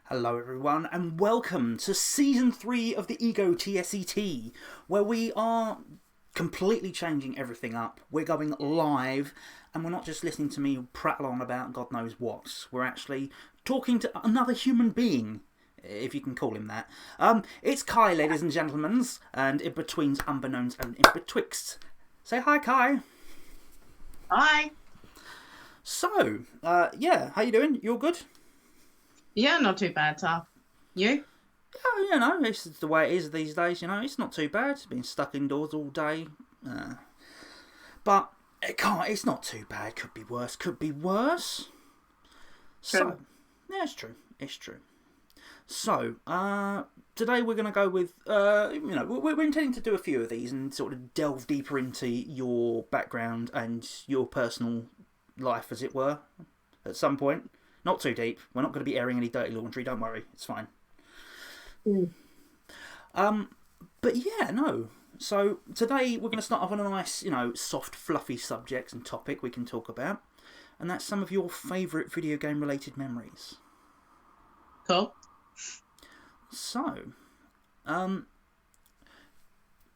Hello everyone and welcome to Season 3 of the egoTSET, where we are completely changing everything up. We're going live and we're not just listening to me prattle on about God knows what. We're actually talking to another human being, if you can call him that. It's Kai, ladies and gentlemen, and in betweens, unbeknownst and in betwixt. Say hi, Kai. Hi. So, yeah, how you doing? You all good? Yeah, not too bad, Tom. You? Oh, you know, it's the way it is these days, you know, it's not too bad. Being stuck indoors all day. But it's not too bad. Could be worse, could be worse. True. So, yeah, it's true. It's true. So, today we're going to go with, we're intending to do a few of these and sort of delve deeper into your background and your personal life, as it were, at some point. Not too deep. We're not going to be airing any dirty laundry. Don't worry. It's fine. But yeah, no. So today we're going to start off on a nice, soft, fluffy subject and topic we can talk about. And that's some of your favourite video game related memories. Cool. So,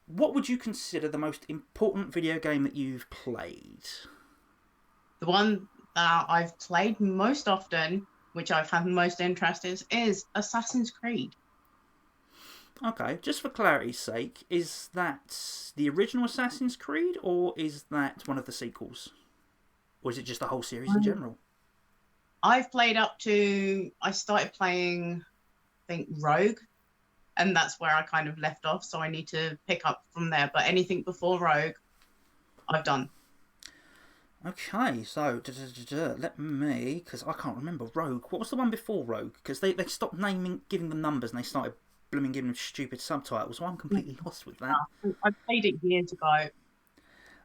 what would you consider the most important video game that you've played? The one that I've played most often, which I've had most interest in, is Assassin's Creed. Okay, just for clarity's sake, is that the original Assassin's Creed or is that one of the sequels? Or is it just the whole series in general? I've played up to, I started playing, I think, Rogue, and that's where I kind of left off, so I need to pick up from there. But anything before Rogue, I've done. Okay, so let me, because I can't remember Rogue. What was the one before Rogue? Because they stopped giving them numbers, and they started blooming giving them stupid subtitles. So I'm completely lost with that. I played it years ago.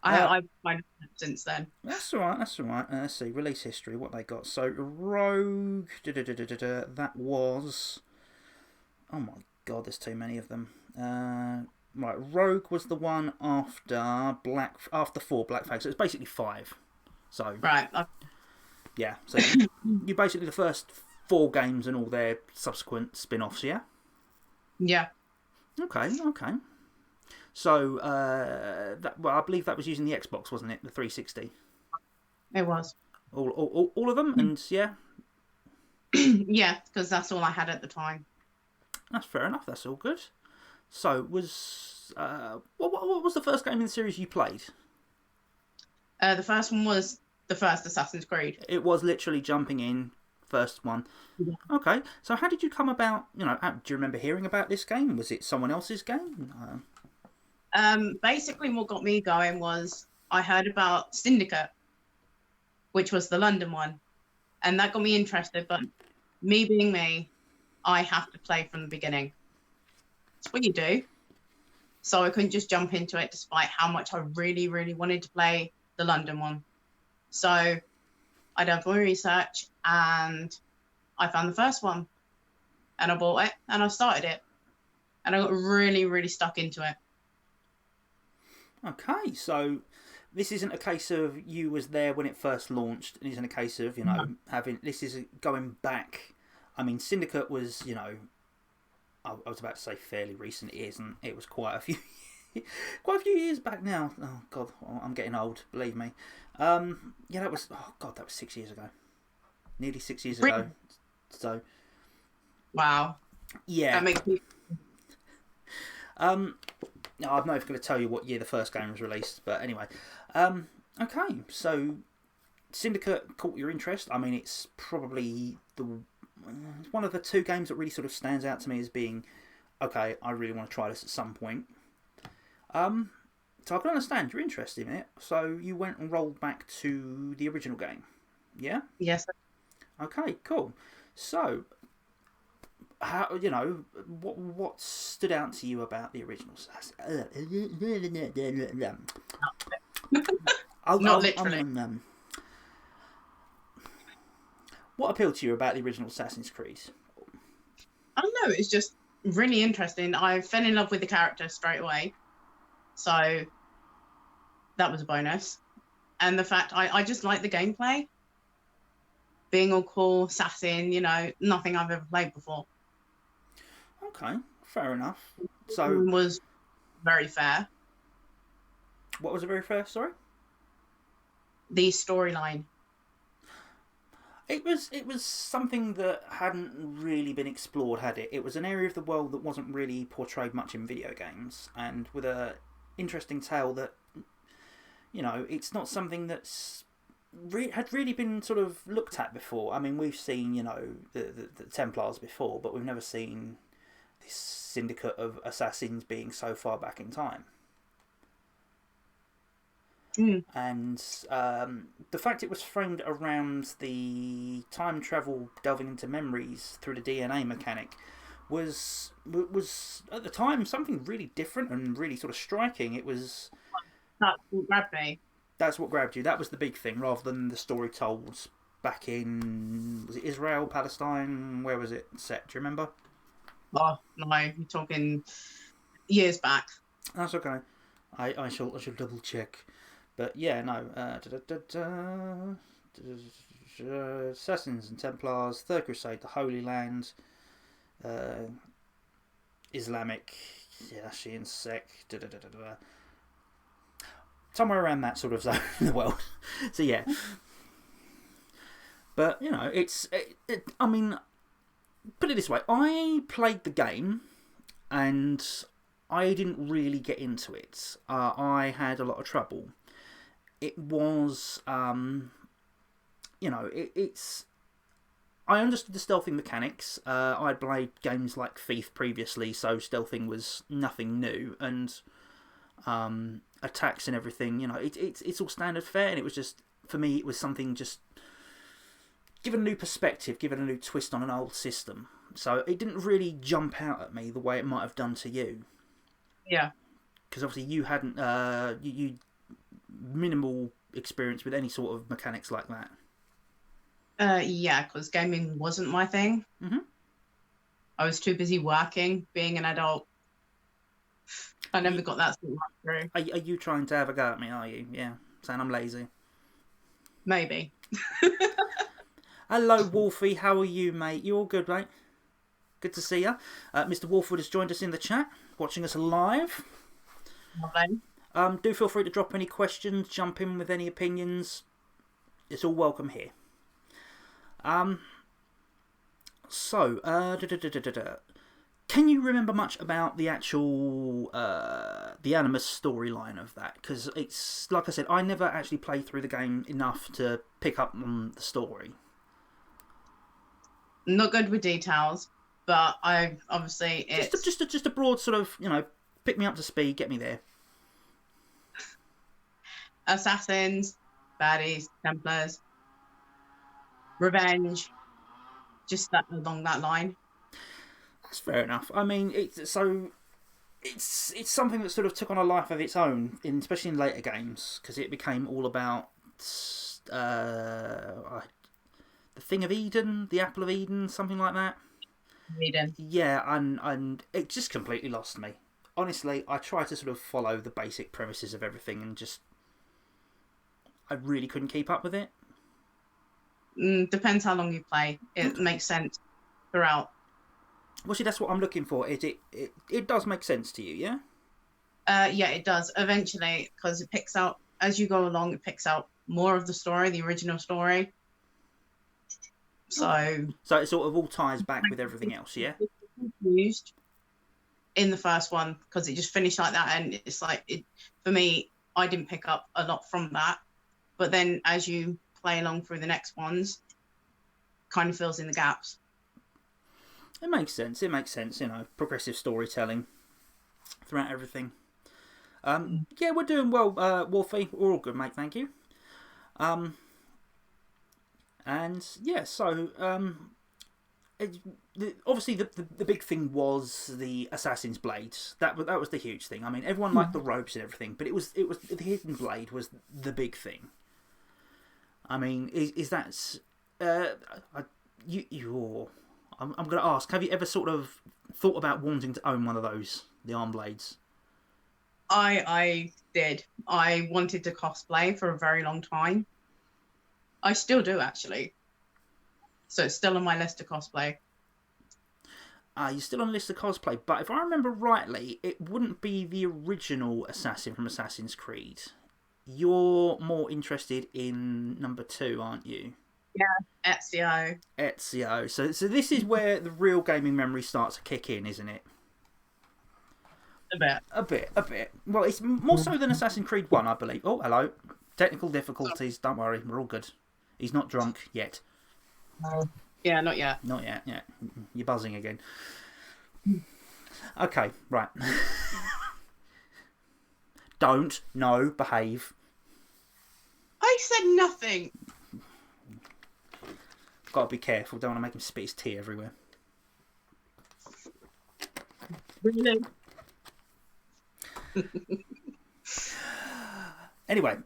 I've kind of since then. That's all right. That's all right. Let's see. Release history. What they got? So Rogue. That was. Oh my God! There's too many of them. Right. Rogue was the one after After 4 Black Flag. So it's basically 5. So right. Yeah. So you basically the first 4 games and all their subsequent spin-offs. Yeah. Yeah. Okay. Okay. So, I believe that was using the Xbox, wasn't it? The 360. It was. All of them, and yeah. Yeah, because that's all I had at the time. That's fair enough. That's all good. So, what was the first game in the series you played? The first one was the first Assassin's Creed. It was literally jumping in, first one. Yeah. Okay. So, how did you come about? Do you remember hearing about this game? Was it someone else's game? Basically, what got me going was I heard about Syndicate, which was the London one, and that got me interested. But me being me, I have to play from the beginning. That's what you do. So I couldn't just jump into it, despite how much I really, really wanted to play the London one. So I done my research and I found the first one, and I bought it and I started it, and I got really, really stuck into it. Okay, so this isn't a case of you was there when it first launched. It isn't a case of, having... This is going back. I mean, Syndicate was, I was about to say fairly recent. It isn't. It was quite a few... quite a few years back now. Oh, God, I'm getting old, believe me. Yeah, that was... Oh, God, that was 6 years ago. Nearly 6 years ago. So... Wow. Yeah. That makes me... No, I'm not even going to tell you what year the first game was released, but anyway. Okay, so Syndicate caught your interest. I mean, it's probably one of the 2 games that really sort of stands out to me as being, okay, I really want to try this at some point. So I can understand you're interested in it. So you went and rolled back to the original game, yeah? Yes. Okay, cool. So, how what stood out to you about the original? Not literally. What appealed to you about the original Assassin's Creed? I don't know. It's just really interesting. I fell in love with the character straight away. So that was a bonus. And the fact I just like the gameplay, being all cool, assassin, nothing I've ever played before. Okay, fair enough. So, It was very fair. what was the very first? Sorry. The storyline. It was something that hadn't really been explored, had it? It was an area of the world that wasn't really portrayed much in video games, and with a interesting tale that, it's not something that's had really been sort of looked at before. I mean, we've seen, the Templars before, but we've never seen this syndicate of assassins being so far back in time. And the fact it was framed around the time travel delving into memories through the DNA mechanic was at the time something really different and really sort of striking. It was That's what grabbed me. That's what grabbed you. That was the big thing, rather than the story told back in, was it Israel, Palestine? Where was it set? Do you remember? Oh no, you're talking years back. That's okay. I shall double check. But yeah, no. Assassins and Templars, Third Crusade, the Holy Land, Islamic, Shian sect, somewhere around that sort of zone in the world. So yeah. But I mean, put it this way: I played the game, and I didn't really get into it. I had a lot of trouble. It was, it's. I understood the stealthing mechanics. I'd played games like Thief previously, so stealthing was nothing new, and attacks and everything. It's all standard fare, and it was just, for me, it was something just given a new perspective, given a new twist on an old system. So it didn't really jump out at me the way it might have done to you. Yeah. Because obviously you hadn't you minimal experience with any sort of mechanics like that. Yeah, because gaming wasn't my thing. I was too busy working, being an adult. I never got that sort of through. Are you trying to have a go at me, are you? Yeah, saying I'm lazy. Maybe. Hello, Wolfie. How are you, mate? You all good, mate? Good to see you. Mr. Wolfwood has joined us in the chat, watching us live. Lovely. Do feel free to drop any questions, jump in with any opinions. It's all welcome here. So, can you remember much about the actual the Animus storyline of that? Because it's, like I said, I never actually played through the game enough to pick up on the story. Not good with details, but I obviously it's just a broad sort of, pick me up to speed, get me there. assassins, baddies, Templars, revenge, just that along that line. That's fair enough. I mean, it's something that sort of took on a life of its own, especially in later games, because it became all about the Thing of Eden, the Apple of Eden, something like that. Eden. Yeah, and it just completely lost me. Honestly, I tried to sort of follow the basic premises of everything, and just I really couldn't keep up with it. Depends how long you play. It makes sense throughout. Well, see, that's what I'm looking for. It does make sense to you, yeah? Yeah, it does. Eventually, because it picks out, as you go along, it picks out more of the story, the original story. So it sort of all ties back with everything else, yeah? Confused in the first one, because it just finished like that, and it's like, for me, I didn't pick up a lot from that. But then as you play along through the next ones, kind of fills in the gaps. It makes sense, progressive storytelling throughout everything. Yeah, we're doing well, Wolfie. We're all good, mate, thank you. And yeah, so obviously the big thing was the Assassin's Blades. That was the huge thing. I mean, everyone liked the ropes and everything, but it was the hidden blade was the big thing. I mean, is that I'm going to ask, have you ever sort of thought about wanting to own one of those, the arm blades? I did. I wanted to cosplay for a very long time. I still do, actually. So it's still on my list to cosplay. You're still on the list of cosplay, but if I remember rightly, it wouldn't be the original assassin from Assassin's Creed. You're more interested in number 2, aren't you? Yeah, Ezio. Ezio. So this is where the real gaming memory starts to kick in, isn't it? A bit. A bit. Well, it's more so than Assassin's Creed 1, I believe. Oh, hello. Technical difficulties. Don't worry, we're all good. He's not drunk yet. Yeah, not yet. Not yet, yeah. You're buzzing again. Okay, right. Don't. No. Behave. I said nothing. Gotta be careful. Don't want to make him spit his tea everywhere. Really? Anyway,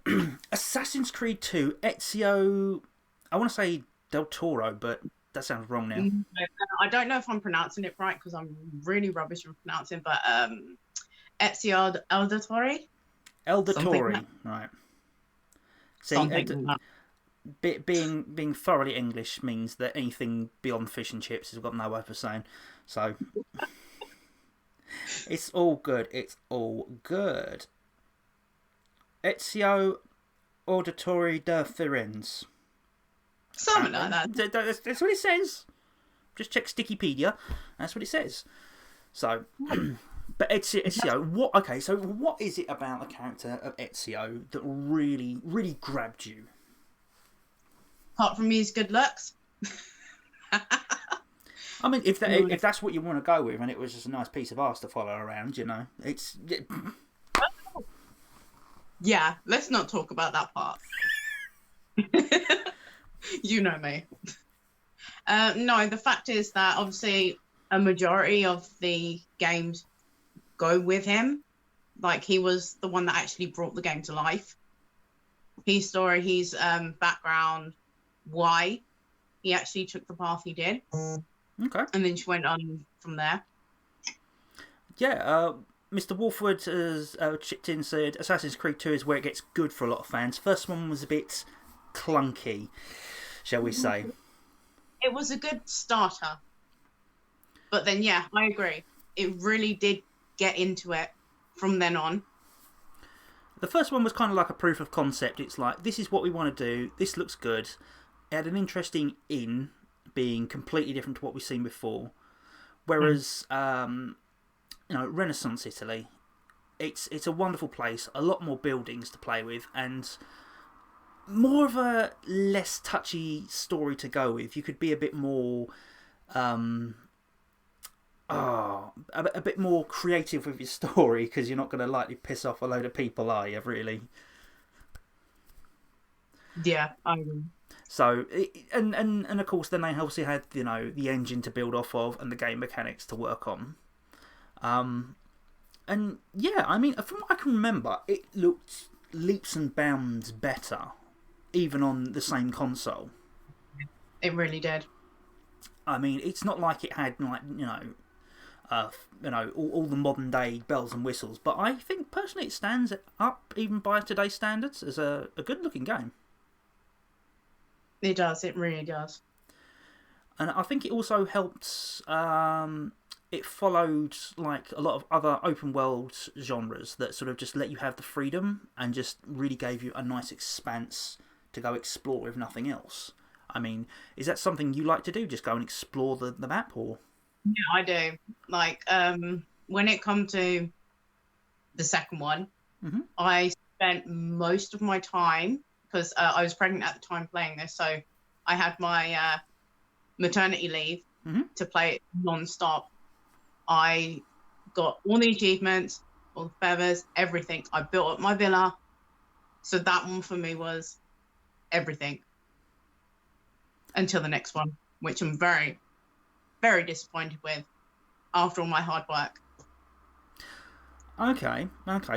Assassin's Creed 2, Ezio. I want to say Del Toro, but that sounds wrong now. I don't know if I'm pronouncing it right because I'm really rubbish with pronouncing, but Ezio Auditore? Eldatori, right. See, Something like that. being thoroughly English means that anything beyond fish and chips has got no way of saying. So, it's all good. It's all good. Ezio Auditore de Firenze. Something like that. That's what it says. Just check Stickypedia. That's what it says. So, but Ezio, what? Okay, so what is it about the character of Ezio that really grabbed you? Apart from his good looks. I mean, if that's what you want to go with, and it was just a nice piece of arse to follow around, you know, it's. Yeah, let's not talk about that part. You know me. No, the fact is that obviously a majority of the games go with him. Like, he was the one that actually brought the game to life. His story, his background, why he actually took the path he did. Okay. And then she went on from there. Yeah, Mr. Wolfwood has chipped in and said Assassin's Creed 2 is where it gets good for a lot of fans. First one was a bit clunky, shall we say. It was a good starter. But then, yeah, I agree. It really did get into it from then on. The first one was kind of like a proof of concept. It's like, this is what we want to do. This looks good. It had an interesting in being completely different to what we've seen before. Whereas, Renaissance Italy, it's a wonderful place. A lot more buildings to play with, and more of a less touchy story to go with. You could be a bit more, a bit more creative with your story because you're not going to likely piss off a load of people, are you? Really? Yeah, I agree. So, and of course, then they obviously had the engine to build off of and the game mechanics to work on. And yeah, I mean, from what I can remember, it looked leaps and bounds better, even on the same console. It really did. I mean, it's not like it had all the modern day bells and whistles, but I think personally it stands up even by today's standards as a good looking game. It does. It really does. And I think it also helped. It followed like a lot of other open world genres that sort of just let you have the freedom and just really gave you a nice expanse to go explore with nothing else. I mean, is that something you like to do? Just go and explore the map, or? Yeah, I do. Like, when it comes to the second one, I spent most of my time, because I was pregnant at the time playing this, so I had my maternity leave to play it non-stop. I got all the achievements, all the feathers, everything. I built up my villa. So that one for me was everything. Until the next one, which I'm very, very disappointed with after all my hard work. Okay.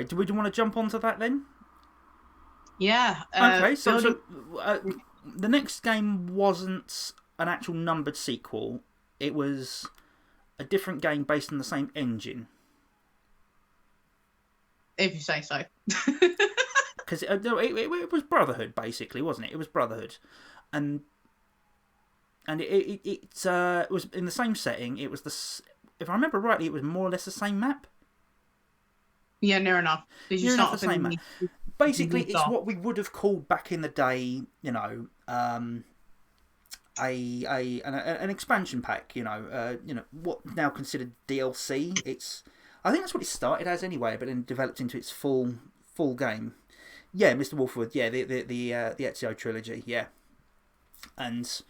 Do we want to jump onto that then? Yeah. Okay, so the next game wasn't an actual numbered sequel. It was a different game based on the same engine. If you say so. Because it was Brotherhood, basically, wasn't it? It was Brotherhood. And it was in the same setting. It was if I remember rightly, it was more or less the same map. Yeah, near enough. Did you Near enough start the off in same map. the Basically, it's what we would have called back in the day, an expansion pack. What now considered DLC. I think that's what it started as anyway, but then developed into its full game. Yeah, Mr. Wolfwood. Yeah, the Ezio trilogy. Yeah, and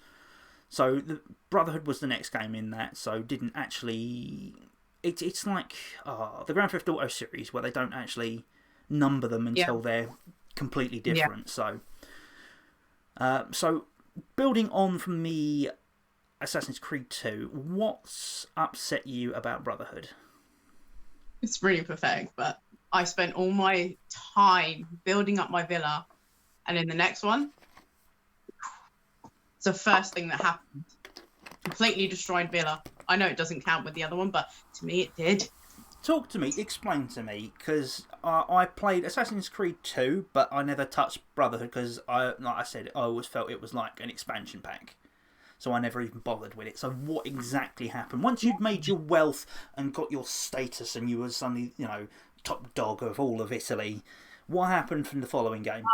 so the Brotherhood was the next game in that. So didn't actually. It's like the Grand Theft Auto series where they don't actually number them until they're completely different. So building on from the Assassin's Creed 2, what's upset you about Brotherhood? It's really pathetic, but I spent all my time building up my villa, and in the next one, it's the first thing that happened. Completely destroyed villa. I know it doesn't count with the other one, but to me it did. Talk to me, explain to me, because I played Assassin's Creed 2, but I never touched Brotherhood because, like I said, I always felt it was like an expansion pack. So I never even bothered with it. So what exactly happened? Once you'd made your wealth and got your status and you were suddenly, top dog of all of Italy, what happened from the following game?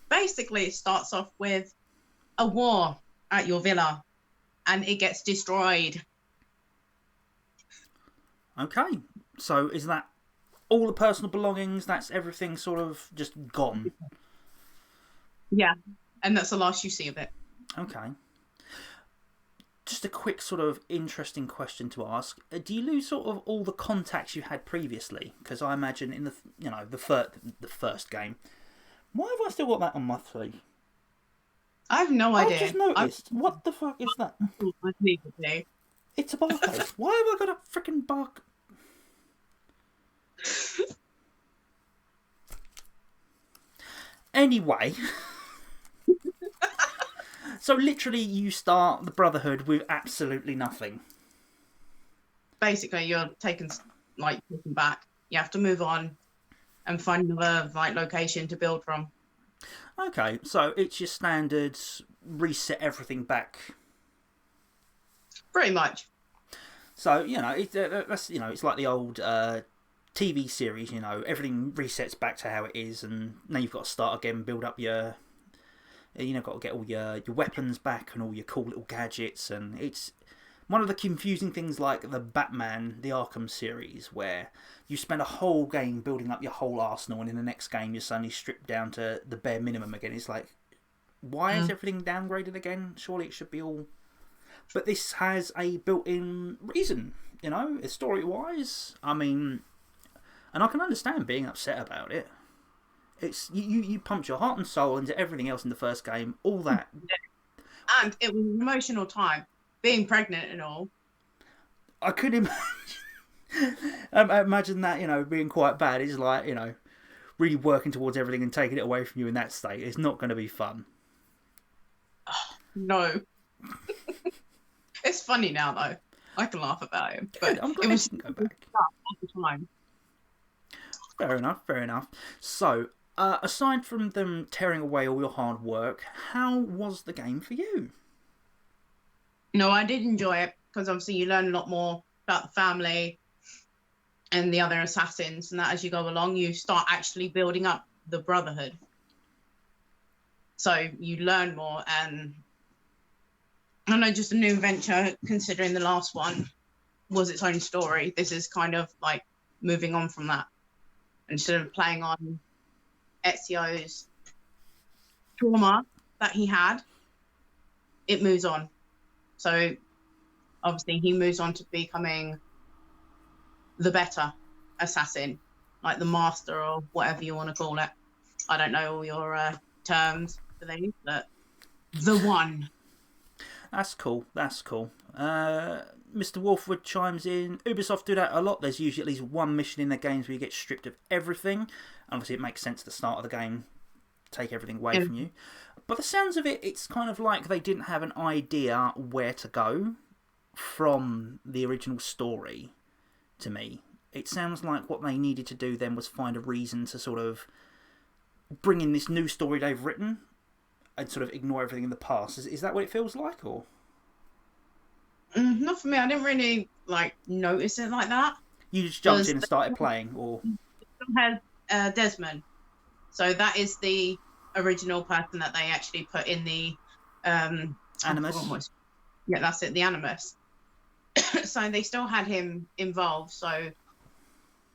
Basically, it starts off with a war at your villa, and it gets destroyed. Okay, so is that all the personal belongings? That's everything sort of just gone? Yeah, and that's the last you see of it. Okay. Just a quick sort of interesting question to ask. Do you lose sort of all the contacts you had previously? Because I imagine in the first game. Why have I still got that on my sleeve? I have no idea. I just noticed. What the fuck is that? It's a barcode. Why have I got a freaking barcode? Anyway. So literally you start the Brotherhood with absolutely nothing. Basically, you're taken back. You have to move on and find another location to build from. Okay, so it's your standard reset everything back. Pretty much. So it's like the old TV series. Everything resets back to how it is, and now you've got to start again, build up your. Got to get all your weapons back and all your cool little gadgets, and it's one of the confusing things, like the Batman, the Arkham series, where you spend a whole game building up your whole arsenal, and in the next game you're suddenly stripped down to the bare minimum again. It's like, why is everything downgraded again? Surely it should be all. But this has a built-in reason, story-wise. I mean, and I can understand being upset about it. It's you pumped your heart and soul into everything else in the first game, all that. And it was an emotional time, being pregnant and all. I could imagine. Imagine that, being quite bad. It's like, really working towards everything and taking it away from you in that state. It's not going to be fun. No. It's funny now, though. I can laugh about it. But I'm glad it can go back. At the time. Fair enough. So, aside from them tearing away all your hard work, how was the game for you? No, I did enjoy it because obviously you learn a lot more about the family and the other assassins, and that as you go along, you start actually building up the Brotherhood. So you learn more, and I know, just a new venture, considering the last one was its own story. This is kind of like moving on from that. Instead of playing on Ezio's trauma that he had, it moves on. So obviously he moves on to becoming the better assassin, like the master or whatever you want to call it. I don't know all your terms for these, but the one. That's cool. Mr. Wolfwood chimes in. Ubisoft do that a lot. There's usually at least one mission in their games where you get stripped of everything. Obviously, it makes sense at the start of the game, take everything away from you. But the sounds of it, it's kind of like they didn't have an idea where to go from the original story, to me. it sounds like what they needed to do then was find a reason to sort of bring in this new story they've written and sort of ignore everything in the past. Is that what it feels like, or? Not for me. I didn't really like notice it like that. You just jumped in and started playing, or? Has Desmond, so that is the original person that they actually put in the Animus. Yeah, that's it, the Animus. So they still had him involved. So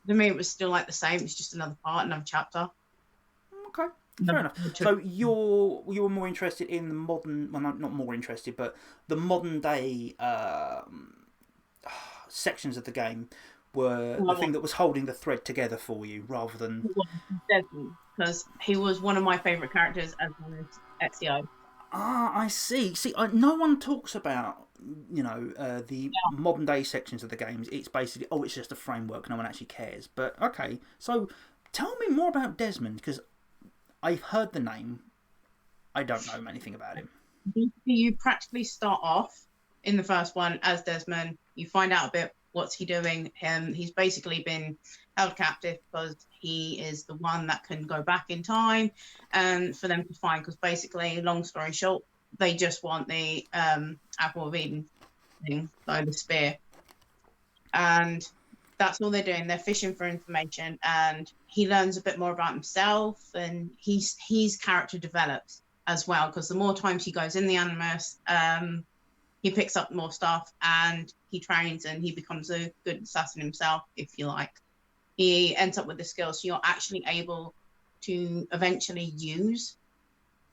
to me, it was still like the same. It's just another part, another chapter. Okay, fair enough. So you were more interested in the modern, well, not more interested, but the modern day sections of the game were the thing that was holding the thread together for you, rather than Desmond, because he was one of my favourite characters as well as Ezio. Ah, I see. See, no one talks about, the modern day sections of the games. It's basically, oh, it's just a framework. No one actually cares. But okay, so tell me more about Desmond, because I've heard the name. I don't know anything about him. You practically start off in the first one as Desmond. You find out a bit what's he doing. He's basically been held captive because he is the one that can go back in time and for them to find. Because basically, long story short, they just want the Apple of Eden thing, like the spear, and that's all they're doing. They're fishing for information, and he learns a bit more about himself, and his character develops as well, because the more times he goes in the Animus, he picks up more stuff and he trains and he becomes a good assassin himself, if you like. He ends up with the skills, so you're actually able to eventually use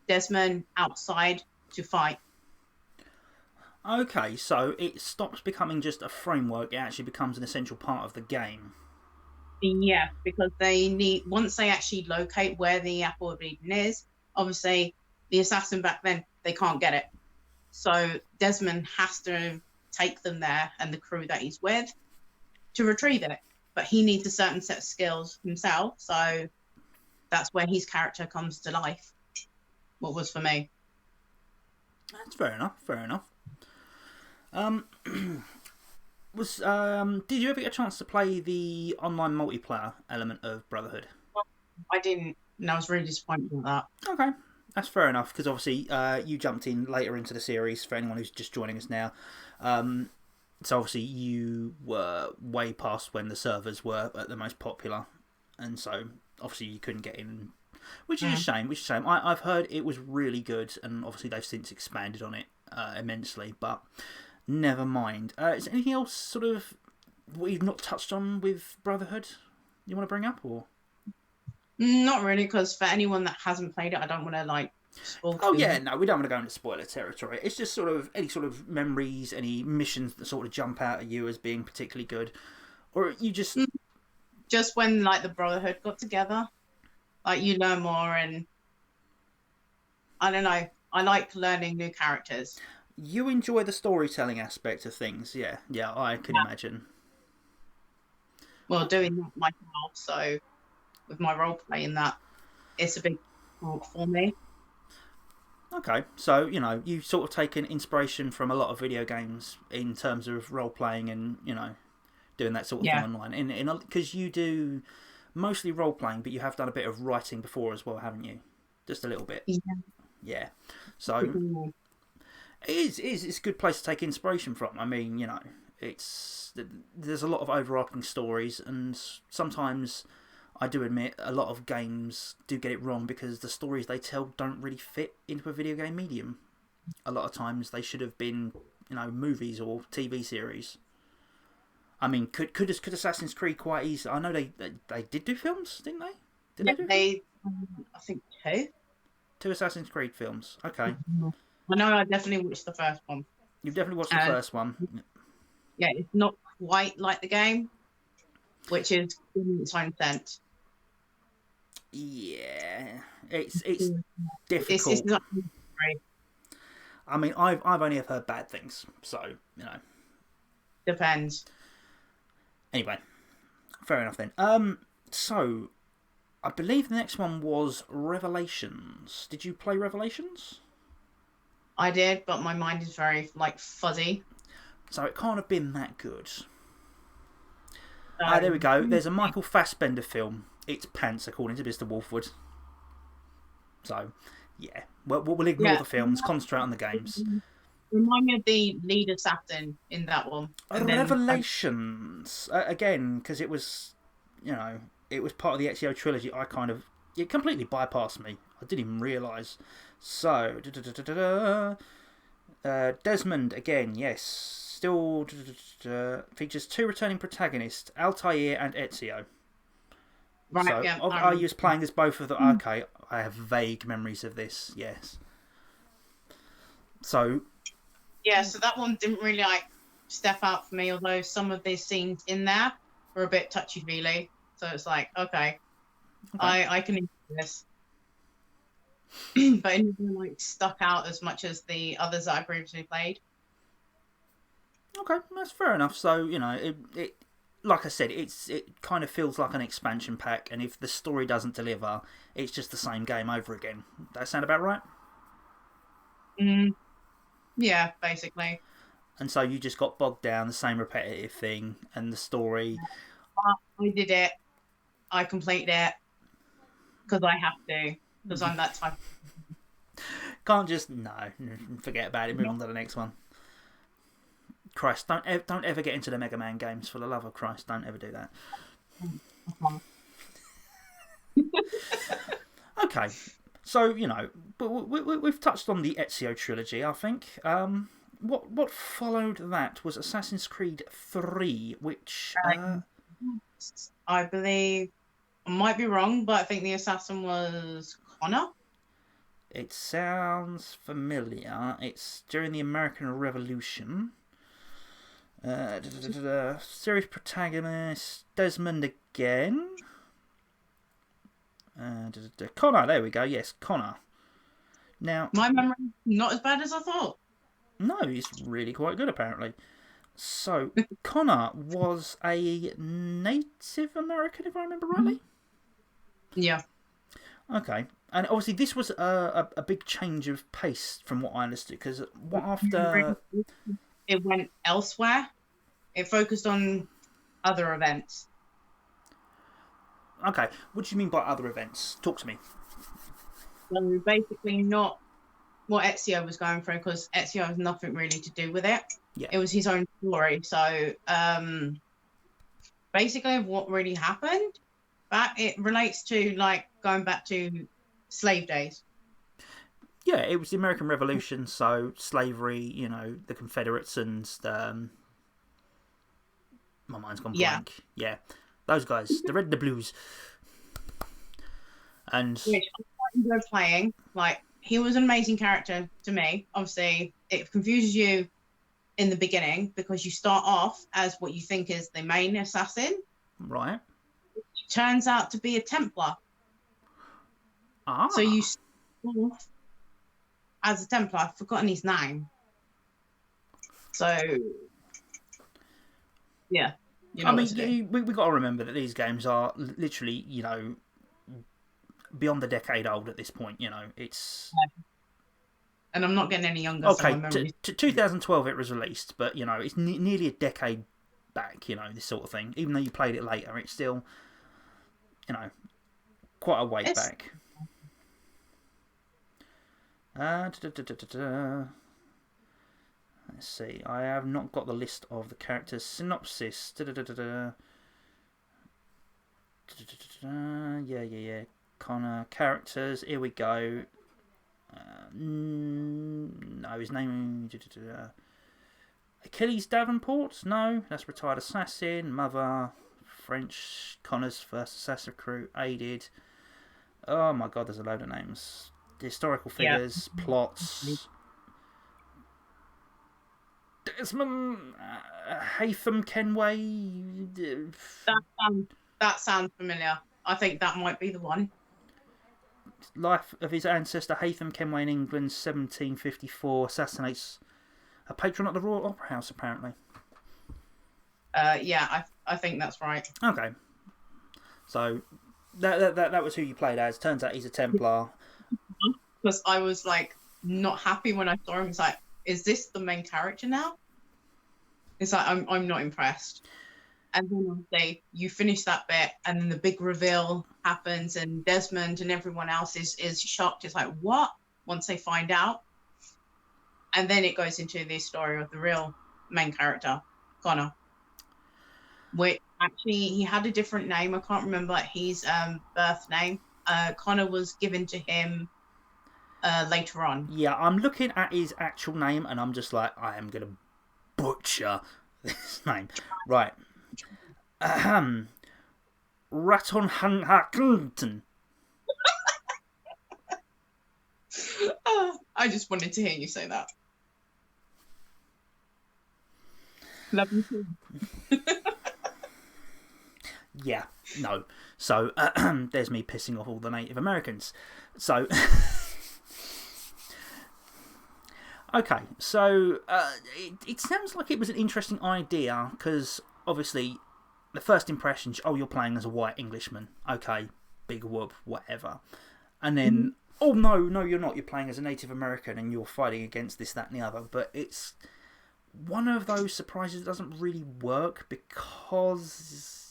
Desmond outside to fight. Okay, so it stops becoming just a framework, it actually becomes an essential part of the game. Yeah, because once they actually locate where the Apple of Eden is, obviously the assassin back then, they can't get it. So Desmond has to take them there and the crew that he's with to retrieve it. But he needs a certain set of skills himself. So that's where his character comes to life. What was for me. That's fair enough, fair enough. Did you ever get a chance to play the online multiplayer element of Brotherhood? I didn't, and I was really disappointed with that. Okay, that's fair enough, because obviously you jumped in later into the series, for anyone who's just joining us now. So obviously you were way past when the servers were at the most popular, and so obviously you couldn't get in, which is a shame. I've heard it was really good, and obviously they've since expanded on it immensely, but never mind. Is there anything else sort of what you've not touched on with Brotherhood you want to bring up, or? Not really, because for anyone that hasn't played it, I don't want to like spoil. Oh yeah, no, we don't want to go into spoiler territory. It's just sort of any sort of memories, any missions that sort of jump out at you as being particularly good, or you just when like the Brotherhood got together, like you learn more, and I don't know. I like learning new characters. You enjoy the storytelling aspect of things, yeah, I can imagine. Well, doing that myself, so with my role playing that, it's a big part for me. Okay, so you've sort of taken inspiration from a lot of video games in terms of role playing and doing that sort of thing online. Because you do mostly role playing, but you have done a bit of writing before as well, haven't you? Just a little bit. Yeah. So it's a good place to take inspiration from. I mean, there's a lot of overarching stories, and sometimes I do admit a lot of games do get it wrong because the stories they tell don't really fit into a video game medium. A lot of times they should have been, movies or TV series. I mean, could Assassin's Creed quite easily? I know they did do films, didn't they? They I think two. Two Assassin's Creed films. Okay. I know. I definitely watched the first one. You've definitely watched the first one. Yeah, it's not quite like the game, which is in its own sense. Yeah, it's difficult. It's not great. I mean, I've only heard bad things, so depends. Anyway, fair enough then. So I believe the next one was Revelations. Did you play Revelations? I did, but my mind is very fuzzy. So it can't have been that good. Ah, there we go. There's a Michael Fassbender film. It's pants, according to Mr. Wolfwood. So, yeah. We'll ignore the films, concentrate on the games. Remind me of the lead assassin in that one. And Revelations. Again, because it was, it was part of the Ezio trilogy. It completely bypassed me. I didn't even realise. So, Desmond, again, yes. Still features 2 returning protagonists, Altair and Ezio. Right, so, yeah. Are you playing as both of them? Okay, I have vague memories of this, yes. So. Yeah, so that one didn't really step out for me, although some of the scenes in there were a bit touchy-feely. So it's like, okay. I can enjoy this. But it never stuck out as much as the others that I previously played. Okay, that's fair enough. So, it like I said, it kind of feels like an expansion pack, and if the story doesn't deliver, it's just the same game over again. Does that sound about right? Yeah, basically. And so you just got bogged down the same repetitive thing, and the story. I did it. I completed it because I have to, because I'm that type. Can't just forget about it. Move on to the next one. Christ, don't ever get into the Mega Man games, for the love of Christ. Don't ever do that. Okay, so but we've touched on the Ezio trilogy, I think. What followed that was Assassin's Creed 3, which I believe, I might be wrong, but I think the assassin was Connor. It sounds familiar. It's during the American Revolution. Series protagonist Desmond again. Connor, there we go. Yes, Connor. Now, my memory not as bad as I thought. No, he's really quite good apparently. So Connor was a Native American, if I remember rightly. Yeah. Okay, and obviously this was a big change of pace from what I understood, because after it went elsewhere, it focused on other events. Okay, what do you mean by other events? Talk to me. So basically not what Ezio was going through, because Ezio has nothing really to do with it. Yeah. It was his own story. So basically what really happened, but it relates to going back to slave days. Yeah, it was the American Revolution, so slavery, the Confederates and my mind's gone blank. Yeah, those guys, the red and the blues. And which I quite enjoyed playing. He was an amazing character to me. Obviously, it confuses you in the beginning because you start off as what you think is the main assassin. Right. It turns out to be a Templar. Ah. So you start off as a Templar. I've forgotten his name. So, yeah. We got to remember that these games are literally, beyond a decade old at this point. It's. And I'm not getting any younger. Okay, 2012 it was released, but it's nearly a decade back. This sort of thing. Even though you played it later, it's still, quite a way back. Let's see. I have not got the list of the characters. Synopsis. Yeah. Connor characters. Here we go. No, his name. Achilles Davenport? No, that's retired assassin. Mother. French. Connor's first assassin recruit. Aided. Oh my god, there's a load of names. Historical figures. Plots. Desmond. Haytham Kenway. That sounds familiar. I think that might be the one. Life of his ancestor Haytham Kenway in England, 1754. Assassinates a patron at the Royal Opera House, apparently. Yeah, I think that's right. Okay. So that was who you played as. Turns out he's a Templar. Because I was not happy when I saw him. It's like, is this the main character now? It's like I'm not impressed. And then obviously you finish that bit, and then the big reveal happens, and Desmond and everyone else is shocked. It's like, what? Once they find out. And then it goes into the story of the real main character, Connor. Which actually he had a different name. I can't remember his birth name. Connor was given to him later on. Yeah, I'm looking at his actual name and I'm just like, I am going to butcher this name. Right. Raton Hanhakunten. I just wanted to hear you say that. Love you too. Yeah, no. So, there's me pissing off all the Native Americans. So, okay, so it sounds like it was an interesting idea because obviously the first impressions, oh, you're playing as a white Englishman. Okay, big whoop, whatever. And then, oh, no, you're not. You're playing as a Native American and you're fighting against this, that, and the other. But it's one of those surprises that doesn't really work because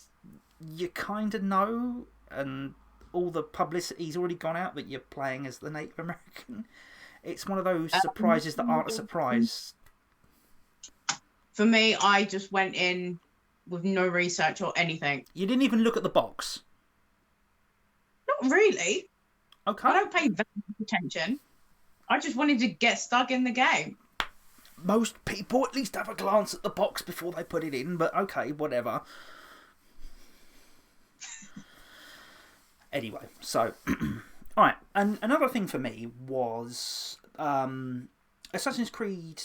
you kind of know, and all the publicity's already gone out that you're playing as the Native American. It's one of those surprises that aren't a surprise. For me, I just went in with no research or anything. You didn't even look at the box? Not really. Okay. I don't pay that much attention. I just wanted to get stuck in the game. Most people at least have a glance at the box before they put it in, but okay, whatever. Anyway, so, alright, and another thing for me was Assassin's Creed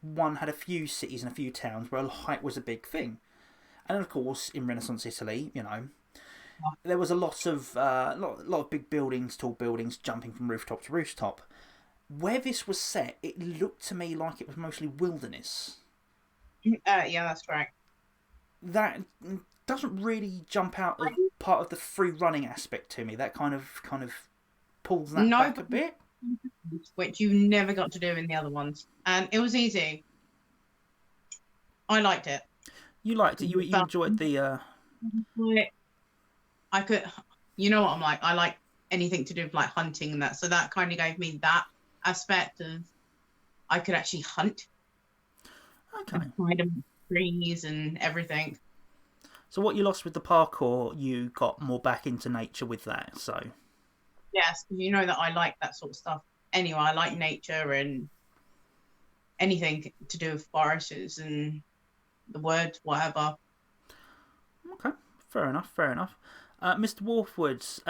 1 had a few cities and a few towns where height was a big thing. And of course, in Renaissance Italy, you know, there was a lot of big buildings, tall buildings, jumping from rooftop to rooftop. Where this was set, it looked to me like it was mostly wilderness. Yeah, that's correct. That doesn't really jump out of part of the free running aspect to me. That kind of pulls that back a bit. Which you never got to do in the other ones. And it was easy. I liked it. You liked it? You enjoyed the... I could... You know what I'm like? I like anything to do with like hunting and that. So that kind of gave me that aspect of... I could actually hunt. Okay. And find trees and everything. So what you lost with the parkour, you got more back into nature with that, so... Yes, because you know that I like that sort of stuff. Anyway, I like nature and anything to do with forests and the woods, whatever. Okay, fair enough. Mr. Wolfwoods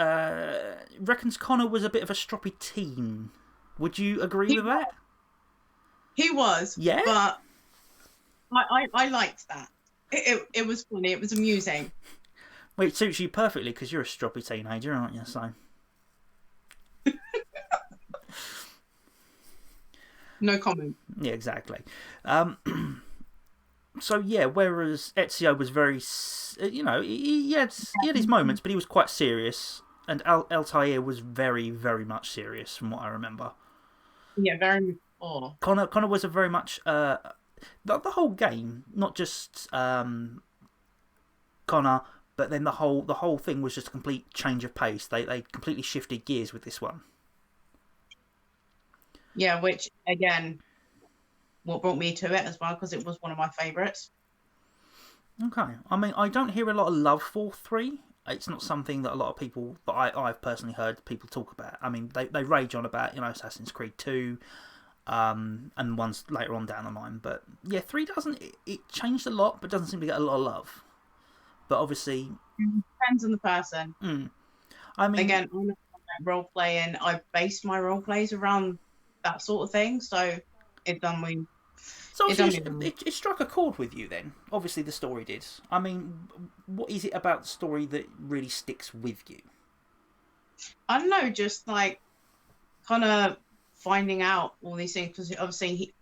reckons Connor was a bit of a stroppy teen. Would you agree with that? He was. Yeah? But I liked that. It was funny. It was amusing. Well, it suits you perfectly because you're a stroppy teenager, aren't you? So... No comment. Yeah, exactly. So, yeah, whereas Ezio was very... You know, he had his moments, but he was quite serious. And Altair was very, very much serious, from what I remember. Yeah, very... Oh. Connor was a very much... The whole game, not just Connor, but then the whole thing was just a complete change of pace. They completely shifted gears with this one. Yeah, which again, what brought me to it as well, because it was one of my favourites. Okay, I mean, I don't hear a lot of love for 3. It's not something that a lot of people that I've personally heard people talk about. I mean, they rage on about, you know, Assassin's Creed 2. And ones later on down the line, but yeah, 3 doesn't. It changed a lot, but doesn't seem to get a lot of love. But obviously, depends on the person. I mean, again, I'm role playing. I base my role plays around that sort of thing, so it done me. So it struck a chord with you then. Obviously, the story did. I mean, what is it about the story that really sticks with you? I don't know, just like kind of finding out all these things, because obviously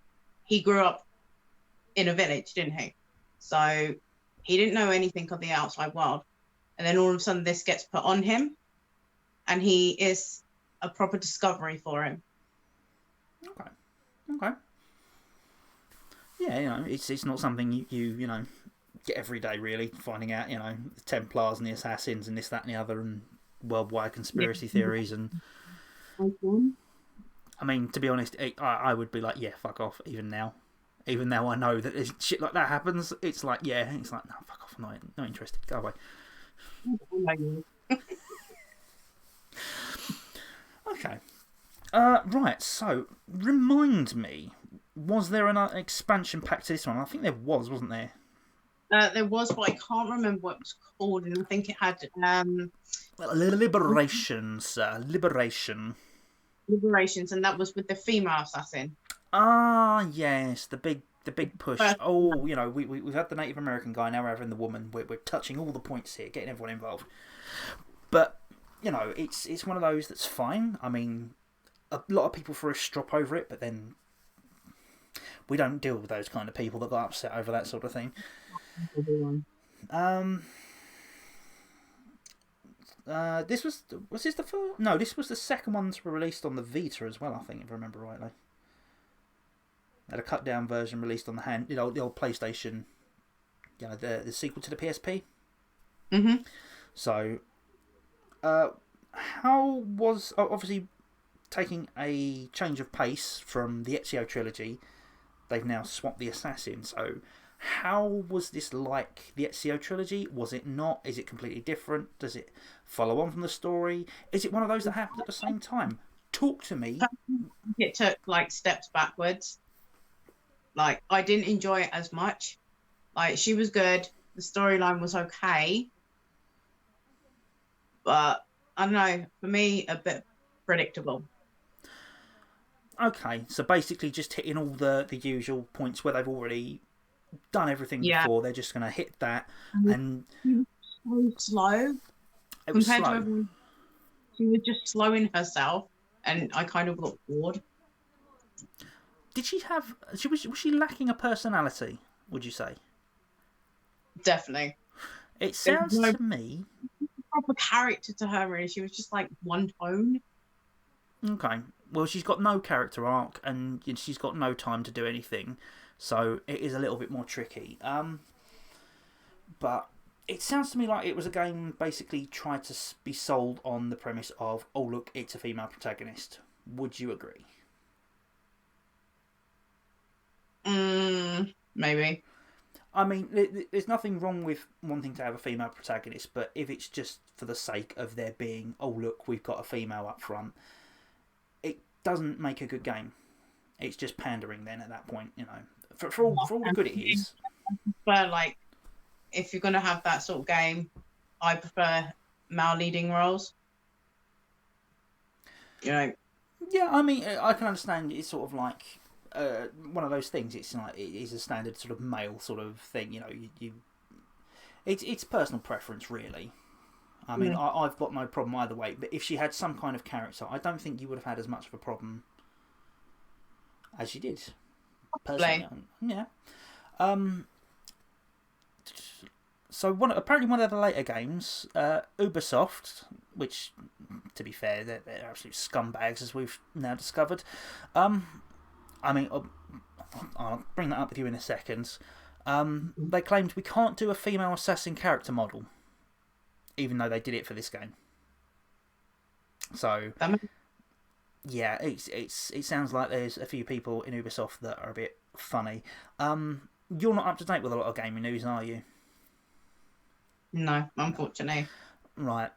he grew up in a village, didn't he? So he didn't know anything of the outside world, and then all of a sudden this gets put on him, and he is a proper discovery for him. Okay. Yeah, you know, it's not something you know every day, really, finding out, the Templars and the Assassins and this, that, and the other, and worldwide conspiracy theories. And I mean, to be honest, I would be like, yeah, fuck off, even now. Even though I know that shit like that happens, it's like, yeah, it's like, no, fuck off, I'm not interested, go away. Okay. Right, so, remind me, was there an expansion pack to this one? I think there was, wasn't there? There was, but I can't remember what it was called, and I think it had Liberations, Liberation. Liberations, and that was with the female assassin. Ah, yes, the big push. Oh, we've had the Native American guy, now we're having the woman. We're touching all the points here, getting everyone involved. But it's one of those that's fine. I mean, a lot of people throw a strop over it, but then we don't deal with those kind of people that got upset over that sort of thing. This was this the first? No, this was the second one to be released on the Vita as well, I think, if I remember rightly. Had a cut down version released on the old PlayStation, the sequel to the PSP. Mm-hmm. So, how was obviously taking a change of pace from the Ezio trilogy? They've now swapped the assassin. So, how was this like the Ezio trilogy? Was it not? Is it completely different? Does it follow on from the story? Is it one of those that happened at the same time? Talk to me. It took like steps backwards. Like, I didn't enjoy it as much. Like, she was good. The storyline was okay. But, I don't know, for me, a bit predictable. Okay, so basically just hitting all the usual points where they've already done everything before. They're just going to hit that. And she was so slow. It was compared slow. to everyone. She was just slowing herself, and I kind of got bored. Did she have? Was she lacking a personality? Would you say? Definitely. It sounds to me proper character to her. Really, she was just like one tone. Okay. Well, she's got no character arc, and she's got no time to do anything, so it is a little bit more tricky. But it sounds to me like it was a game basically tried to be sold on the premise of, oh look, it's a female protagonist. Would you agree? Maybe. I mean, there's nothing wrong with wanting to have a female protagonist, but if it's just for the sake of there being, oh look, we've got a female up front, it doesn't make a good game. It's just pandering then at that point, for all the good it is. I prefer, like, if you're going to have that sort of game, I prefer male leading roles. Yeah, I mean, I can understand it's sort of like one of those things. It's like it is a standard sort of male sort of thing. It's personal preference, really. I mean, I've got no problem either way. But if she had some kind of character, I don't think you would have had as much of a problem as she did. Personally, yeah. So apparently one of the later games, Ubisoft, which, to be fair, they're absolute scumbags, as we've now discovered. I mean, I'll bring that up with you in a second. They claimed we can't do a female assassin character model, even though they did it for this game. So, yeah, it sounds like there's a few people in Ubisoft that are a bit funny. You're not up to date with a lot of gaming news, are you? No, unfortunately. Right.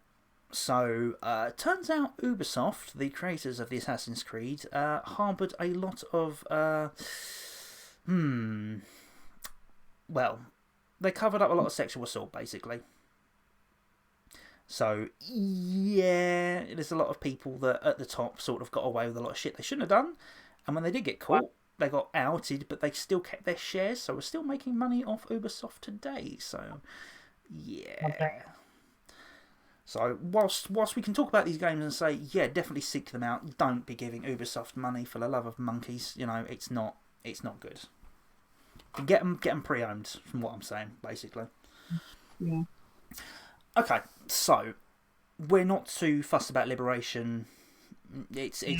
So, turns out Ubisoft, the creators of the Assassin's Creed, harboured a lot of, well, they covered up a lot of sexual assault, basically. So, yeah, there's a lot of people that at the top sort of got away with a lot of shit they shouldn't have done. And when they did get caught, they got outed, but they still kept their shares, so we're still making money off Ubisoft today. So, yeah. Okay. So, whilst we can talk about these games and say, yeah, definitely seek them out, don't be giving Ubisoft money for the love of monkeys. It's not good. Get them pre-owned, from what I'm saying, basically. Yeah. Okay, so we're not too fussed about Liberation. It's a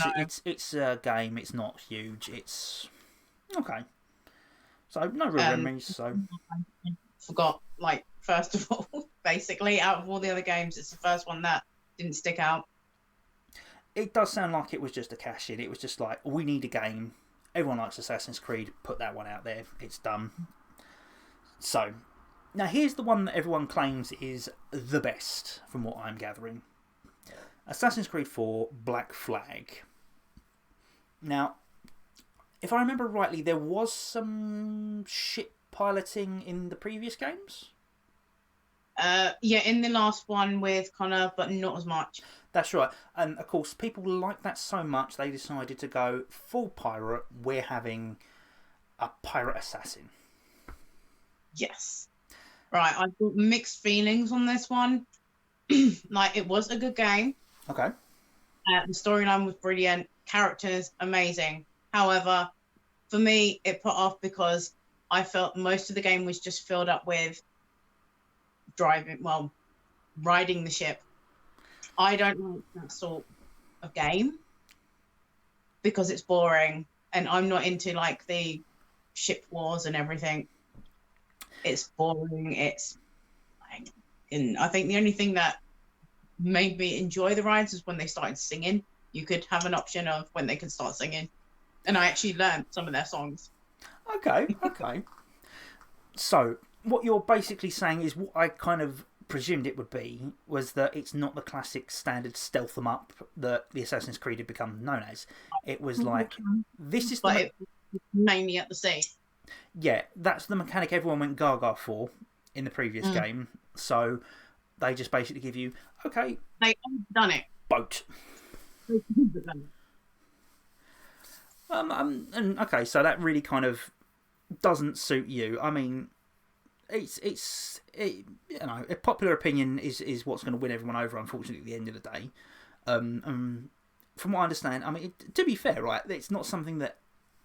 game. It's not huge. It's okay. So no real memories. So forgot, like, first of all, basically, out of all the other games, it's the first one that didn't stick out. It does sound like it was just a cash in. It was just like, we need a game. Everyone likes Assassin's Creed. Put that one out there. It's done. So, now here's the one that everyone claims is the best, from what I'm gathering. Assassin's Creed 4 Black Flag. Now, if I remember rightly, there was some ship piloting in the previous games? Yeah, in the last one with Connor, but not as much. That's right. And of course, people like that so much, they decided to go full pirate. We're having a pirate assassin. Yes. Right, I've got mixed feelings on this one. Like, it was a good game. Okay. The storyline was brilliant. Characters, amazing. However, for me, it put off because I felt most of the game was just filled up with riding the ship. I don't like that sort of game because it's boring, and I'm not into like the ship wars and everything. It's boring. It's like, and I think the only thing that made me enjoy the rides is when they started singing. You could have an option of when they could start singing, and I actually learned some of their songs. Okay. So, what you're basically saying is what I kind of presumed it would be, was that it's not the classic standard stealth 'em up that the Assassin's Creed had become known as. It was like, this is but it was mainly at the sea. Yeah, that's the mechanic everyone went gaga for in the previous game. So they just basically give you, okay, they've done it. Boat. And okay, so that really kind of doesn't suit you. I mean, you know, a popular opinion is what's going to win everyone over, unfortunately, at the end of the day. From what I understand, I mean, to be fair, right, it's not something that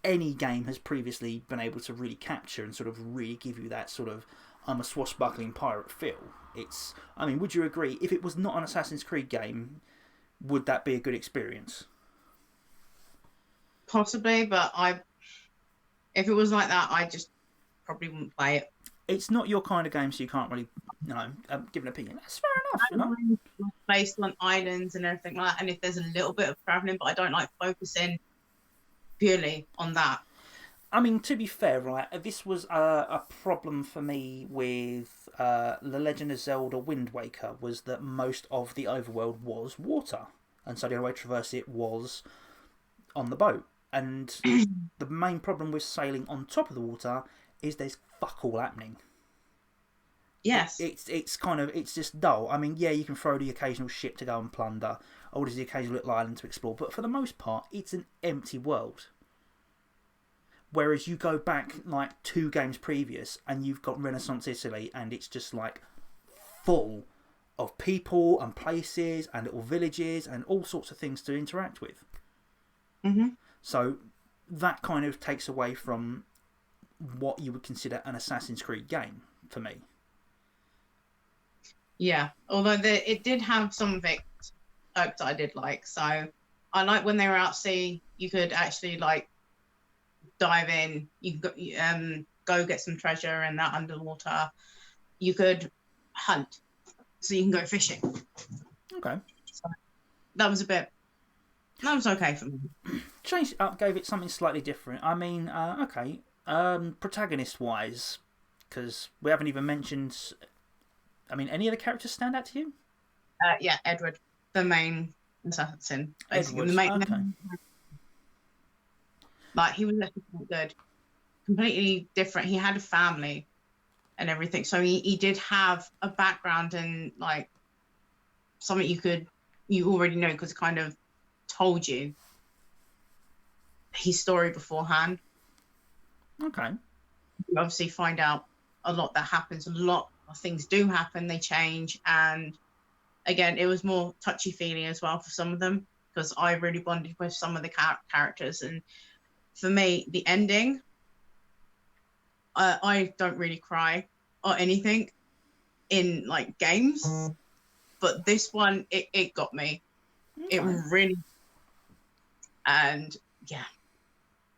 any game has previously been able to really capture and sort of really give you that sort of I'm a swashbuckling pirate feel. I mean, would you agree? If it was not an Assassin's Creed game, would that be a good experience? Possibly, but if it was like that, I just probably wouldn't play it. It's not your kind of game, so you can't really, give an opinion. That's fair enough, you know. Based on islands and everything like that, and if there's a little bit of travelling, but I don't like focusing purely on that. I mean, to be fair, right, this was a problem for me with The Legend of Zelda Wind Waker, was that most of the overworld was water. And so the only way to traverse it was on the boat. And the main problem with sailing on top of the water is there's fuck all happening. Yes. It's just dull. I mean, yeah, you can throw the occasional ship to go and plunder, or there's the occasional little island to explore, but for the most part, it's an empty world. Whereas you go back like 2 games previous and you've got Renaissance Italy and it's just like full of people and places and little villages and all sorts of things to interact with. So that kind of takes away from what you would consider an Assassin's Creed game for me. Yeah, although it did have some perks that I did like. So I like when they were out at sea, you could actually like dive in, you could go get some treasure and that underwater. You could hunt, so you can go fishing. Okay. So that was okay for me. Changed it up, gave it something slightly different. I mean, okay, protagonist wise, because we haven't even mentioned. I mean, any of the characters stand out to you? Yeah, Edward, the main assassin, basically. Edward, the main. okay. Like, he was actually quite good. Completely different. He had a family and everything. So he did have a background and, like, something you already know because it kind of told you his story beforehand. Okay. You obviously find out a lot that happens. A lot of things do happen. They change. And, again, it was more touchy-feely as well for some of them because I really bonded with some of the characters. And for me, the ending, I don't really cry or anything in like games, but this one, it got me. Okay. It really, and yeah,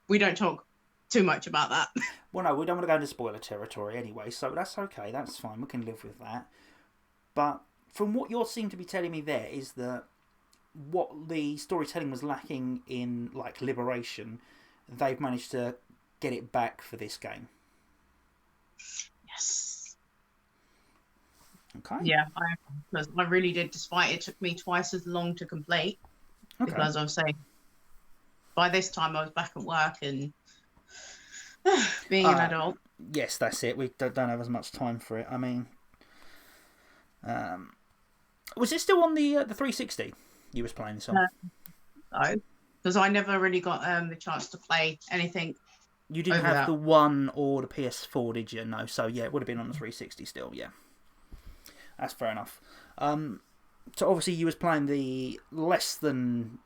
we don't talk too much about that. Well, no, we don't want to go into spoiler territory anyway, so that's okay. That's fine. We can live with that. But from what you seem to be telling me there is that what the storytelling was lacking in, like, Liberation, they've managed to get it back for this game. Yes. Okay. Yeah, I really did, despite it took me twice as long to complete. Okay. Because I was saying, by this time I was back at work and being an adult. Yes, that's it. We don't have as much time for it. I mean, was it still on the 360 you was playing this on? No, because I never really got the chance to play anything. You didn't have the One or the PS4, did you? No, so yeah, it would have been on the 360 still, yeah. That's fair enough. So obviously you was playing the less than,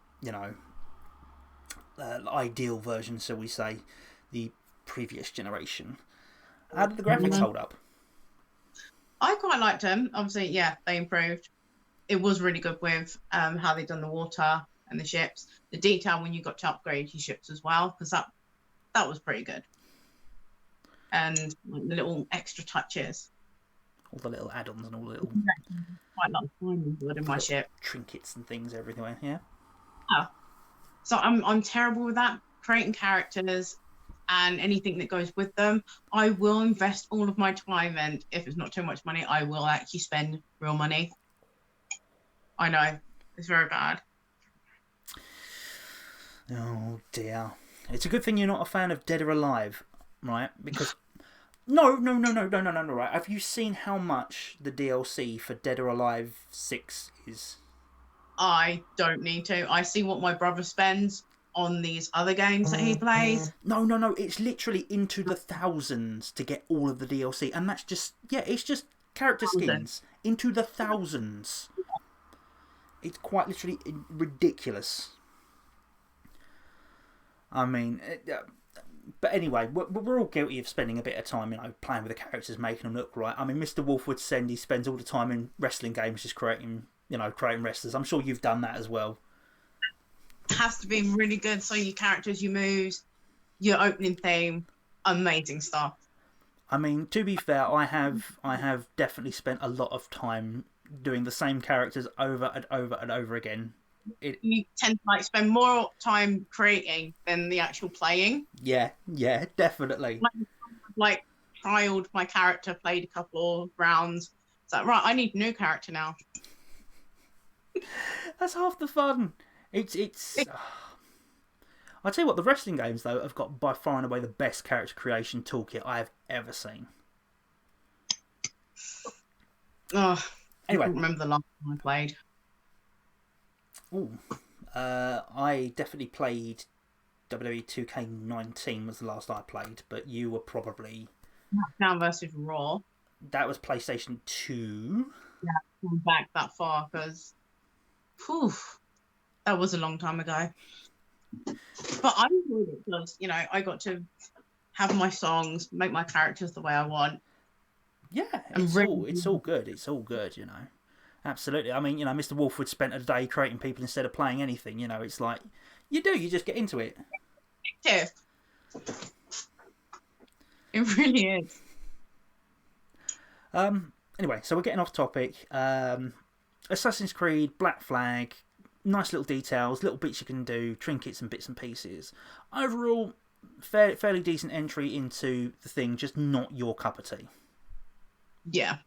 ideal version, so we say, the previous generation. How did the graphics hold up? I quite liked them. Obviously, yeah, they improved. It was really good with how they done the water and the ships. The detail when you got to upgrade your ships as well, because that was pretty good. And the little extra touches. All the little add-ons and all the little... Quite like diamond wood in my ship. Trinkets and things everywhere, yeah? Oh. So I'm terrible with that. Creating characters and anything that goes with them. I will invest all of my time, and if it's not too much money, I will actually spend real money. I know. It's very bad. Oh, dear. It's a good thing you're not a fan of Dead or Alive, right? Because... No, right. Have you seen how much the DLC for Dead or Alive 6 is? I don't need to. I see what my brother spends on these other games that he plays. No. It's literally into the thousands to get all of the DLC. And that's just... Yeah, it's just character skins. Into the thousands. It's quite literally ridiculous. I mean... But anyway, we're all guilty of spending a bit of time, playing with the characters, making them look right. I mean, Mr. Wolfwood said he spends all the time in wrestling games just creating wrestlers. I'm sure you've done that as well. It has to be really good. So your characters, your moves, your opening theme, amazing stuff. I mean, to be fair, I have definitely spent a lot of time doing the same characters over and over and over again. You tend to spend more time creating than the actual playing. Yeah, definitely. Like trialed my character, played a couple of rounds. It's like, right, I need a new character now. That's half the fun. It's. I'll tell you what, the wrestling games though have got by far and away the best character creation toolkit I have ever seen. Oh, anyway, I don't remember the last time I played. Ooh, I definitely played WWE 2K19 was the last I played, but you were probably... SmackDown versus Raw. That was PlayStation 2. Yeah, going back that far, because that was a long time ago. But I enjoyed it because, I got to have my songs, make my characters the way I want. Yeah, it's all good. It's all good, Absolutely. I mean, Mr. Wolfwood spent a day creating people instead of playing anything. It's like, you just get into it. Yeah. It really is. Anyway, so we're getting off topic. Assassin's Creed, Black Flag, nice little details, little bits you can do, trinkets and bits and pieces. Overall, fairly decent entry into the thing, just not your cup of tea. Yeah.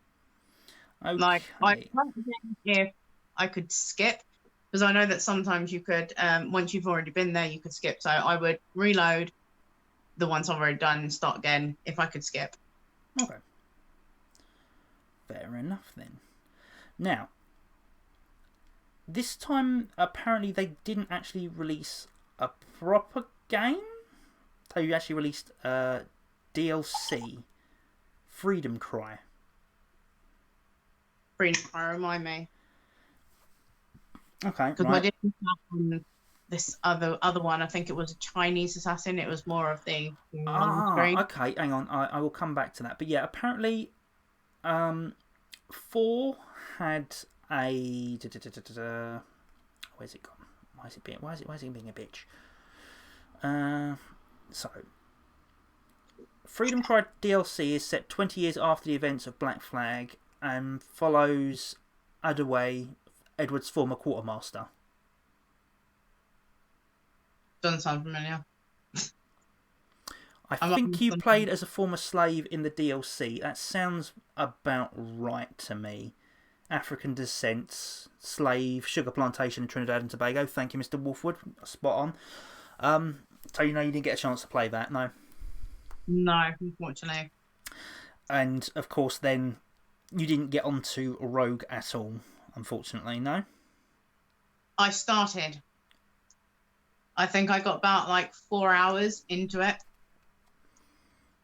Okay. Like, I if I could skip, because I know that sometimes you could, once you've already been there, you could skip. So I would reload the ones I've already done and start again if I could skip. Okay. Fair enough then. Now, this time apparently they didn't actually release a proper game. They actually released DLC, Freedom Cry. Freedom Cry, remind me. Okay, because I didn't have this other one. I think it was a Chinese assassin. It was more of the okay, hang on. I will come back to that. But yeah, apparently, 4 had a. Where's it gone? Why is it being a bitch? So Freedom Cry DLC is set 20 years after the events of Black Flag and follows Adaway, Edward's former quartermaster. Doesn't sound familiar. I think you played as a former slave in the DLC. That sounds about right to me. African descent, slave, sugar plantation in Trinidad and Tobago. Thank you, Mr. Wolfwood. Spot on. So you didn't get a chance to play that, no? No, unfortunately. And, of course, then you didn't get onto Rogue at all, unfortunately, no? I started. I think I got about like 4 hours into it.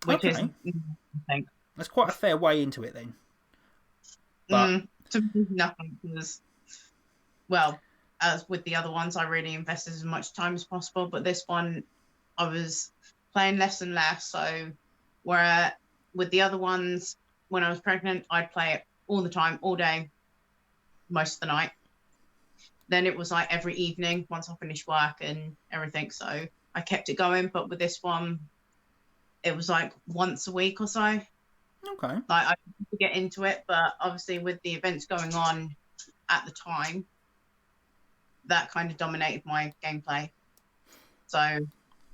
Which is, I think. That's quite a fair way into it then. But nothing because, well, as with the other ones, I really invested as much time as possible. But this one, I was playing less and less. So, where with the other ones, when I was pregnant, I'd play it all the time, all day, most of the night. Then it was like every evening once I finished work and everything. So I kept it going. But with this one, it was like once a week or so. Okay. Like I could get into it, but obviously with the events going on at the time, that kind of dominated my gameplay. So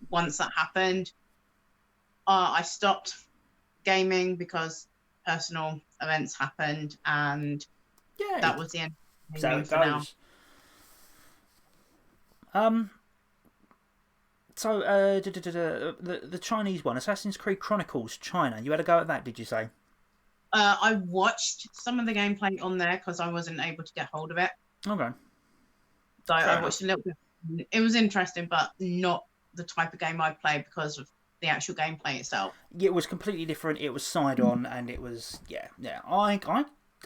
once that happened, I stopped gaming because personal events happened, and that was the end of gaming for now. So, the Chinese one, Assassin's Creed Chronicles China, you had a go at that, did you say? I watched some of the gameplay on there because I wasn't able to get hold of it. Okay. So I watched a little bit. It was interesting, but not the type of game I play because of the actual gameplay itself. Yeah, it was completely different. It was side-on, and it was, yeah. I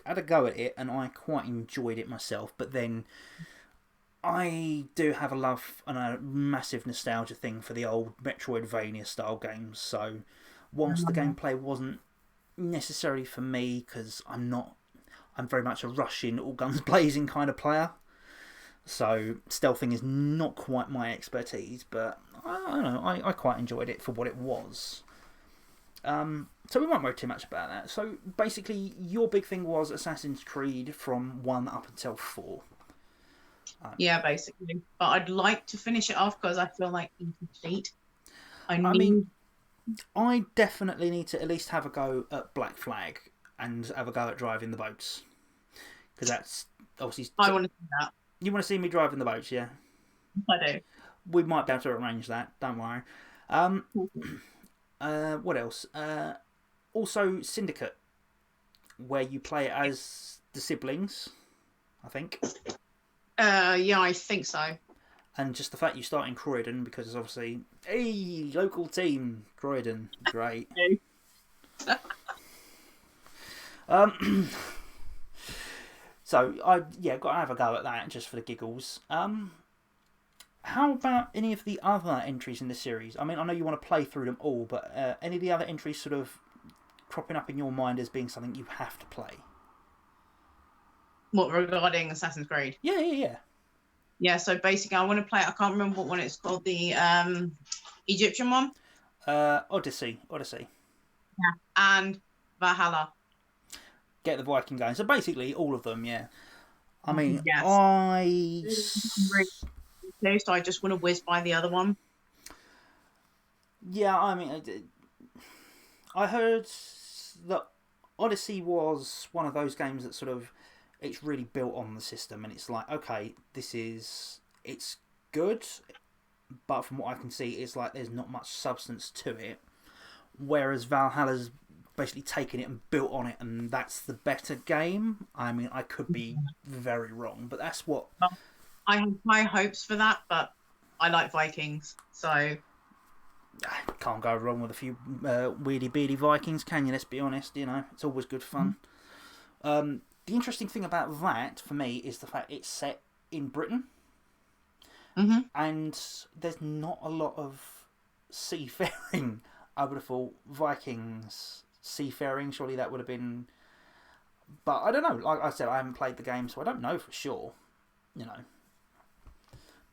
had a go at it, and I quite enjoyed it myself, but then I do have a love and a massive nostalgia thing for the old Metroidvania-style games, so whilst the gameplay wasn't necessarily for me, because I'm very much a rushing, all guns blazing kind of player, so stealthing is not quite my expertise, but I don't know, I quite enjoyed it for what it was. So we won't worry too much about that. So basically, your big thing was Assassin's Creed from 1 up until 4. Yeah, basically. But I'd like to finish it off because I feel like incomplete. I mean, I definitely need to at least have a go at Black Flag and have a go at driving the boats. Because that's obviously. I want to see that. You want to see me driving the boats, yeah? I do. We might be able to arrange that, don't worry. What else? Also, Syndicate, where you play as the siblings, I think. Yeah, I think so. And just the fact you start in Croydon, because obviously, hey, local team, Croydon, great. So got to have a go at that just for the giggles. How about any of the other entries in the series? I mean, I know you want to play through them all, but any of the other entries sort of cropping up in your mind as being something you have to play? What, regarding Assassin's Creed? Yeah. Yeah, so basically I want to play, I can't remember what one it's called, the Egyptian one? Odyssey. Yeah, and Valhalla. Get the Viking going. So basically all of them, yeah. I mean, yes. So I just want to whiz by the other one. Yeah, I mean, I heard that Odyssey was one of those games that sort of, it's really built on the system, and it's like, okay, it's good, but from what I can see, it's like there's not much substance to it. Whereas Valhalla's basically taken it and built on it, and that's the better game. I mean, I could be very wrong, but that's what. I have high hopes for that, but I like Vikings, so. Can't go wrong with a few weirdy beardy Vikings, can you? Let's be honest, it's always good fun. The interesting thing about that, for me, is the fact it's set in Britain. And there's not a lot of seafaring. I would have thought Vikings seafaring, surely that would have been. But I don't know. Like I said, I haven't played the game, so I don't know for sure.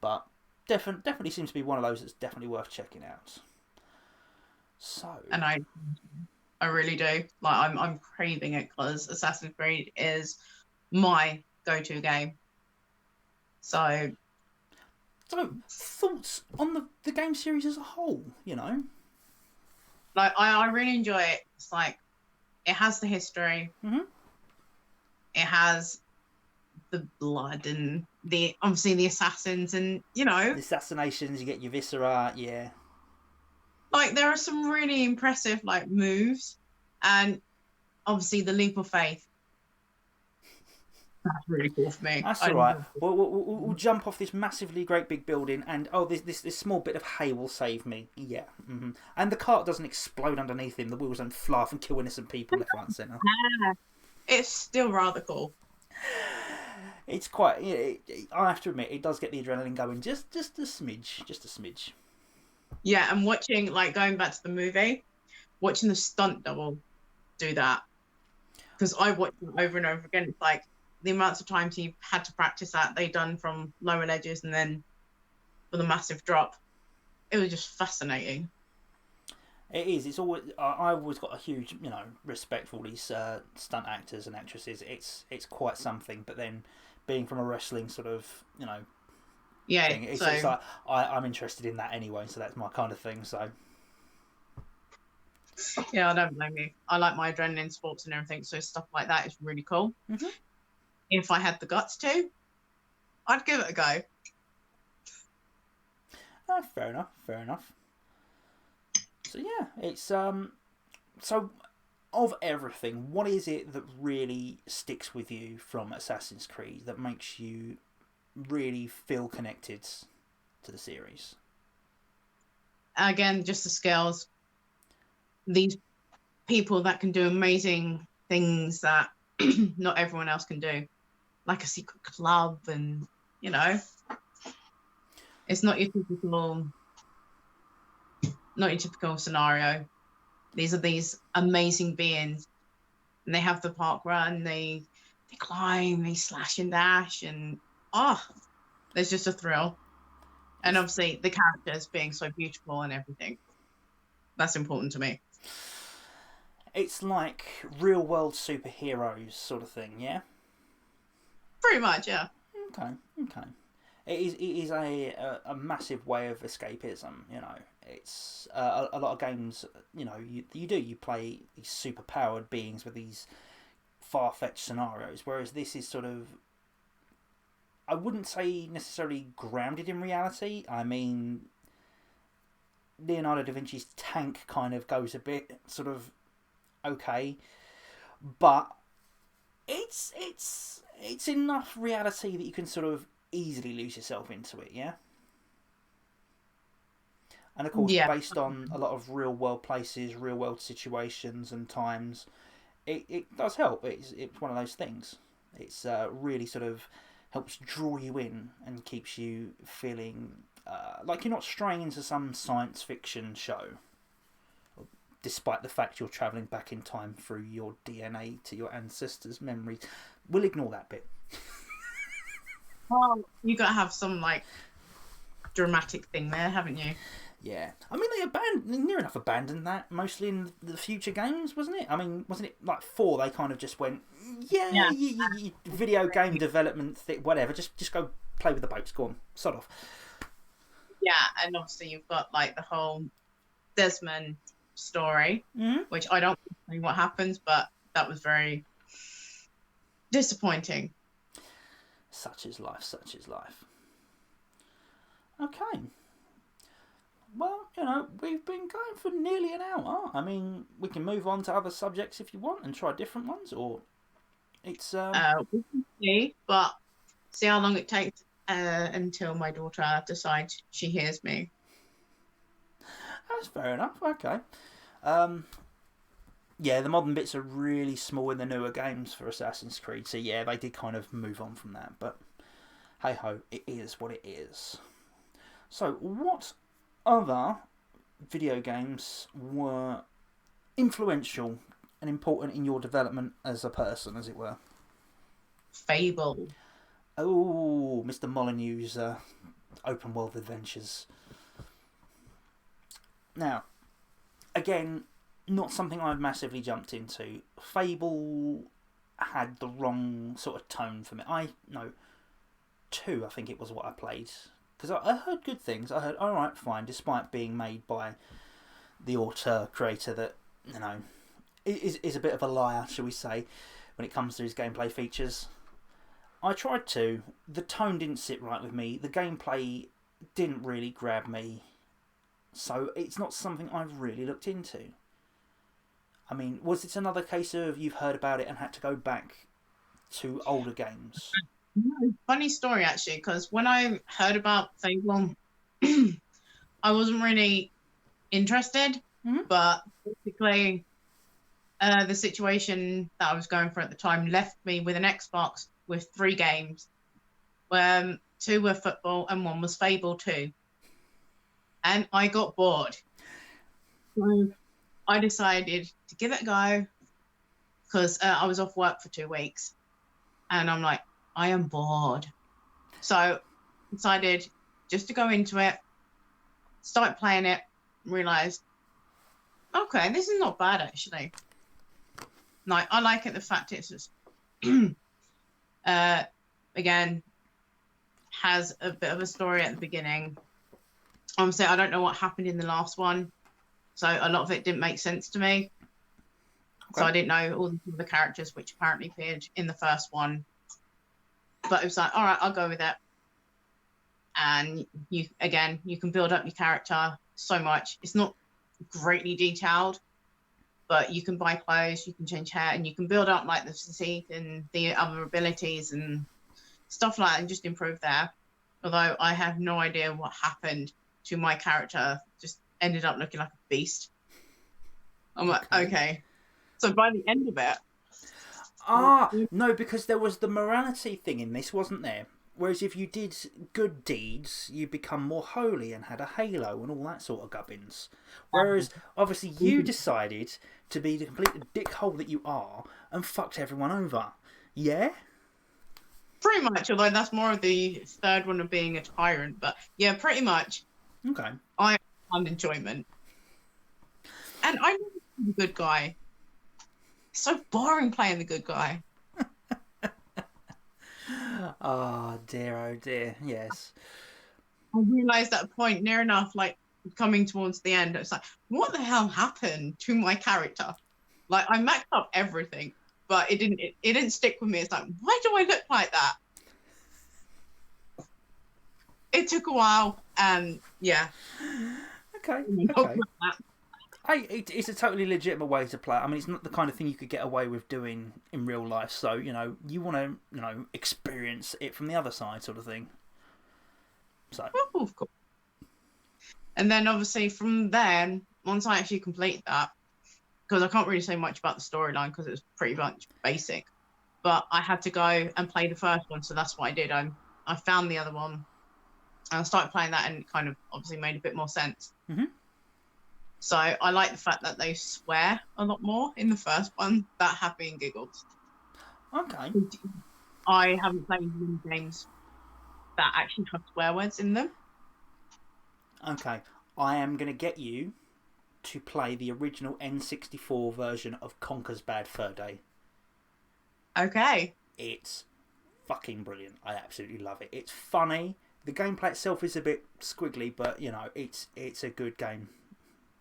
But definitely seems to be one of those that's definitely worth checking out. and I really do. Like I'm craving it because Assassin's Creed is my go-to game. So thoughts on the game series as a whole, you know? like I really enjoy it. It's like it has the history, Mm-hmm. it has the blood and the obviously the assassins, and you know, The assassinations, you get your viscera, yeah. like there are some really impressive like moves, and obviously the leap of faith. That's really cool for me. That's all right. We'll jump off this massively great big building, and this small bit of hay will save me. Yeah, mm-hmm. And the cart doesn't explode underneath him. The wheels don't fly off and kill innocent people left, right, and centre. It's still rather cool. It's quite. I have to admit, it does get the adrenaline going just a smidge, just a smidge. Yeah, and watching like going back to the movie, watching the stunt double do that, because I watched it over and over again. It's like the amounts of times he had to practice that they done from lower ledges and then for the massive drop. It was just fascinating. It is. It's always. I've always got a huge, respect for all these stunt actors and actresses. It's quite something. But then, being from a wrestling sort of, Yeah, thing, it's like I'm interested in that anyway. So that's my kind of thing. So yeah, I don't blame you. I like my adrenaline sports and everything, so stuff like that is really cool. Mm-hmm. If I had the guts to, I'd give it a go. Fair enough. Fair enough. So yeah, it's So of everything, what is it that really sticks with you from Assassin's Creed that makes you really feel connected to the series? Again, just the skills. These people that can do amazing things that not everyone else can do, like a secret club, and it's not your typical scenario. These are these amazing beings, and they have the park run. They climb, they slash and dash, and there's just a thrill. And obviously the characters being so beautiful and everything. That's important to me. It's like real world superheroes sort of thing, yeah? Pretty much, yeah. Okay. It is a massive way of escapism, It's a lot of games, you play these super powered beings with these far fetched scenarios, whereas this is sort of, I wouldn't say necessarily grounded in reality. I mean, Leonardo da Vinci's tank kind of goes a bit sort of okay, but it's enough reality that you can sort of easily lose yourself into it, yeah? And of course, Yeah. based on a lot of real world places, real world situations and times, it does help. It's one of those things. It's really sort of helps draw you in and keeps you feeling like you're not straying into some science fiction show, despite the fact you're travelling back in time through your DNA to your ancestors' memories. We'll ignore that bit. Well, you got to have some like dramatic thing there, haven't you? Yeah, I mean they near enough abandoned that mostly in the future games, wasn't it? I mean, wasn't it like 4? They kind of just went, yeah. You video game development thing, whatever. Just go play with the boats. Go on, sod off. Yeah, and obviously you've got like the whole Desmond story, which I don't know what happens, but that was very disappointing. Such is life. Such is life. Okay. Well, we've been going for nearly an hour. I mean, we can move on to other subjects if you want and try different ones, or it's... We can see, but see how long it takes until my daughter decides she hears me. That's fair enough. Okay. Yeah, the modern bits are really small in the newer games for Assassin's Creed, so yeah, they did kind of move on from that, but hey-ho, it is what it is. So, what other video games were influential and important in your development as a person, as it were? Fable. Oh, Mr. Molyneux's open world adventures. Now, again, not something I've massively jumped into. Fable had the wrong sort of tone for me. No, 2 I think it was what I played. Because I heard good things. I heard, alright, fine, despite being made by the auteur creator that, you know, is a bit of a liar, shall we say, when it comes to his gameplay features. I tried to. The tone didn't sit right with me. The gameplay didn't really grab me. So it's not something I've really looked into. I mean, was it another case of you've heard about it and had to go back to older games? No, funny story, actually, because when I heard about Fable, I wasn't really interested, but basically the situation that I was going for at the time left me with an Xbox with 3 games. 2 were football and 1 was Fable 2. And I got bored. So I decided to give it a go because I was off work for 2 weeks. And I'm like, I am bored. So decided just to go into it, start playing it, realised, okay, this is not bad actually. Like, I like it, the fact it's just, again, has a bit of a story at the beginning. Obviously, I don't know what happened in the last one, so a lot of it didn't make sense to me. Okay. So I didn't know all the characters which apparently appeared in the first one. But it was like, all right, I'll go with it. And you can build up your character so much. It's not greatly detailed, but you can buy clothes, you can change hair, and you can build up like the physique and the other abilities and stuff like that, and just improve there. Although I have no idea what happened to my character, just ended up looking like a beast. I'm like, okay. So by the end of it, no, because there was the morality thing in this, wasn't there? Whereas if you did good deeds, you become more holy and had a halo and all that sort of gubbins. Whereas, obviously, you decided to be the complete dickhole that you are and fucked everyone over. Yeah? Pretty much, although that's more of the third one of being a tyrant. But yeah, pretty much. Okay. I found enjoyment. And I'm the good guy. It's so boring playing the good guy. Oh dear, yes. I realised at a point near enough, like coming towards the end, it's like, what the hell happened to my character? Like, I maxed up everything, but it didn't stick with me. It's like, why do I look like that? It took a while, and yeah. Okay. It's a totally legitimate way to play. I mean, it's not the kind of thing you could get away with doing in real life. So, you know, you want to, experience it from the other side, sort of thing. So. Oh, of course. And then, obviously, from then, once I actually complete that, because I can't really say much about the storyline because it was pretty much basic, but I had to go and play the first one, so that's what I did. I found the other one, and I started playing that, and it kind of obviously made a bit more sense. So I like the fact that they swear a lot more in the first one. That had me in giggles. Okay. I haven't played many games that actually have swear words in them. Okay. I am going to get you to play the original N64 version of Conker's Bad Fur Day. Okay. It's fucking brilliant. I absolutely love it. It's funny. The gameplay itself is a bit squiggly, but, it's a good game.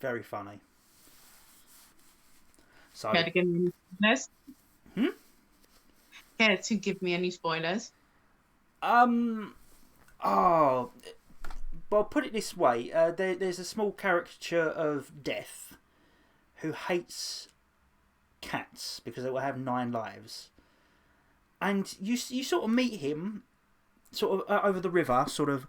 Very funny. So, Care to give me any spoilers? Care to give me any spoilers? well, put it this way. There's a small caricature of Death who hates cats because they will have 9 lives. And you sort of meet him sort of over the river, sort of,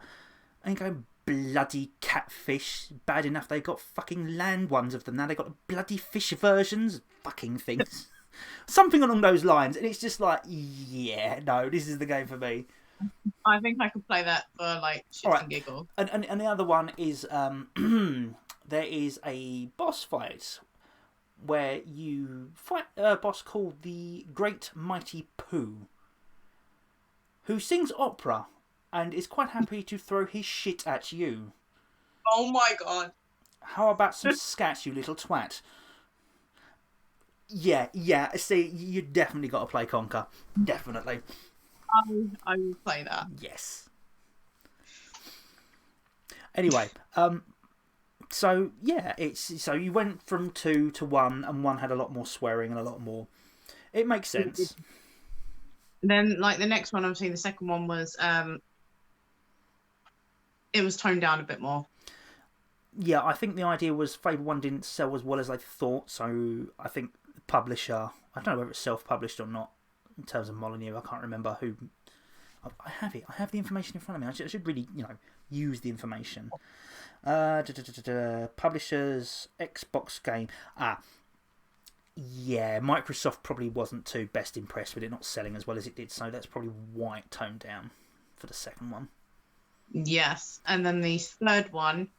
and you go, bloody catfish. Bad enough they got fucking land ones of them. Now they got bloody fish versions. Fucking things. Something along those lines. And it's just like, yeah, no, this is the game for me. I think I could play that for like shits and giggles. And the other one is there is a boss fight where you fight a boss called the Great Mighty Pooh, who sings opera and is quite happy to throw his shit at you. Oh my god. How about some scats, you little twat? Yeah. See, you definitely got to play Conquer. Definitely. I will play that. Yes. Anyway, so yeah, so you went from 2 to 1, and 1 had a lot more swearing and a lot more. It makes sense. Then, like the next one, obviously, the second one was it was toned down a bit more. Yeah, I think the idea was Fable 1 didn't sell as well as they thought, so I think the publisher, I don't know whether it's self-published or not in terms of Molyneux, I can't remember who. I have it. I have the information in front of me. I should really, use the information. Publishers, Xbox game. Yeah, Microsoft probably wasn't too best impressed with it not selling as well as it did, so that's probably why it toned down for the second one. Yes, and then the third one,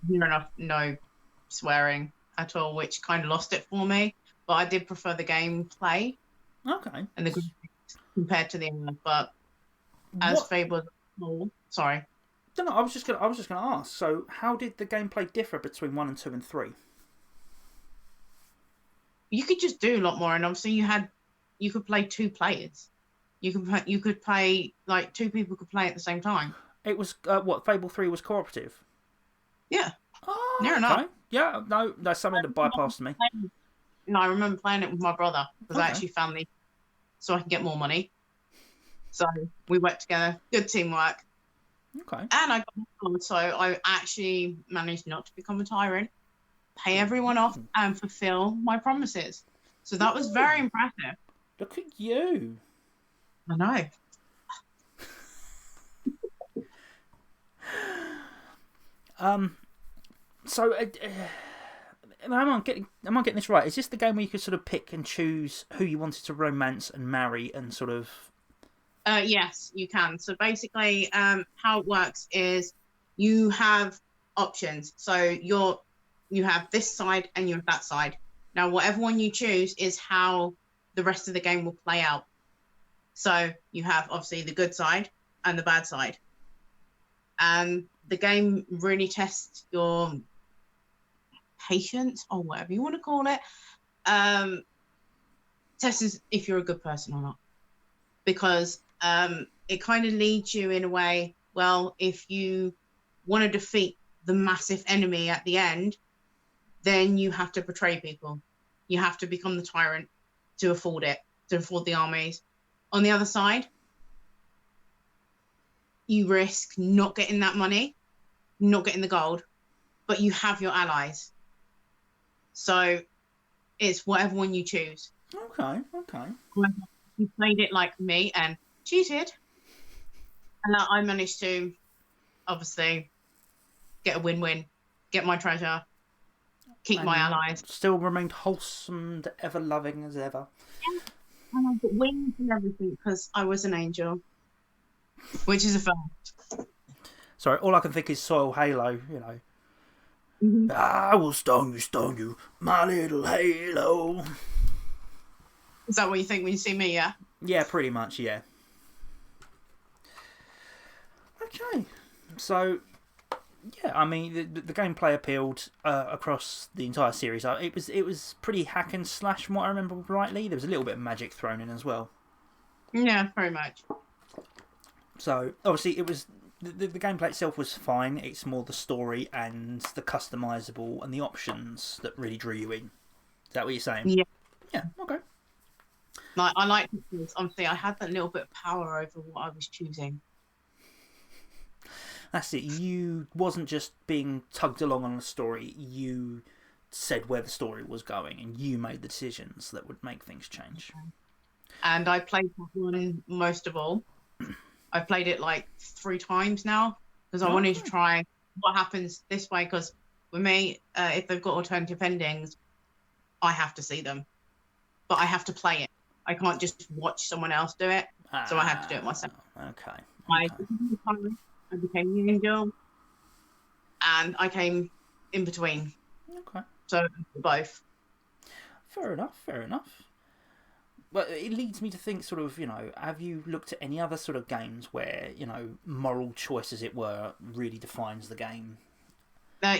near enough, no swearing at all, which kind of lost it for me. But I did prefer the gameplay. Okay. And the graphics compared to the other, but as Fable, sorry. No, I was just gonna ask. So, how did the gameplay differ between 1 and 2 and 3? You could just do a lot more, and obviously you could play 2 players. You could play like 2 people could play at the same time. It was Fable 3 was cooperative. Yeah. Oh, near okay. enough. Yeah, no, that's something that bypassed me. No, I remember playing it with my brother because I actually found the so I can get more money. So we worked together. Good teamwork. Okay. And I got forward, so I actually managed not to become a tyrant, pay everyone off, and fulfill my promises. So that was very impressive. Look at you. I know. So, am I getting this right? Is this the game where you could sort of pick and choose who you wanted to romance and marry and sort of? Yes, you can. So basically, how it works is you have options. So you have this side and you have that side. Now, whatever one you choose is how the rest of the game will play out. So you have obviously the good side and the bad side. And the game really tests your patience or whatever you want to call it. Tests if you're a good person or not. Because it kind of leads you in a way, well, if you want to defeat the massive enemy at the end, then you have to betray people. You have to become the tyrant to afford it, to afford the armies. On the other side, you risk not getting that money, not getting the gold, but you have your allies. So it's whatever one you choose. Okay. You played it like me and cheated. And I managed to, obviously, get a win-win, get my treasure, keep my allies. Still remained wholesome, ever loving as ever. Yeah. And I got wings and everything because I was an angel, which is a fact. Sorry, all I can think is Soil Halo, I will stone you, my little Halo. Is that what you think when you see me, yeah? Yeah, pretty much, yeah. Okay. So, yeah, I mean, the gameplay appealed across the entire series. It was pretty hack and slash from what I remember rightly. There was a little bit of magic thrown in as well. Yeah, very much. So, obviously, it was the gameplay itself was fine. It's more the story and the customizable and the options that really drew you in. Is that what you're saying? Yeah. Yeah, okay. Like, I liked it because, obviously, I had that little bit of power over what I was choosing. That's it. You wasn't just being tugged along on a story. You said where the story was going, and you made the decisions that would make things change. And I played that one most of all. I played it like 3 times now because I wanted to try what happens this way. Because with me, if they've got alternative endings, I have to see them, but I have to play it. I can't just watch someone else do it, so I have to do it myself. Okay. I became the angel, and I came in between. Okay. So both. Fair enough. But it leads me to think, sort of, have you looked at any other sort of games where, moral choice, as it were, really defines the game?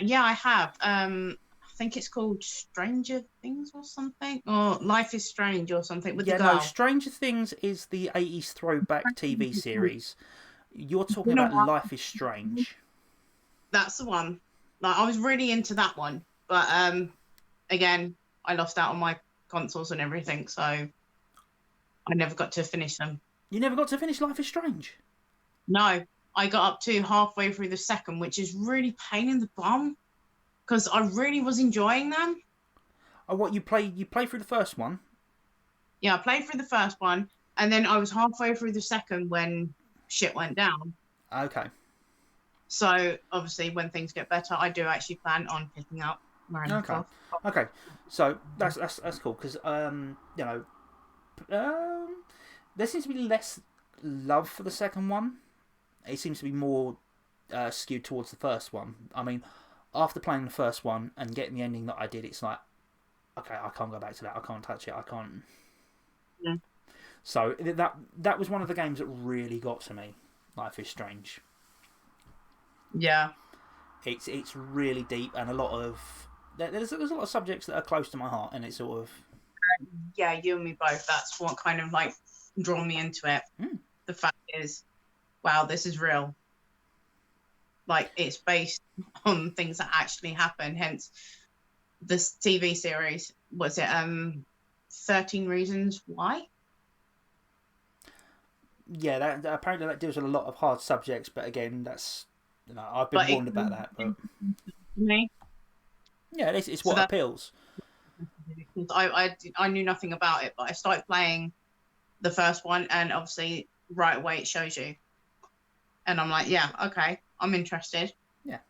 Yeah, I have. I think it's called Stranger Things or something, or Life is Strange or something with the Yeah, no, girl. Stranger Things is the 80s throwback TV series. You're talking You know about what? Life is Strange. That's the one. Like I was really into that one, but again, I lost out on my consoles and everything, so I never got to finish them. You never got to finish Life is Strange? No, I got up to halfway through the second, which is really pain in the bum because I really was enjoying them. Oh, what, you play through the first one? Yeah, I played through the first one, and then I was halfway through the second when shit went down. Okay. So obviously, when things get better, I do actually plan on picking up where I left Okay. off. Okay. So that's cool because you know there seems to be less love for the second one. It seems to be more skewed towards the first one. I mean, after playing the first one and getting the ending that I did, it's like, okay, I can't go back to that. I can't touch it. I can't. Yeah. So that was one of the games that really got to me. Life is Strange. Yeah. It's really deep and a lot of there's a lot of subjects that are close to my heart, and it's sort of Yeah, you and me both. That's what kind of like drawn me into it. The fact is, wow, this is real. Like it's based on things that actually happen. Hence, this TV series was it 13 Reasons Why? yeah. That apparently that deals with a lot of hard subjects, but again, that's I've been But it warned about that. But me. yeah, it's So what that appeals. I knew nothing about it, but I started playing the first one, and obviously right away it shows you, and I'm like, yeah, okay, I'm interested. Yeah.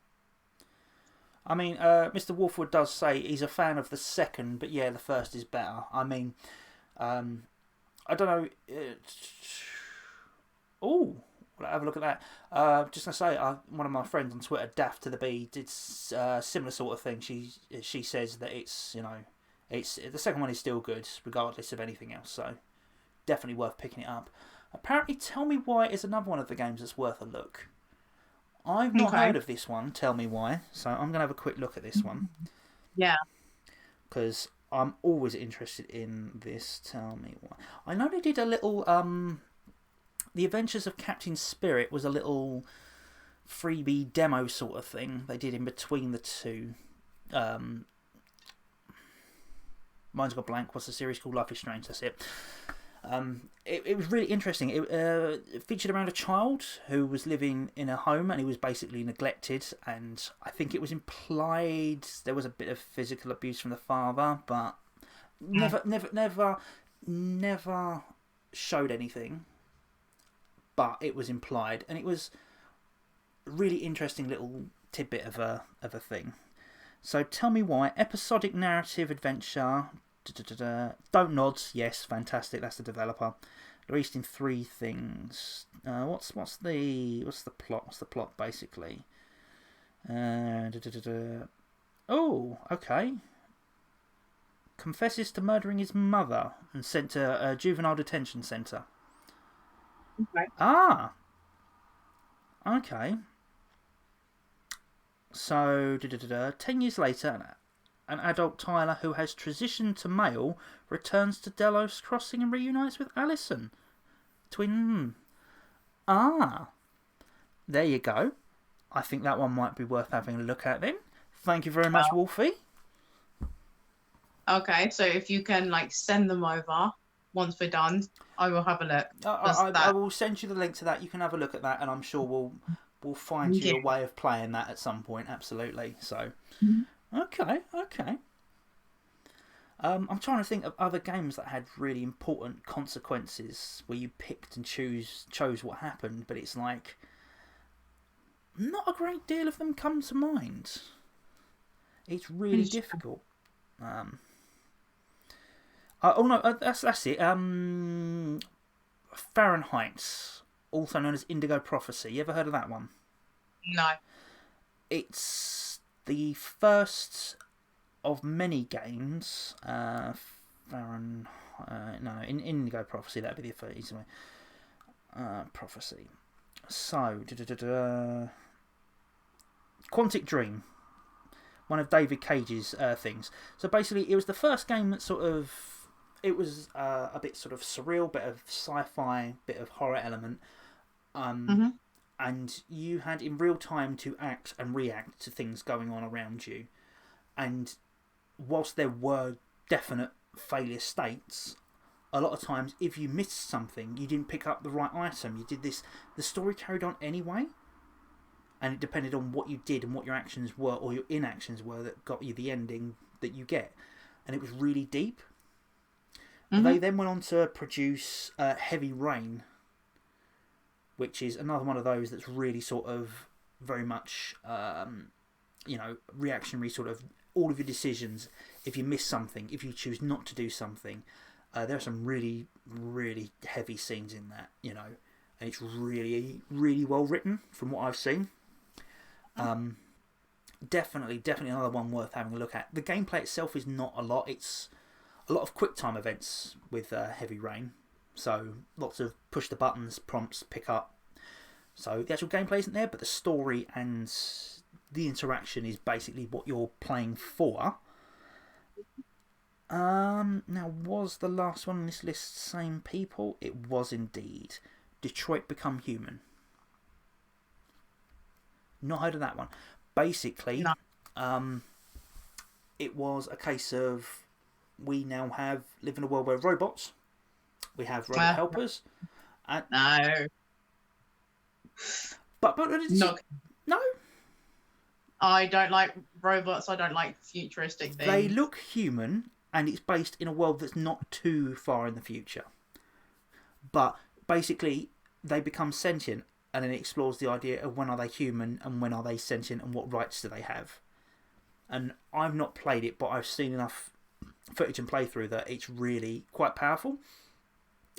I mean, Mr. Wolfwood does say he's a fan of the second, but yeah, the first is better. I mean, I don't know. Oh, well, have a look at that. Just gonna say, one of my friends on Twitter, Daft to the B, did similar sort of thing. She says that it's it's the second one is still good regardless of anything else. So definitely worth picking it up. Apparently, Tell Me Why is another one of the games that's worth a look. I've not Okay. heard of this one, Tell Me Why, so I'm going to have a quick look at this one. Yeah. Because I'm always interested in this. Tell Me Why. I know they did a little. The Adventures of Captain Spirit was a little freebie demo sort of thing they did in between the two. Mine's got blank. What's the series called? Life is Strange, that's it. It was really interesting. It featured around a child who was living in a home and he was basically neglected, and I think it was implied there was a bit of physical abuse from the father, but never showed anything. But it was implied, and it was a really interesting little tidbit of a thing. So Tell Me Why, episodic narrative adventure. Don't Nods, yes, fantastic. That's the developer. Released in 3 things. What's the plot? What's the plot basically? Oh, okay. Confesses to murdering his mother and sent to a juvenile detention centre. Okay. Ah, okay. So, 10 years later, an adult Tyler who has transitioned to male returns to Delos Crossing and reunites with Allison. Twin. Ah, there you go. I think that one might be worth having a look at then. Thank you very much, Wolfie. Okay, so if you can like send them over once we're done, I will have a look. I will send you the link to that. You can have a look at that, and I'm sure we'll find you a way of playing that at some point. Absolutely. So, okay. I'm trying to think of other games that had really important consequences where you picked and chose what happened, but it's like not a great deal of them come to mind. It's really difficult. Oh no, that's it. Fahrenheit, also known as Indigo Prophecy. You ever heard of that one? No. It's the first of many games. Fahrenheit, no, in Indigo Prophecy, that'd be the first way. Prophecy. So, Quantic Dream. one of David Cage's things. So basically, it was the first game that it was a bit sort of surreal, bit of sci-fi, bit of horror element. And you had in real time to act and react to things going on around you. And whilst there were definite failure states, a lot of times if you missed something, you didn't pick up the right item, you did this, the story carried on anyway. And it depended on what you did and what your actions were or your inactions were that got you the ending that you get. And it was really deep. They then went on to produce Heavy Rain, which is another one of those that's really sort of very much, reactionary, sort of all of your decisions. If you miss something, if you choose not to do something, there are some really, really heavy scenes in that, and it's really, really well written from what I've seen. Definitely another one worth having a look at. The gameplay itself is not a lot. It's a lot of quick time events with Heavy Rain. So lots of push the buttons, prompts, pick up. So the actual gameplay isn't there, but the story and the interaction is basically what you're playing for. Now, was the last one on this list same people? It was indeed. Detroit Become Human. Not heard of that one. Basically, no. It was a case of we now live in a world where robots. We have robot helpers. And, no. But no. I don't like robots. I don't like futuristic things. They look human, and it's based in a world that's not too far in the future. But basically, they become sentient, and then it explores the idea of when are they human and when are they sentient and what rights do they have. And I've not played it, but I've seen enough footage and playthrough that it's really quite powerful.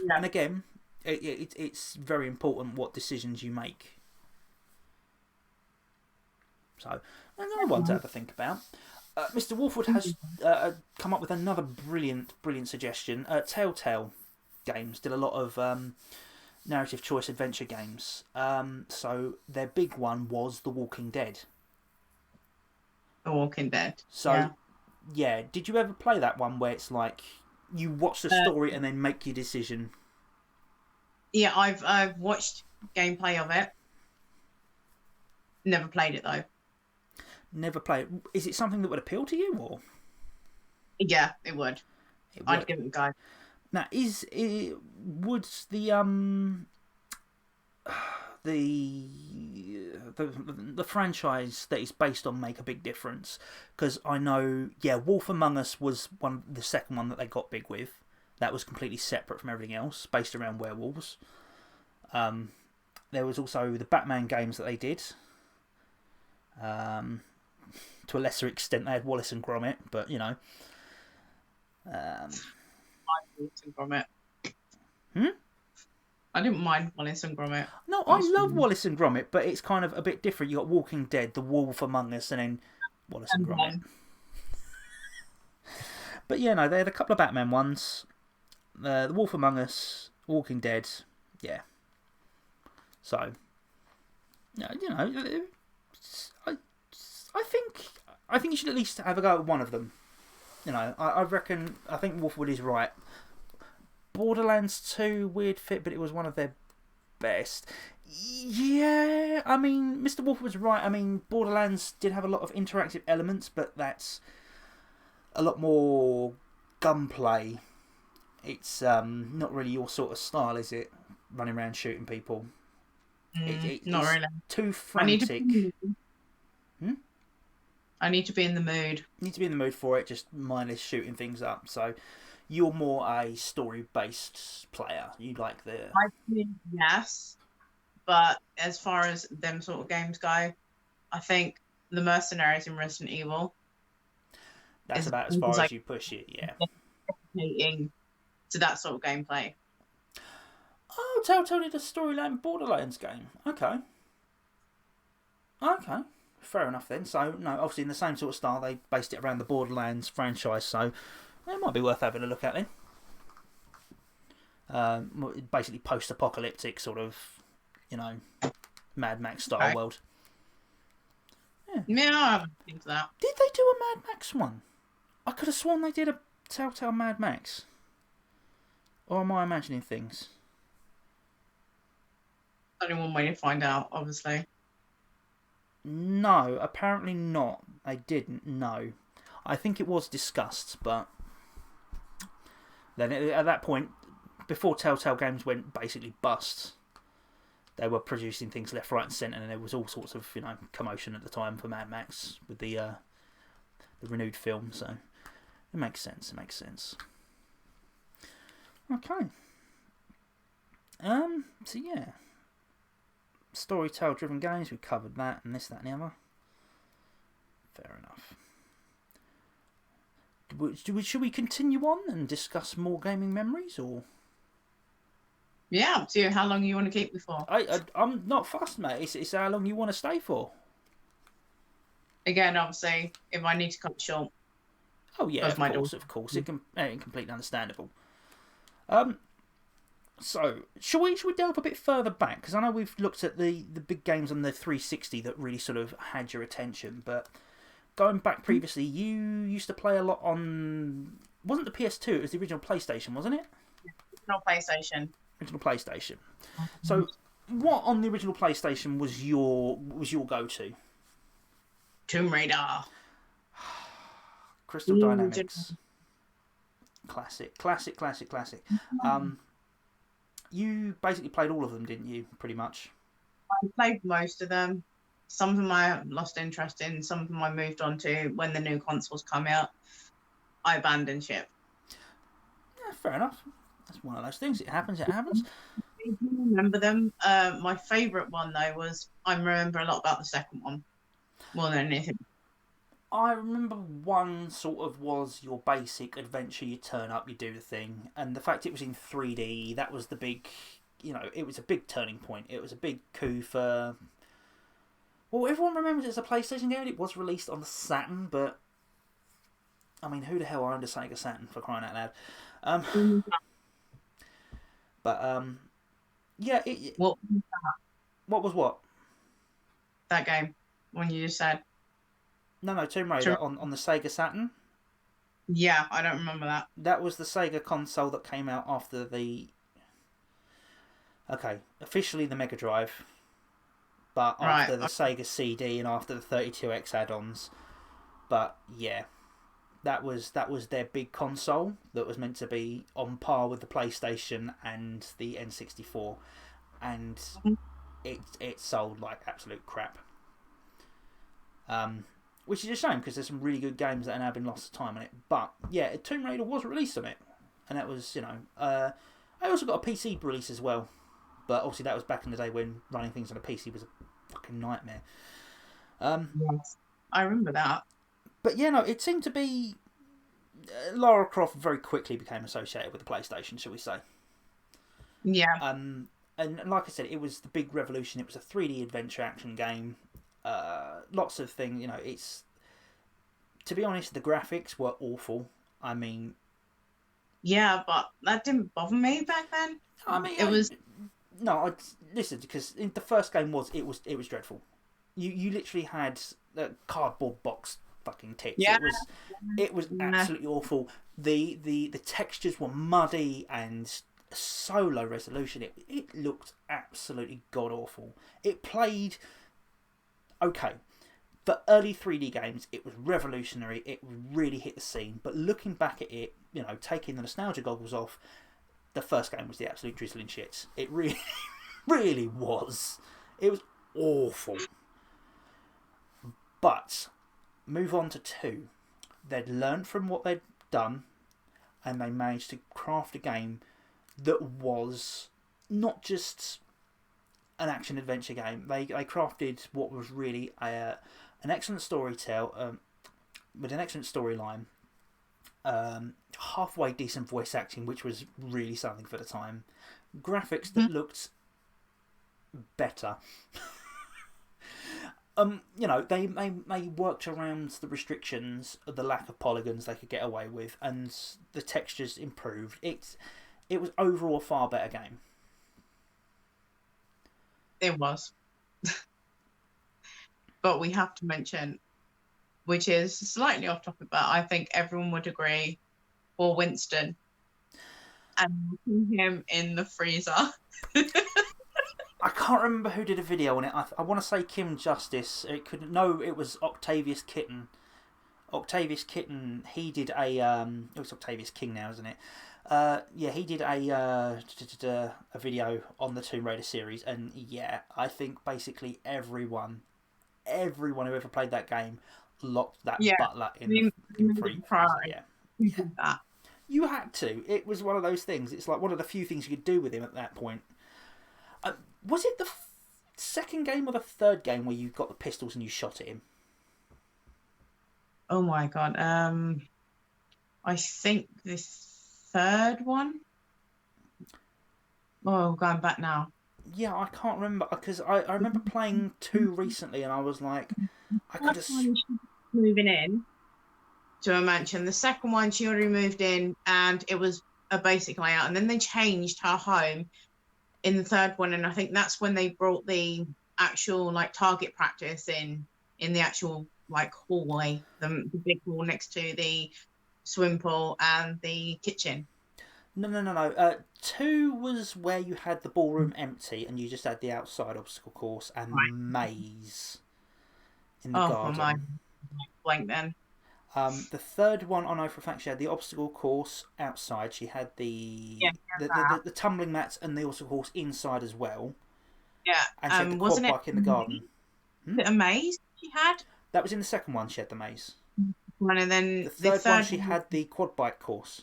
Yeah. And again, it's very important what decisions you make. So, another one to have a think about. Mr. Wolfwood has come up with another brilliant suggestion. Telltale Games did a lot of narrative choice adventure games. So, their big one was The Walking Dead. The Walking Dead. So, yeah. Did you ever play that one where it's like you watch the story and then make your decision? Yeah, I've watched gameplay of it. Never played it though. Never played. Is it something that would appeal to you, or? Yeah, it would. I'd give it a go. Now, would the franchise that it's based on make a big difference? Because I know, Wolf Among Us was the second one that they got big with. That was completely separate from everything else, based around werewolves. There was also the Batman games that they did. To a lesser extent, they had Wallace and Gromit, but I Wallace and Gromit. I didn't mind Wallace and Gromit. No, I love Wallace and Gromit, but it's kind of a bit different. You got Walking Dead, The Wolf Among Us, and then Wallace and Gromit. But they had a couple of Batman ones. The Wolf Among Us, Walking Dead, yeah. So, I think you should at least have a go at one of them. I reckon. I think Wolfwood is right. Borderlands 2, weird fit, but it was one of their best. Yeah, I mean, Mr. Wolfwood was right. I mean, Borderlands did have a lot of interactive elements, but that's a lot more gunplay. It's not really your sort of style, is it? Running around shooting people. Not really. Too frantic. I need to be in the mood. You need to be in the mood for it, just mindless shooting things up. So you're more a story-based player. You like the... I think yes, but as far as them sort of games go, I think the Mercenaries in Resident Evil... That's about as far as you push it, yeah. To that sort of gameplay. Oh, Telltale did a storyline Borderlands game. Okay. Fair enough then. So, no, obviously in the same sort of style, they based it around the Borderlands franchise, so it might be worth having a look at then. Basically post-apocalyptic sort of, Mad Max style world. Yeah, I haven't seen that. Did they do a Mad Max one? I could have sworn they did a Telltale Mad Max. Or am I imagining things? Only one way to find out, obviously. No, apparently not. They didn't, no. I think it was discussed, but then at that point, before Telltale Games went basically bust, they were producing things left, right, and centre, and there was all sorts of commotion at the time for Mad Max with the renewed film. So it makes sense. It makes sense. Okay. So yeah, storytell-driven games. We covered that and this, that, and the other. Fair enough. Should we continue on and discuss more gaming memories, or? Yeah, up to you. How long you want to keep me for? I'm not fussed, mate. It's how long you want to stay for. Again, obviously, if I need to cut short. Oh yeah, of course. It's completely understandable. So should we delve a bit further back, because I know we've looked at the big games on the 360 that really sort of had your attention, but going back previously, you used to play a lot on, wasn't the PS2? It was the original PlayStation, wasn't it? Original PlayStation. Original PlayStation. So what on the original PlayStation was your go-to? Tomb Raider. Crystal Dynamics. Classic. You basically played all of them, didn't you? Pretty much. I played most of them. Some of them I lost interest in. Some of them I moved on to when the new consoles come out. I abandoned ship. Yeah, fair enough. That's one of those things. It happens. I remember them. My favourite one, though, was I remember a lot about the second one more than anything. I remember one sort of was your basic adventure. You turn up, you do the thing, and the fact it was in 3D, that was the big, it was a big turning point. It was a big coup for. Well, everyone remembers it's a PlayStation game. It was released on the Saturn, but I mean, who the hell owned a Sega Saturn, for crying out loud? But yeah. What was what? That game, when you just said. No, Tomb Raider on the Sega Saturn. Yeah, I don't remember that. That was the Sega console that came out after the. Okay, officially the Mega Drive, but after the Sega CD and after the 32X add-ons. But yeah, that was their big console that was meant to be on par with the PlayStation and the N64, and it sold like absolute crap. Which is a shame, because there's some really good games that have now been lost to time on it. But yeah, Tomb Raider was released on it, and that was I also got a PC release as well, but obviously that was back in the day when running things on a PC was a fucking nightmare. Yes, I remember that. But yeah, no, it seemed to be Lara Croft very quickly became associated with the PlayStation, shall we say? Yeah. And like I said, it was the big revolution. It was a 3D adventure action game. Lots of things, it's, to be honest, the graphics were awful. I mean, yeah, but that didn't bother me back then. I mean, it was listen, because the first game was dreadful. You literally had cardboard box fucking tits. Yeah. It was absolutely awful. The textures were muddy and so low resolution. It looked absolutely god awful. It played. Okay, for early 3D games, it was revolutionary. It really hit the scene. But looking back at it, taking the nostalgia goggles off, the first game was the absolute drizzling shits. It really, really was. It was awful. But move on to 2. They'd learned from what they'd done, and they managed to craft a game that was not just an action adventure game. They crafted what was really an excellent storytell, with an excellent storyline, halfway decent voice acting, which was really something for the time, graphics that looked better. They worked around the restrictions of the lack of polygons they could get away with, and the textures improved. It was overall a far better game. It was. but we have to mention, which is slightly off topic, but I think everyone would agree, for Winston and him in the freezer. I can't remember who did a video on it. I want to say Kim Justice. It was Octavius Kitten. Octavius Kitten. He did a it's Octavius King now, isn't it? Yeah, he did a video on the Tomb Raider series, and yeah, I think basically everyone who ever played that game locked that butler in freezer. Yeah. That. You had to. It was one of those things. It's like one of the few things you could do with him at that point. Was it the second game or the third game where you got the pistols and you shot at him? Oh my god. I think the third one. Oh, going back now. Yeah, I can't remember because I remember playing 2 recently and I was like, I could have. Moving in to a mansion. The second one, she already moved in and it was a basic layout. And then they changed her home in the third one, and I think that's when they brought the actual like target practice in the actual like hallway, the big hall next to the swimming pool and the kitchen. No. 2 was where you had the ballroom empty and you just had the outside obstacle course and the maze in the garden. My blank then. The third one, I know for a fact, she had the obstacle course outside. She had the tumbling mats and the obstacle course inside as well. Yeah, and she had the quad bike in the garden. A maze she had? That was in the second one. She had the maze. And then the third one, she had the quad bike course.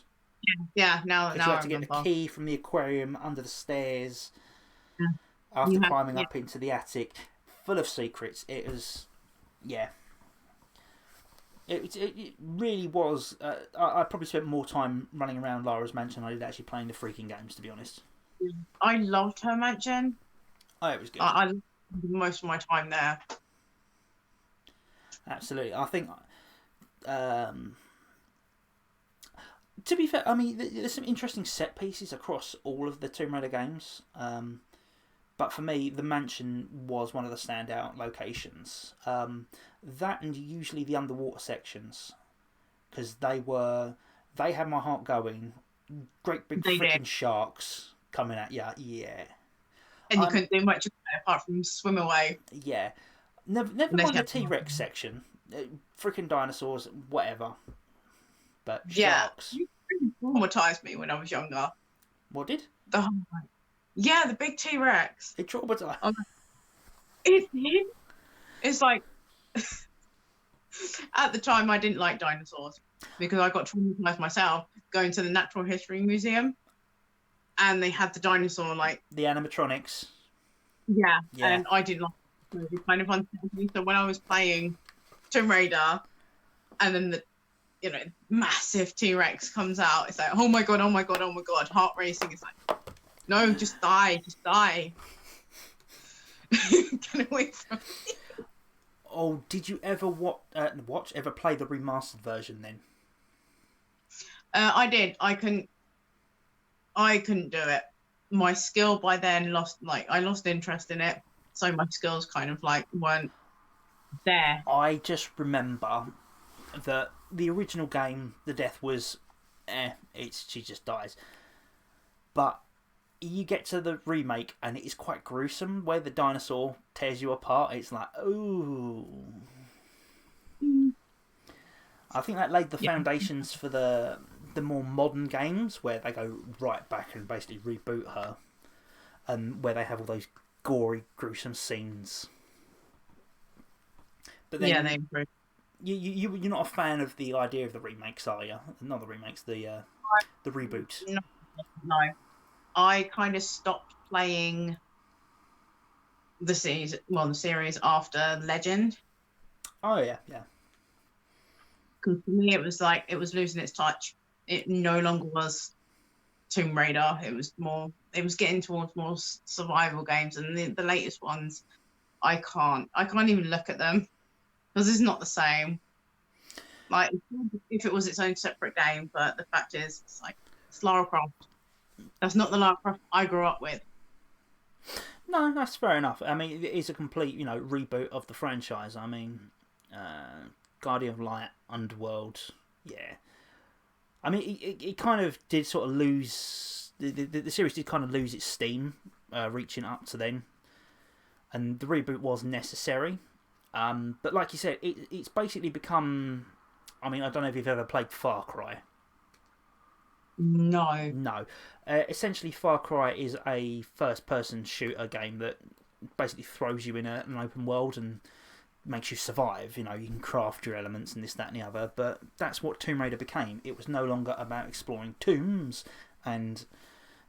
Yeah. Now you had to get the key from the aquarium under the stairs after climbing up into the attic, full of secrets. It was, yeah. It really was. I probably spent more time running around Lara's mansion than I did actually playing the freaking games, to be honest. I loved her mansion. Oh, it was good. I loved most of my time there. Absolutely. I think, to be fair, I mean, there's some interesting set pieces across all of the Tomb Raider games. But for me, the mansion was one of the standout locations. That and usually the underwater sections, because they had my heart going. Great big freaking sharks coming at you, yeah. And you couldn't do much apart from swim away. Yeah, never mind the T-Rex section, freaking dinosaurs, whatever. But sharks. You really traumatized me when I was younger. What did? The big T-Rex. It traumatized. It's like at the time I didn't like dinosaurs because I got traumatized myself going to the Natural History Museum, and they had the dinosaur like the animatronics. Yeah. And I didn't like it. Kind of unsettled me. So when I was playing Tomb Raider, and then the massive T-Rex comes out, it's like, oh my god, heart racing. It's like, no, just die. Get away from me. Oh, did you ever ever play the remastered version then? I did. I couldn't do it. My skill by then I lost interest in it, so my skills kind of like weren't there. I just remember that the original game, the death was, she just dies. But you get to the remake and it is quite gruesome, where the dinosaur tears you apart. It's like, ooh. I think that laid the foundations for the more modern games, where they go right back and basically reboot her, and where they have all those gory, gruesome scenes. But then, you're not a fan of the idea of the remakes, are you? Not the remakes, the reboots. No. I kind of stopped playing the series after Legend. Oh yeah. Because for me, it was like it was losing its touch. It no longer was Tomb Raider. It was getting towards more survival games, and the latest ones, I can't even look at them because it's not the same. Like if it was its own separate game, but the fact is, it's Lara Croft. That's not the Lara Croft I grew up with. No, that's fair enough. I mean, it is a complete, reboot of the franchise. I mean, Guardian of Light, Underworld, yeah. I mean, it kind of did sort of lose. The series did kind of lose its steam, reaching up to then, and the reboot was necessary. But like you said, it's basically become. I mean, I don't know if you've ever played Far Cry. No. No. Essentially, Far Cry is a first-person shooter game that basically throws you in an open world and makes you survive. You can craft your elements and this, that, and the other. But that's what Tomb Raider became. It was no longer about exploring tombs and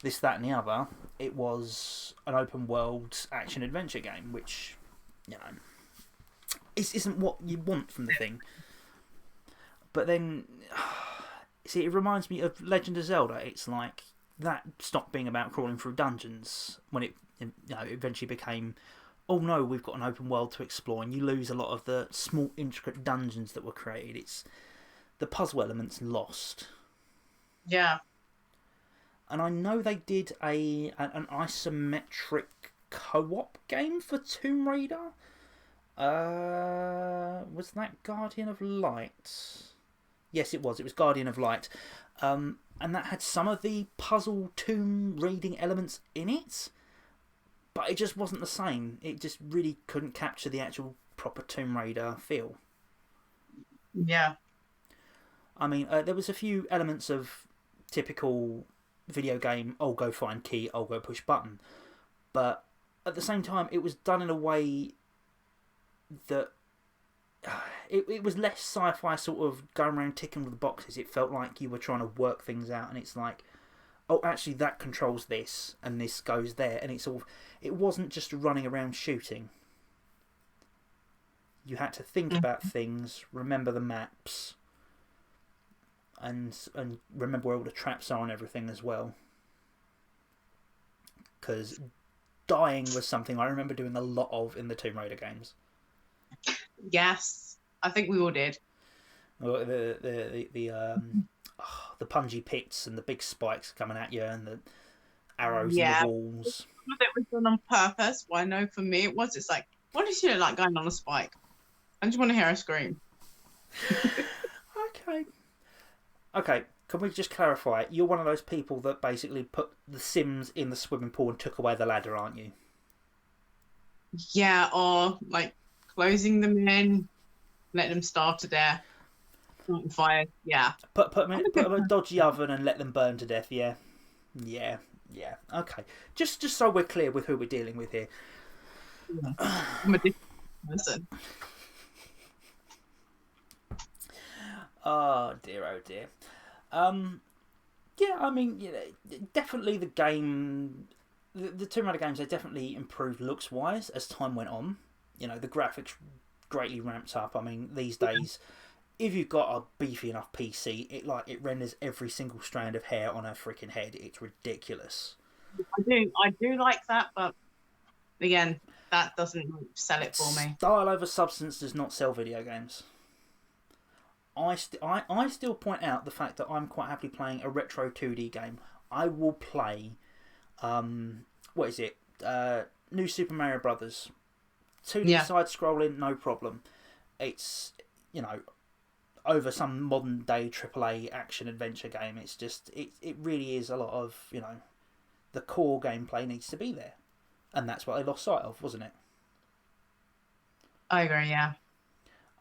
this, that, and the other. It was an open world action adventure game, which isn't what you want from the thing. But then, see, it reminds me of Legend of Zelda. It's like that stopped being about crawling through dungeons when it eventually became, oh no, we've got an open world to explore, and you lose a lot of the small, intricate dungeons that were created. It's the puzzle elements lost. Yeah. And I know they did an isometric co-op game for Tomb Raider. Was that Guardian of Light? Yes, it was. It was Guardian of Light. And that had some of the puzzle tomb raiding elements in it. But it just wasn't the same. It just really couldn't capture the actual proper Tomb Raider feel. Yeah. I mean, there was a few elements of typical video game, I'll go find key, I'll go push button. But at the same time, it was done in a way that it was less sci-fi sort of going around ticking with the boxes. It felt like you were trying to work things out, and it's like, oh, actually that controls this and this goes there, and it wasn't just running around shooting. You had to think about things, remember the maps, and remember where all the traps are and everything as well. Because dying was something I remember doing a lot of in the Tomb Raider games. Yes, I think we all did. The pungy pits and the big spikes coming at you and the arrows in the walls. It was done on purpose. Well, I know for me it was. It's like, what does she look like going on a spike? I just want to hear her scream. Okay, can we just clarify? You're one of those people that basically put the Sims in the swimming pool and took away the ladder, aren't you? Yeah, or like closing them in, let them starve to death. Fire, yeah. Put them in a dodgy oven and let them burn to death, yeah? Yeah. Okay. Just so we're clear with who we're dealing with here. Yeah. I'm a different person. Oh dear. Yeah, I mean, definitely the game, the Tomb Raider games, they definitely improved looks-wise as time went on. The graphics greatly ramped up. I mean, these days, if you've got a beefy enough PC, it renders every single strand of hair on her freaking head. It's ridiculous. I do like that, but again, that doesn't sell it for me. Style over substance does not sell video games. I still point out the fact that I'm quite happily playing a retro 2D game. I will play, what is it? New Super Mario Brothers. 2D side scrolling, no problem. It's, over some modern day AAA action adventure game. It's just, it really is a lot of, the core gameplay needs to be there. And that's what they lost sight of, wasn't it? I agree, yeah.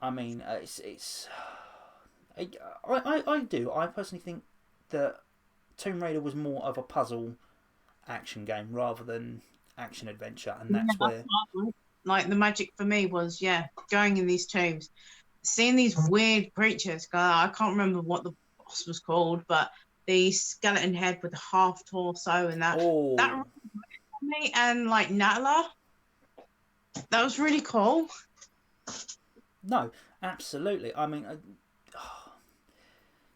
I mean, I do. I personally think that Tomb Raider was more of a puzzle action game rather than action adventure, and that's where. Like the magic for me was going in these tombs, seeing these weird creatures. I can't remember what the boss was called, but the skeleton head with the half torso and that that really worked for me. And like Natala, that was really cool. No, absolutely. I mean,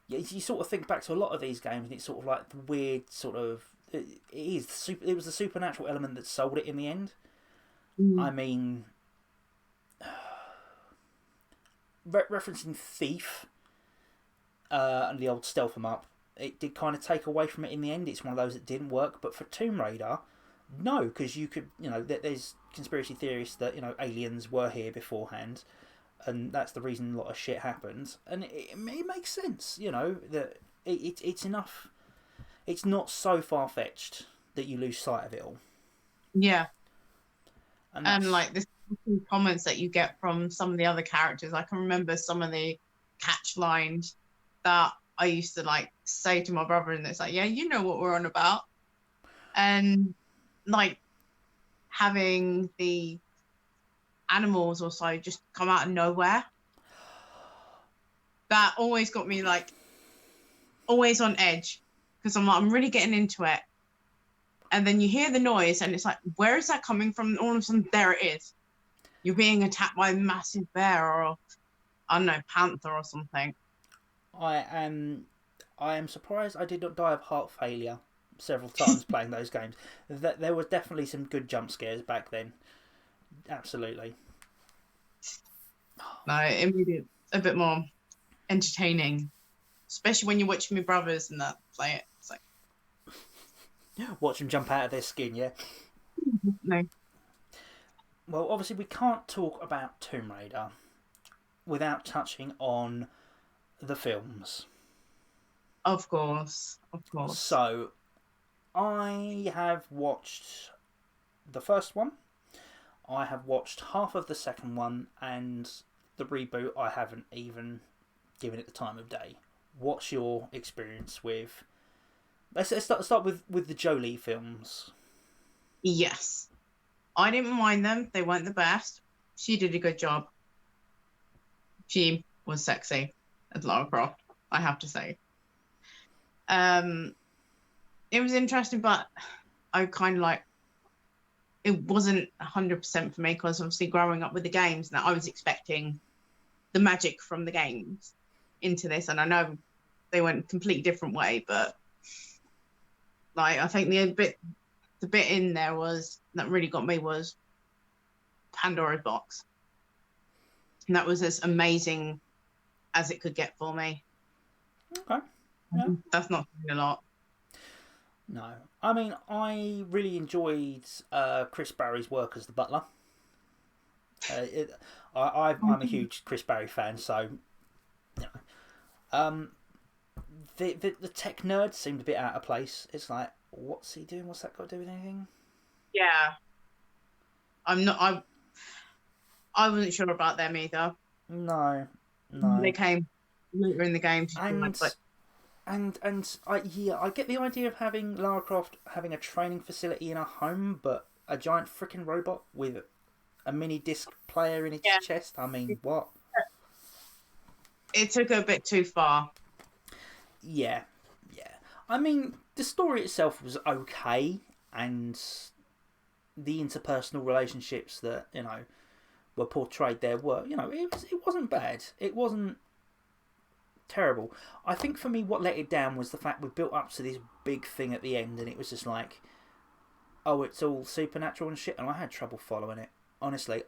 you sort of think back to a lot of these games, and it's sort of like the weird sort of. It was the supernatural element that sold it in the end. I mean, referencing Thief and the old stealth 'em up, it did kind of take away from it in the end. It's one of those that didn't work. But for Tomb Raider, No, because you could, there's conspiracy theorists that aliens were here beforehand, and that's the reason a lot of shit happens, and it makes sense, that it's enough. It's not so far fetched that you lose sight of it all, Yeah. and And that's like the comments that you get from some of the other characters, I can remember some of the catch lines that I used to like say to my brother, and it's like, yeah, you know what we're on about. And like having the animals or so just come out of nowhere, that always got me like always on edge, because I'm like, I'm really getting into it. And then you hear the noise and it's like, where is that coming from? And all of a sudden, there it is. You're being attacked by a massive bear or, I don't know, panther or something. I am surprised I did not die of heart failure several times playing those games. That there was definitely some good jump scares back then. Absolutely. No, it made it a bit more entertaining, especially when you're watching my brothers and that play it. It's like, Watch them jump out of their skin, yeah? no. Well, obviously, we can't talk about Tomb Raider without touching on the films. Of course, of course. So, I have watched the first one, I have watched half of the second one, and the reboot I haven't even given it the time of day. What's your experience with... Let's start with the Jolie films. Yes. I didn't mind them. They weren't the best. She did a good job. She was sexy as Lara Croft, I have to say. It was interesting, but I kind of like, it wasn't 100% for me, because obviously growing up with the games, that I was expecting the magic from the games into this, and I know they went a completely different way, but like I think the bit in there was that really got me was Pandora's box, and that was as amazing as it could get for me. Okay. Yeah. That's not saying a lot. No. I mean, I really enjoyed Chris Barry's work as the butler. I'm a huge Chris Barry fan, so... The tech nerd seemed a bit out of place. It's like, what's he doing? What's that got to do with anything? Yeah. I wasn't sure about them either. No. They came later in the game, but I get the idea of having Lara Croft having a training facility in her home, but a giant freaking robot with a mini disc player in its chest. I mean, what? It took a bit too far. Yeah. I mean, the story itself was okay, and the interpersonal relationships that were portrayed there were, it wasn't bad. It wasn't terrible. I think for me, what let it down was the fact we built up to this big thing at the end, and it was just like, oh, it's all supernatural and shit, and I had trouble following it. Honestly,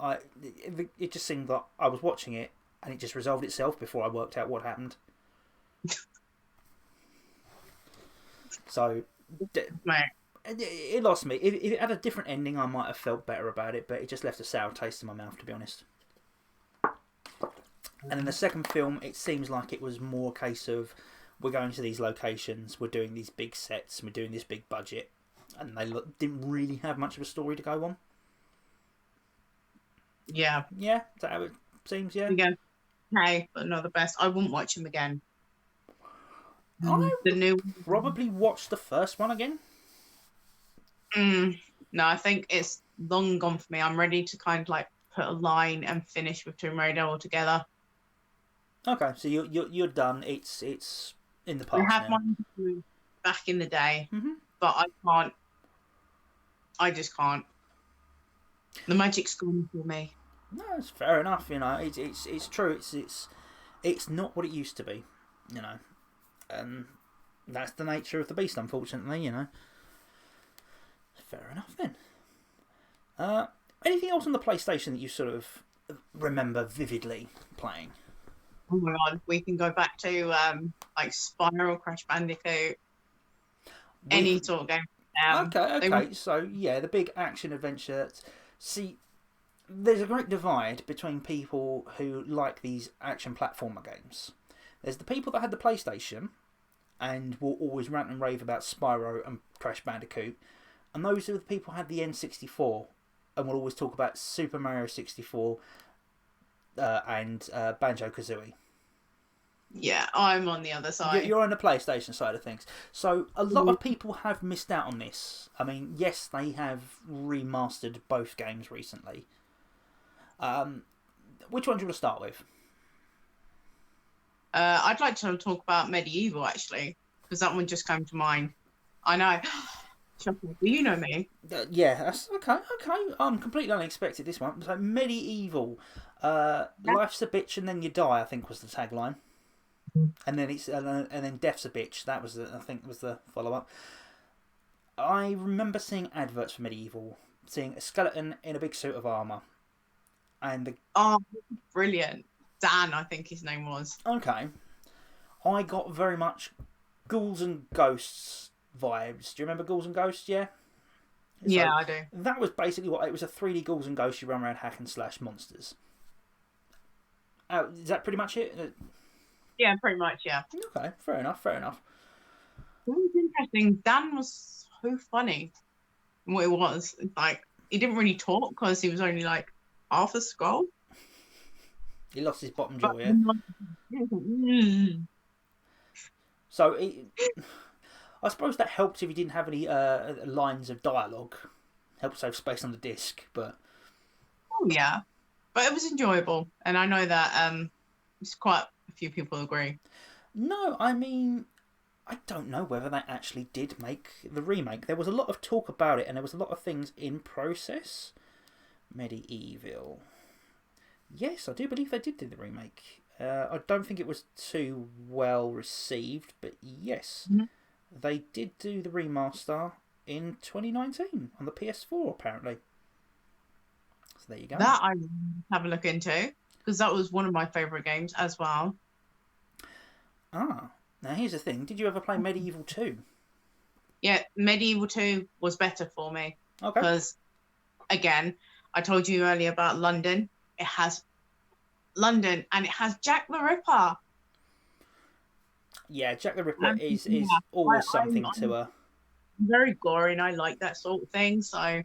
it just seemed like I was watching it, and it just resolved itself before I worked out what happened. So, it lost me. If it had a different ending, I might have felt better about it, but it just left a sour taste in my mouth, to be honest. And in the second film, it seems like it was more a case of, we're going to these locations, we're doing these big sets, we're doing this big budget, and they didn't really have much of a story to go on. Yeah. Yeah, is that how it seems? Yeah. Again, okay, but not the best. I wouldn't watch them again. I the new probably watch the first one again. No, I think it's long gone for me. I'm ready to kind of like put a line and finish with Tomb Raider altogether. Okay, so you're done. It's in the past. I had now. mine back in the day, but I can't. I just can't. The magic's gone for me. No, it's fair enough. It's true. It's not what it used to be. And that's the nature of the beast, unfortunately. Fair enough then. Anything else on the PlayStation that you sort of remember vividly playing? Oh my god, we can go back to like Spiral, Crash Bandicoot, any sort of game They were. Okay. So, yeah, the big action adventure. See, there's a great divide between people who like these action platformer games. There's the people that had the PlayStation and will always rant and rave about Spyro and Crash Bandicoot, and those are the people who had the N64 and will always talk about Super Mario 64 and Banjo Kazooie. Yeah, I'm on the other side. You're on the PlayStation side of things. So a lot of people have missed out on this. I mean, yes, they have remastered both games recently. Which one do you want to start with? I'd like to talk about Medieval, actually, because that one just came to mind. I know. Shocking. You know me. Yeah, that's okay. Completely unexpected this one. So Medieval, life's a bitch and then you die, I think was the tagline. And then and then death's a bitch. That was I think was the follow up. I remember seeing adverts for Medieval, seeing a skeleton in a big suit of armor, and Oh, brilliant. Dan, I think his name was. okay, I got very much Ghouls and Ghosts vibes. Do you remember Ghouls and Ghosts? Yeah. Yeah, I do. That was basically what it was, a 3D Ghouls and Ghosts. You run around hack and slash monsters. Is that pretty much it? Yeah, pretty much, yeah. Okay, fair enough. It was interesting. Dan was so funny. What it was, like, he didn't really talk because he was only like half a skull. He lost his bottom jaw, yeah. So I suppose that helps if you didn't have any lines of dialogue. Helps save space on the disc, but Oh yeah, but it was enjoyable, and I know that it's quite a few people agree. no, I mean, I don't know whether they actually did make the remake. There was a lot of talk about it, and there was a lot of things in process. Medieval. Yes, I do believe they did do the remake. I don't think it was too well received, but yes, they did do the remaster in 2019 on the PS4, apparently. So there you go. That I have a look into because that was one of my favorite games as well. Now here's the thing. Did you ever play Medieval 2? Yeah, Medieval 2 was better for me. Okay. Because, again, I told you earlier about London. It has London and it has Jack the Ripper. Yeah, Jack the Ripper is always something to I'm very gory and I like that sort of thing. So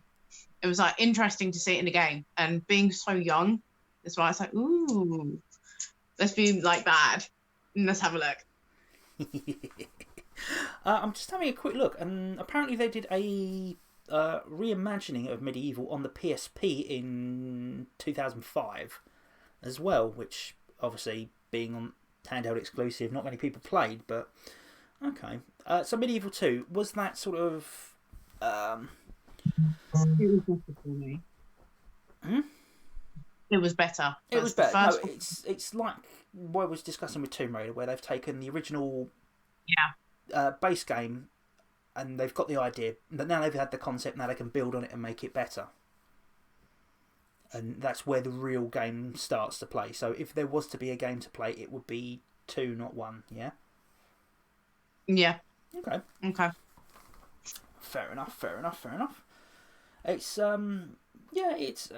it was like interesting to see it in the game. And being so young, that's why I was like, ooh, let's be like bad. And let's have a look. I'm just having a quick look, and apparently they did a reimagining of Medieval on the PSP in 2005 as well, which obviously being on handheld exclusive, not many people played, but okay. So Medieval 2, was that sort of It was better for me. It was better. It was better. No, it's like what I was discussing with Tomb Raider, where they've taken the original base game and they've got the idea, but now they've had the concept, now they can build on it and make it better. And that's where the real game starts to play. So if there was to be a game to play, it would be 2, not 1, yeah? Yeah. Okay. Fair enough. It's, it's...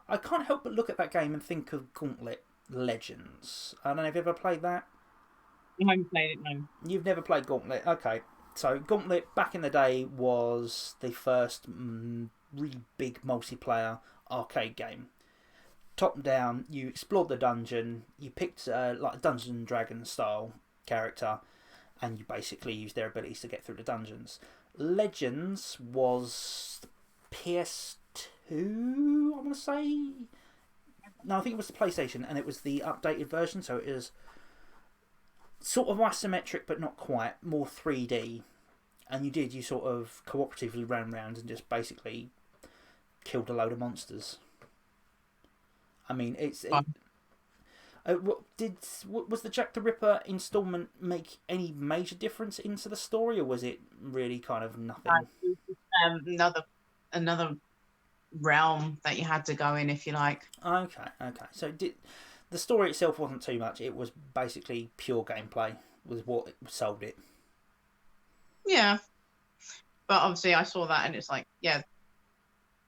I can't help but look at that game and think of Gauntlet Legends. I don't know if you've ever played that? I haven't played it, no. You've never played Gauntlet? Okay. So Gauntlet, back in the day, was the first really big multiplayer arcade game. Top down, you explored the dungeon, you picked like a Dungeons and Dragons style character, and you basically used their abilities to get through the dungeons. Legends was PS2, I want to say. No, I think it was the PlayStation, and it was the updated version, so it is sort of isometric, but not quite, more 3D. And you sort of cooperatively ran around and just basically killed a load of monsters. I mean, was the Jack the Ripper installment make any major difference into the story, or was it really kind of nothing? Another realm that you had to go in, if you like. Okay. So the story itself wasn't too much. It was basically pure gameplay was what sold it. Yeah. But obviously, I saw that, and it's like, yeah,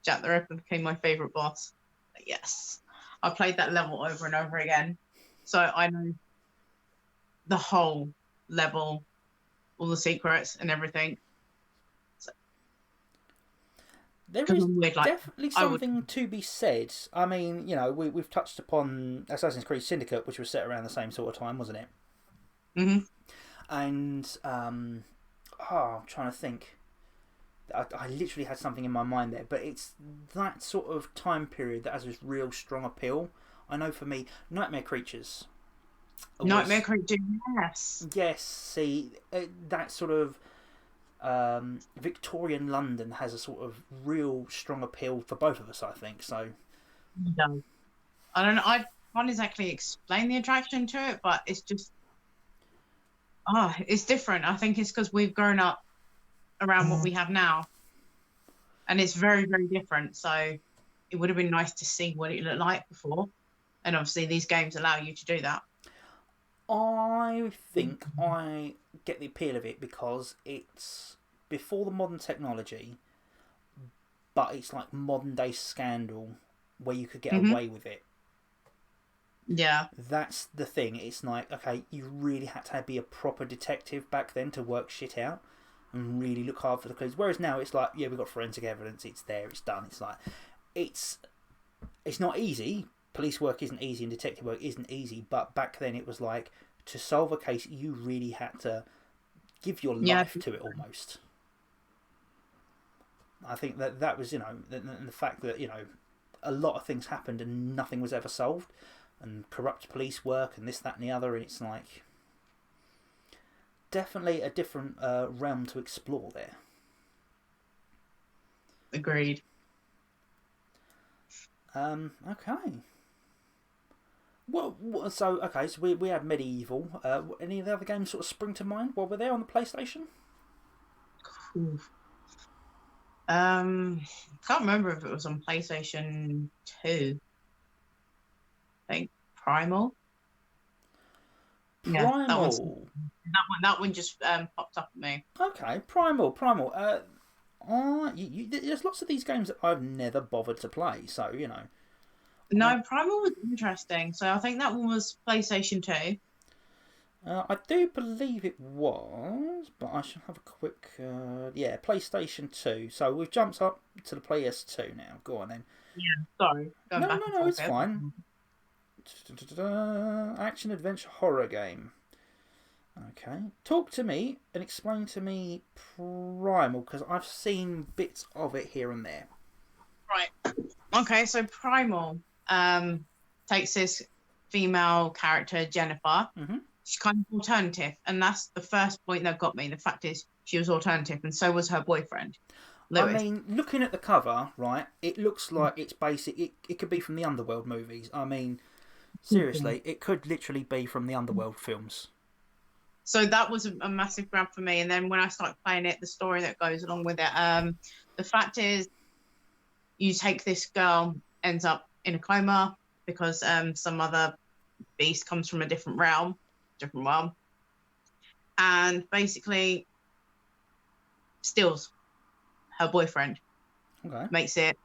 Jack the Ripper became my favorite boss. Like, yes, I played that level over and over again, so I know the whole level, all the secrets and everything. There Because is I'm weird, like definitely I would. something to be said. I mean, you know, we've touched upon Assassin's Creed Syndicate, which was set around the same sort of time, wasn't it? Mm-hmm. And I'm trying to think. I literally had something in my mind there, but it's that sort of time period that has this real strong appeal. I know for me, Nightmare Creatures Nightmare was, Creature, yes. yes, see, that sort of Victorian London has a sort of real strong appeal for both of us, I think. So, Yeah. I don't know. I can't exactly explain the attraction to it, but it's just, it's different. I think it's because we've grown up around what we have now, and it's very, very different. So it would have been nice to see what it looked like before. And obviously, these games allow you to do that. I think I get the appeal of it because it's before the modern technology, but it's like modern day Scandal where you could get Mm-hmm. away with it. Yeah. That's the thing. It's like, okay, you really had to be a proper detective back then to work shit out and really look hard for the clues. Whereas now it's like, yeah, we've got forensic evidence, it's there, it's done. It's like, it's not easy. Police work isn't easy and detective work isn't easy, but back then it was like, to solve a case, you really had to give your Yeah. life to it almost. I think that was, you know, the fact that, you know, a lot of things happened and nothing was ever solved, and corrupt police work and this, that, and the other, and it's like definitely a different realm to explore there. Agreed. Okay. Well, so okay, so we had Medieval. Any of the other games sort of spring to mind while we're there on the PlayStation? Ooh. Can't remember if it was on PlayStation 2. I think Primal. Yeah, that one's Primal. that one just popped up at me. Okay, Primal. There's lots of these games that I've never bothered to play, so you know. No, Primal was interesting. So I think that one was PlayStation 2. I do believe it was, but I should have a quick. Yeah, PlayStation 2. So we've jumped up to the PS2 now. Go on then. Yeah, sorry, going No, back no, and no, forth it's here. fine. Action adventure horror game. Okay. Talk to me and explain to me Primal, because I've seen bits of it here and there. Right. Okay, so Primal takes this female character, Jennifer. Mm-hmm. She's kind of alternative, and that's the first point that got me. The fact is, she was alternative, and so was her boyfriend, I Lewis. mean, looking at the cover, right, it looks like it's basic. It could be from the Underworld movies. I mean, seriously, it could literally be from the Underworld films. So that was a massive grab for me. And then when I started playing it, the story that goes along with it. The fact is, you take this girl, ends up in a coma because some other beast comes from a different realm, and basically steals her boyfriend, Okay. makes it,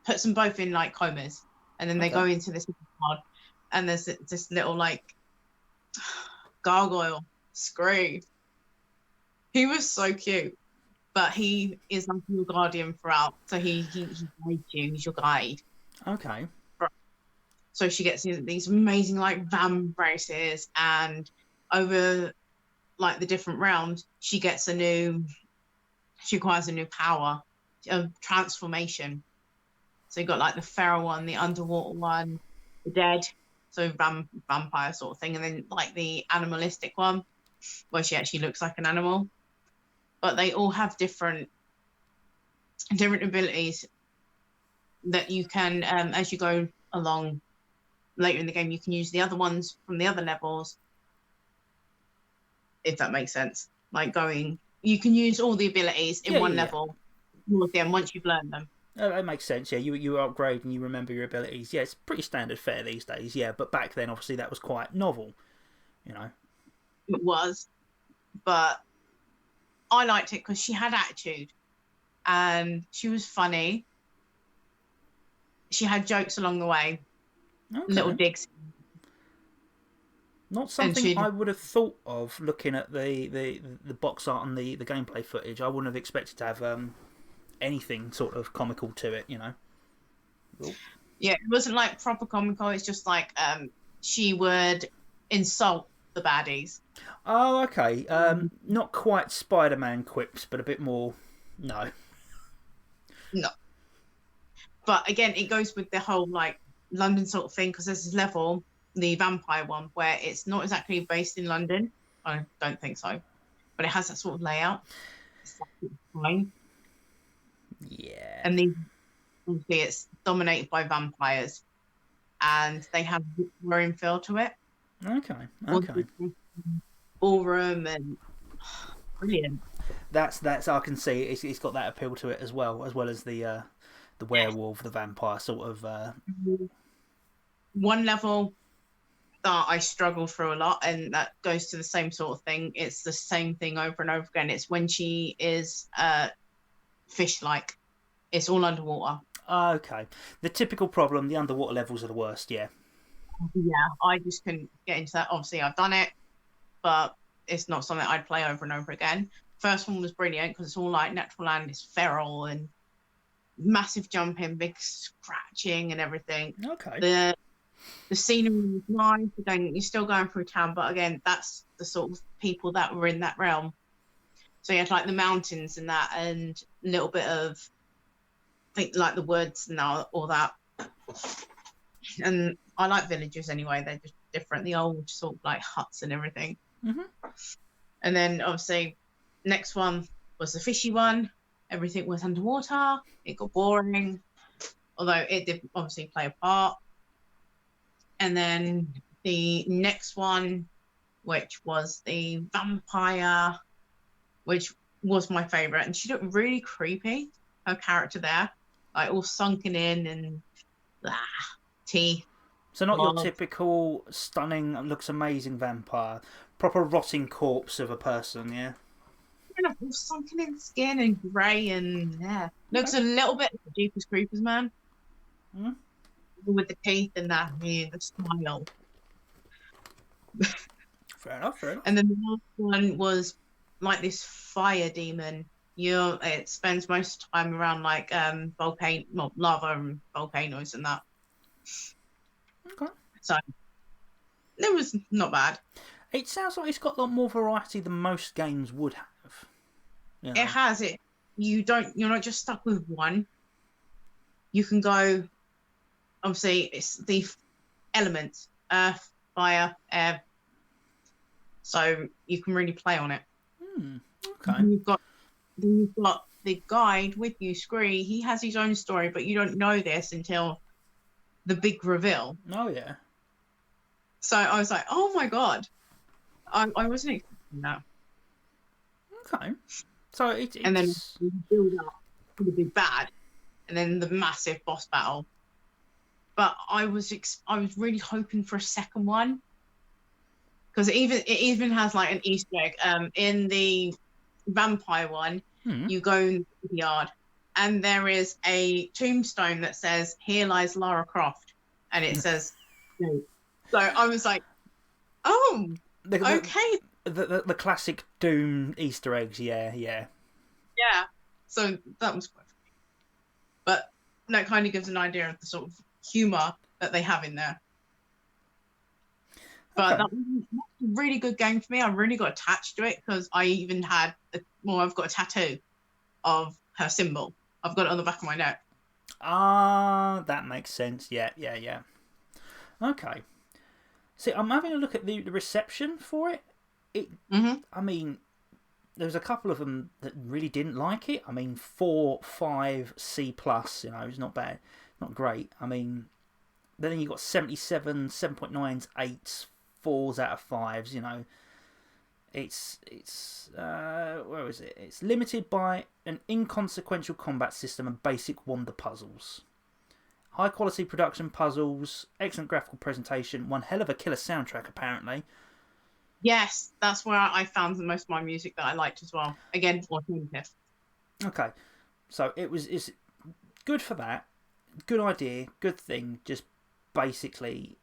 puts them both in like comas, and then they Okay. go into this pod, and there's this little like gargoyle, Screw. He was so cute. But he is like your guardian throughout. So he guides you. He's your guide. Okay. So she gets these amazing like vam braces, and over like the different realms, she acquires a new power of transformation. So you got like the feral one, the underwater one, the dead, so vampire sort of thing, and then like the animalistic one, where she actually looks like an animal. But they all have different abilities that you can, as you go along later in the game, you can use the other ones from the other levels, if that makes sense. Like you can use all the abilities in Yeah, one yeah, level again once you've learned them. yeah. That makes sense. Yeah, you upgrade and you remember your abilities. Yeah, it's pretty standard fare these days. Yeah, but back then, obviously, that was quite novel. You know. It was, but I liked it because she had attitude and she was funny. She had jokes along the way, little Okay. digs, Not and something I would have thought of looking at the box art and the gameplay footage. I wouldn't have expected to have anything sort of comical to it, you know. Cool. yeah, it wasn't like proper comical. It's just like she would insult the baddies. Oh, okay. Not quite Spider-Man quips, but a bit more. No. No, but again, it goes with the whole like London sort of thing because there's this level, the vampire one, where it's not exactly based in London. I don't think so, but it has that sort of layout. It's fine, Yeah. and then obviously it's dominated by vampires, and they have a Victorian feel to it. Okay. Okay. Ballroom and brilliant. That's I can see it's got that appeal to it as well as the werewolf, the vampire sort of. One level that I struggle through a lot, and that goes to the same sort of thing. It's the same thing over and over again. It's when she is fish-like. It's all underwater. Okay, the typical problem. The underwater levels are the worst. Yeah. Yeah, I just couldn't get into that. Obviously, I've done it, but it's not something I'd play over and over again. First one was brilliant because it's all like natural land, it's feral and massive jumping, big scratching and everything. Okay. The scenery was nice. Again, you're still going through town, but again, that's the sort of people that were in that realm. So you had like the mountains and that, and a little bit of, I think, like the woods and all that. And I like villages anyway. They're just different. The old sort of like huts and everything. And then obviously, next one was the fishy one. Everything was underwater. It got boring, although it did obviously play a part. And then the next one, which was the vampire, which was my favorite. And she looked really creepy, her character there, like all sunken in and teeth. So not your typical stunning, looks amazing vampire, proper rotting corpse of a person. Yeah. All sunken in skin and grey and yeah, looks a little bit like Jeepers Creepers, man. With the teeth and that, yeah, the smile. Fair enough. And then the last one was like this fire demon. It spends most of the time around like lava and volcanoes and that. Okay. So it was not bad. It sounds like it's got a lot more variety than most games would have. You know? It has it. You're not just stuck with one. You can go. Obviously, it's the elements: earth, fire, air. So you can really play on it. Okay. You've got the guide with you, Scree. He has his own story, but you don't know this until the big reveal. Oh yeah. So I was like, oh my god, I wasn't expecting that. Okay. So it's and then you build up to the big bad, and then the massive boss battle. But I was really hoping for a second one, because it even has like an Easter egg. In the vampire one, you go in the yard, and there is a tombstone that says, "Here lies Lara Croft," and it says, no. So I was like, "Oh, okay." The classic Doom Easter eggs, yeah. So that was quite funny, but that kind of gives an idea of the sort of humor that they have in there. But that was a really good game for me. I really got attached to it because I even had I've got a tattoo of her symbol. I've got it on the back of my neck. That makes sense. Yeah. Okay. See, I'm having a look at the reception for it. I mean, there's a couple of them that really didn't like it. I mean, 4, 5, C+, you know, it's not bad. Not great. I mean, then you've got 77, 7.9s, 8s, 4s out of 5s, you know. It's where is it? It's limited by an inconsequential combat system and basic wonder puzzles. High quality production puzzles, excellent graphical presentation, one hell of a killer soundtrack apparently. Yes, that's where I found the most of my music that I liked as well. Again, alternative. Okay, so it's good for that. Good idea, good thing. Just basically,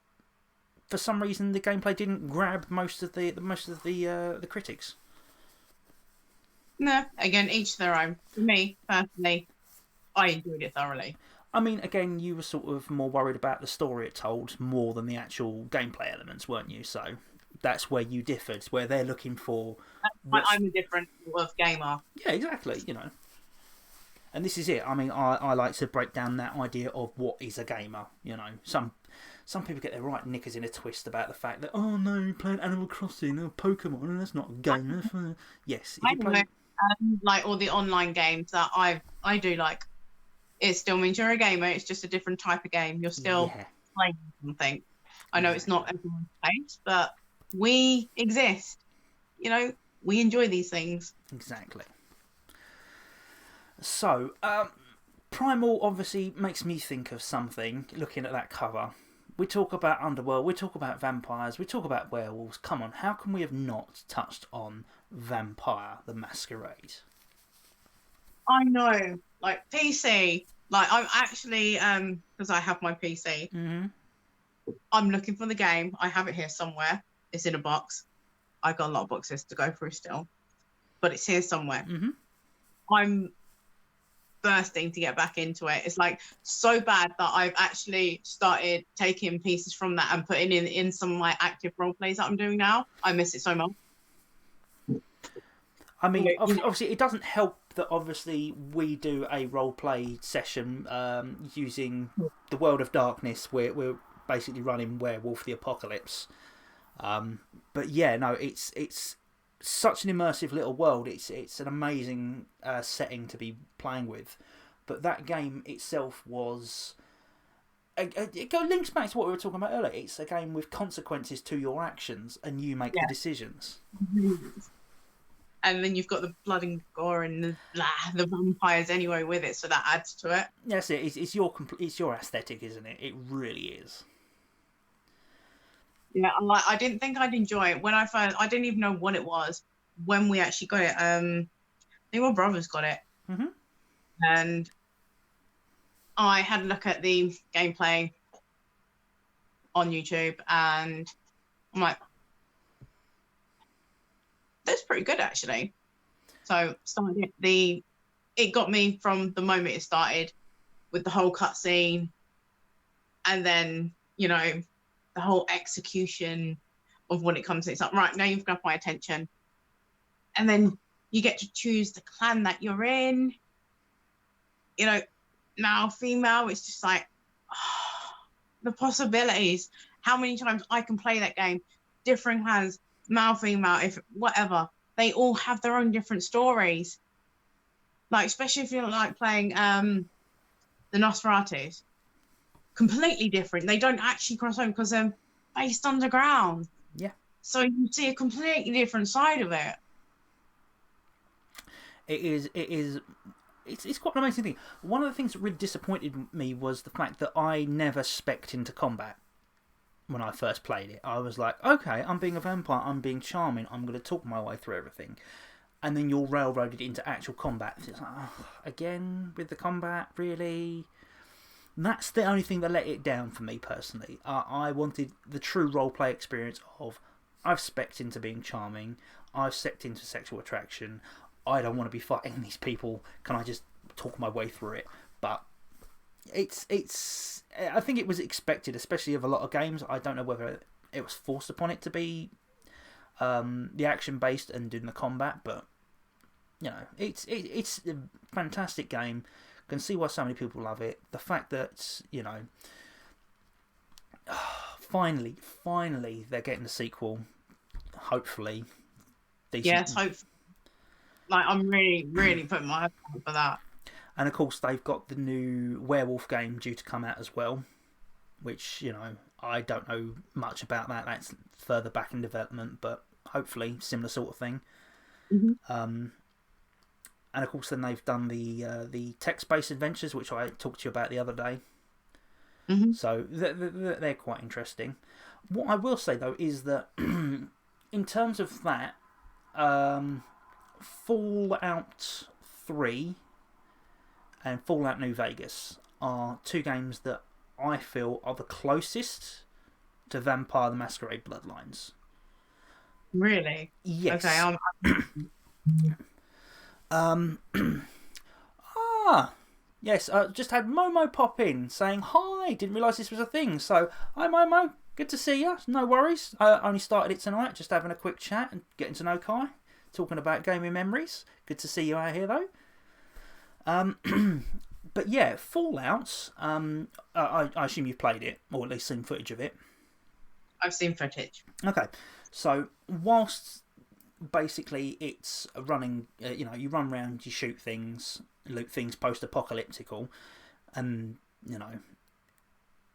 for some reason, the gameplay didn't grab most of the critics. No, again, each their own. For me, personally, I enjoyed it thoroughly. I mean, again, you were sort of more worried about the story it told more than the actual gameplay elements, weren't you? So that's where you differed, where they're looking for what's. I'm a different sort of gamer. Yeah, exactly, you know. And this is it. I mean, I like to break down that idea of what is a gamer. You know, some people get their right knickers in a twist about the fact that, oh no, you're playing Animal Crossing or Pokemon, and that's not a gamer. Yes, if I you know, play. like all the online games that I do like. It still means you're a gamer. It's just a different type of game. You're still Yeah, playing something. I know it's not exactly. everyone's taste, but we exist. You know, we enjoy these things. Exactly. So, Primal obviously makes me think of something looking at that cover. We talk about Underworld, we talk about vampires, we talk about werewolves. Come on, how can we have not touched on Vampire the Masquerade? I know, like PC. Like I'm actually, because I have my PC. Mm-hmm. I'm looking for the game. I have it here somewhere. It's in a box. I got a lot of boxes to go through still, but it's here somewhere. Mm-hmm. I'm bursting to get back into it. It's like so bad that I've actually started taking pieces from that and putting in some of my active role plays that I'm doing now. I miss it so much. I mean, You know, obviously, it doesn't help that obviously we do a role play session using the World of Darkness. We're basically running Werewolf the Apocalypse. But yeah, no, it's such an immersive little world. It's an amazing setting to be playing with. But that game itself was. It links back to what we were talking about earlier. It's a game with consequences to your actions, and you make the decisions. yeah. And then you've got the blood and gore and the vampires anyway with it, so that adds to it. Yes, it's your aesthetic, isn't it? It really is. Yeah, I didn't think I'd enjoy it when I didn't even know what it was when we actually got it. I think my brothers got it, Mm-hmm. and I had a look at the gameplay on YouTube, and I'm like, that's pretty good actually. So started it got me from the moment it started with the whole cutscene, and then the whole execution of when it comes to it's like, right, now you've got my attention, and then you get to choose the clan that you're in, male, female. It's just like the possibilities, how many times I can play that game, different clans, male, female, if whatever, they all have their own different stories, like especially if you're like playing the Nosferatus, completely different. They don't actually cross over because they're based underground. Yeah. So you see a completely different side of it. It is. It's quite an amazing thing. One of the things that really disappointed me was the fact that I never spec'd into combat when I first played it. I was like, okay, I'm being a vampire, I'm being charming, I'm going to talk my way through everything. And then you're railroaded into actual combat. It's like, oh, again with the combat, really? That's the only thing that let it down for me personally. I wanted the true roleplay experience of I've spec'd into being charming, I've stepped into sexual attraction, I don't want to be fighting these people, can I just talk my way through it? But it's I think it was expected, especially of a lot of games. I don't know whether it was forced upon it to be the action based and doing the combat, but it's a fantastic game. Can see why so many people love it. The fact that finally they're getting a sequel, hopefully decent. Yes, hopefully. Like I'm really putting my head down for that. And of course they've got the new werewolf game due to come out as well, which I don't know much about that. That's further back in development, but hopefully similar sort of thing. Mm-hmm. And of course, then they've done the text-based adventures, which I talked to you about the other day. Mm-hmm. So they're quite interesting. What I will say though is that in terms of that, Fallout 3 and Fallout New Vegas are two games that I feel are the closest to Vampire the Masquerade Bloodlines. Really? Yes. Okay. Yes, just had Momo pop in saying hi. Didn't realise this was a thing. So, hi Momo, good to see you. No worries. I only started it tonight, just having a quick chat and getting to know Kai, talking about gaming memories. Good to see you out here though. But yeah, Fallout. I assume you've played it, or at least seen footage of it. I've seen footage. Okay, so whilst basically it's running, you run around, you shoot things, loot things, post-apocalyptical, and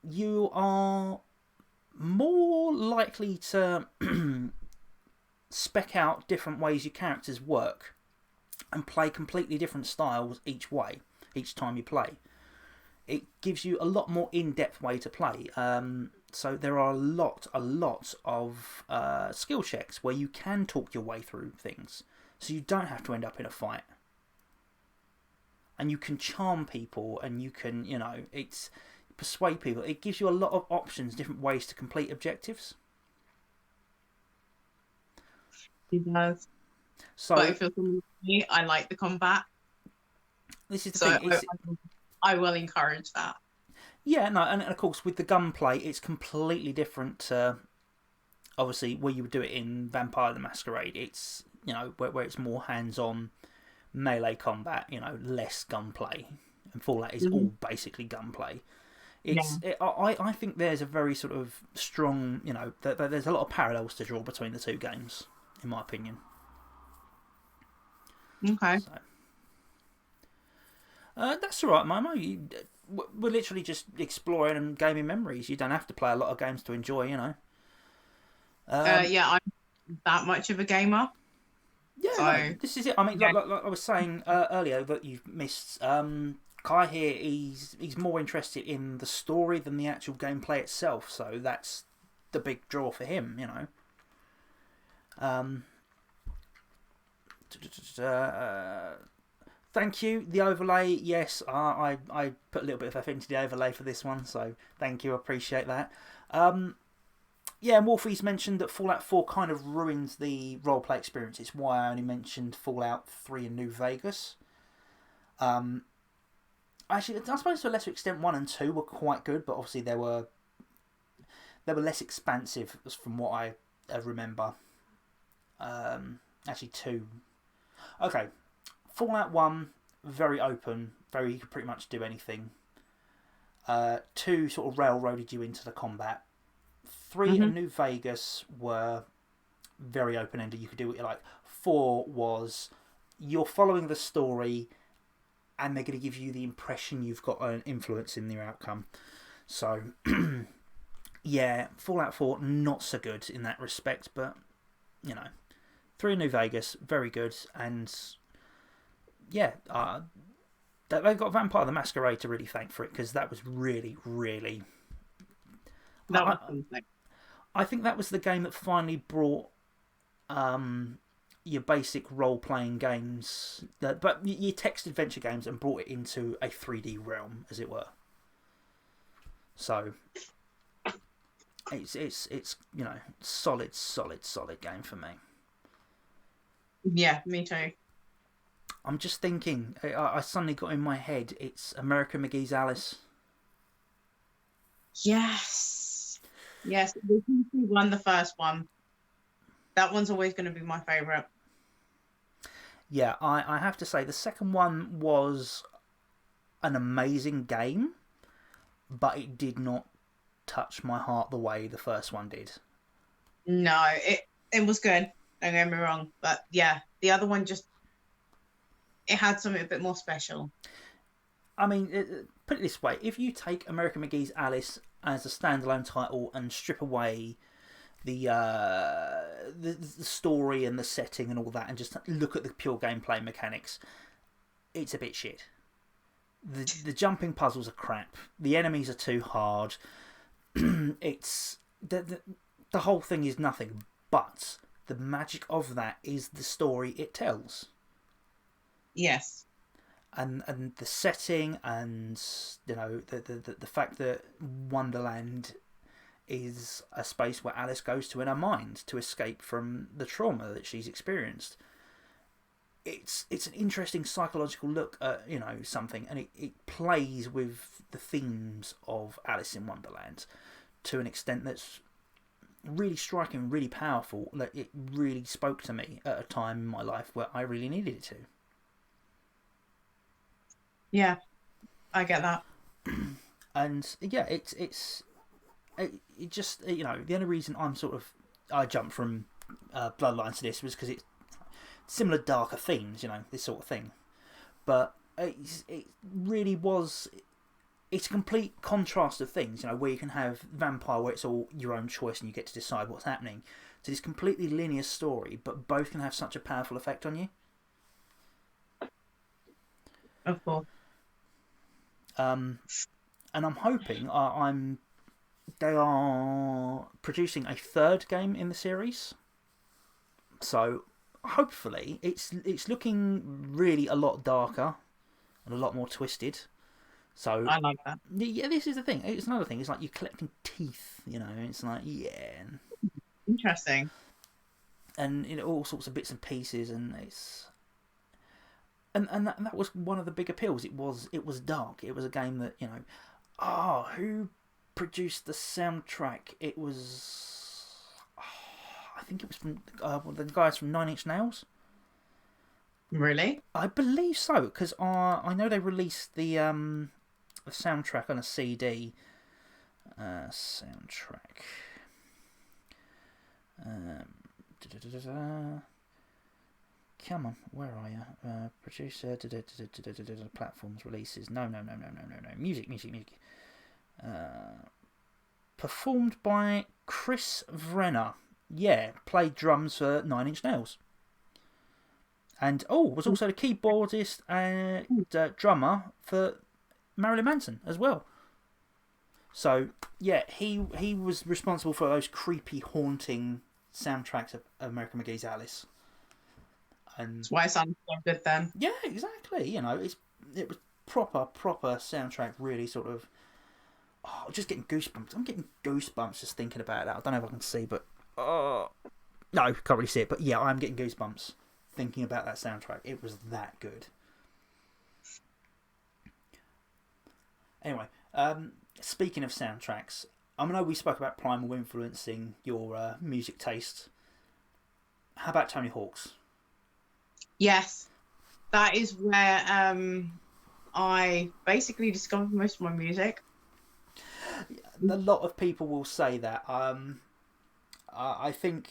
you are more likely to spec out different ways your characters work and play completely different styles each time you play. It gives you a lot more in-depth way to play. So there are a lot of skill checks where you can talk your way through things, so you don't have to end up in a fight. And you can charm people, and you can, it's persuade people. It gives you a lot of options, different ways to complete objectives. It does. So, but if you're coming with me, I like the combat. This is the so thing. I will encourage that. Yeah, no, and of course with the gunplay, it's completely different to obviously where you would do it in Vampire the Masquerade. It's where it's more hands-on melee combat. Less gunplay, and Fallout is all basically gunplay. I think there's a very sort of strong, there's a lot of parallels to draw between the two games, in my opinion. Okay. So, that's all right, Momo. We're literally just exploring and gaming memories. You don't have to play a lot of games to enjoy, yeah, I'm that much of a gamer. Yeah, so, no, this is it. I mean, like I was saying earlier that you've missed. Kai here, he's more interested in the story than the actual gameplay itself. So that's the big draw for him, Thank you. The overlay, yes, I put a little bit of effort into the overlay for this one, so thank you. I appreciate that. Yeah, Wolfie's mentioned that Fallout 4 kind of ruins the roleplay experience. It's why I only mentioned Fallout 3 and New Vegas. Actually, I suppose to a lesser extent 1 and 2 were quite good, but obviously they were less expansive from what I remember. Actually 2. Okay. Fallout 1, very open, you could pretty much do anything. 2 sort of railroaded you into the combat. 3 and New Vegas were very open-ended. You could do what you like. 4 was you're following the story and they're going to give you the impression you've got an influence in their outcome. So, yeah, Fallout 4, not so good in that respect, but, 3 and New Vegas, very good, and yeah, they've got Vampire the Masquerade to really thank for it, because that was really, really... I think that was the game that finally brought your basic role-playing games, but your text adventure games, and brought it into a 3D realm, as it were. So, it's solid game for me. Yeah, me too. I'm just thinking, I suddenly got in my head, it's America McGee's Alice. Yes. Yes, we won the first one. That one's always going to be my favourite. Yeah, I have to say, the second one was an amazing game, but it did not touch my heart the way the first one did. No, it was good, don't get me wrong, but yeah, the other one it had something a bit more special. I mean, put it this way, if you take America McGee's Alice as a standalone title and strip away the story and the setting and all that, and just look at the pure gameplay mechanics, it's a bit shit. The jumping puzzles are crap. The enemies are too hard. It's the whole thing is nothing. But the magic of that is the story it tells. Yes. And the setting, and the fact that Wonderland is a space where Alice goes to in her mind to escape from the trauma that she's experienced. It's an interesting psychological look at something, and it plays with the themes of Alice in Wonderland to an extent that's really striking, really powerful. That it really spoke to me at a time in my life where I really needed it to. Yeah, I get that. And yeah, it just the only reason I jumped from Bloodlines to this was because it's similar darker themes, this sort of thing. But it really was. It's a complete contrast of things, where you can have Vampire, where it's all your own choice and you get to decide what's happening, to this completely linear story, but both can have such a powerful effect on you. Of course. And I'm hoping they are producing a third game in the series. So hopefully it's looking really a lot darker and a lot more twisted. So I like that. Yeah, this is the thing. It's another thing. It's like you're collecting teeth. It's like Interesting. And all sorts of bits and pieces, and it's. And that was one of the big appeals. It was dark. It was a game that who produced the soundtrack? It was I think it was from the guys from 9 Inch Nails. Really? I believe so, because I know they released the soundtrack on a CD. Soundtrack. Come on, where are you? Producer, platforms, releases. No. Music. Performed by Chris Vrenna. Yeah, played drums for 9 Inch Nails. And was also the keyboardist and drummer for Marilyn Manson as well. So yeah, he was responsible for those creepy, haunting soundtracks of American McGee's Alice. And that's why it sounds so good then. Yeah, exactly. It was proper soundtrack. Really sort of. Just getting goosebumps. I'm getting goosebumps just thinking about that. I don't know if I can see, but no, can't really see it. But yeah, I'm getting goosebumps thinking about that soundtrack. It was that good. Anyway, speaking of soundtracks, I know we spoke about Primal influencing your music taste. How about Tony Hawk's? Yes, that is where I basically discovered most of my music. A lot of people will say that. I think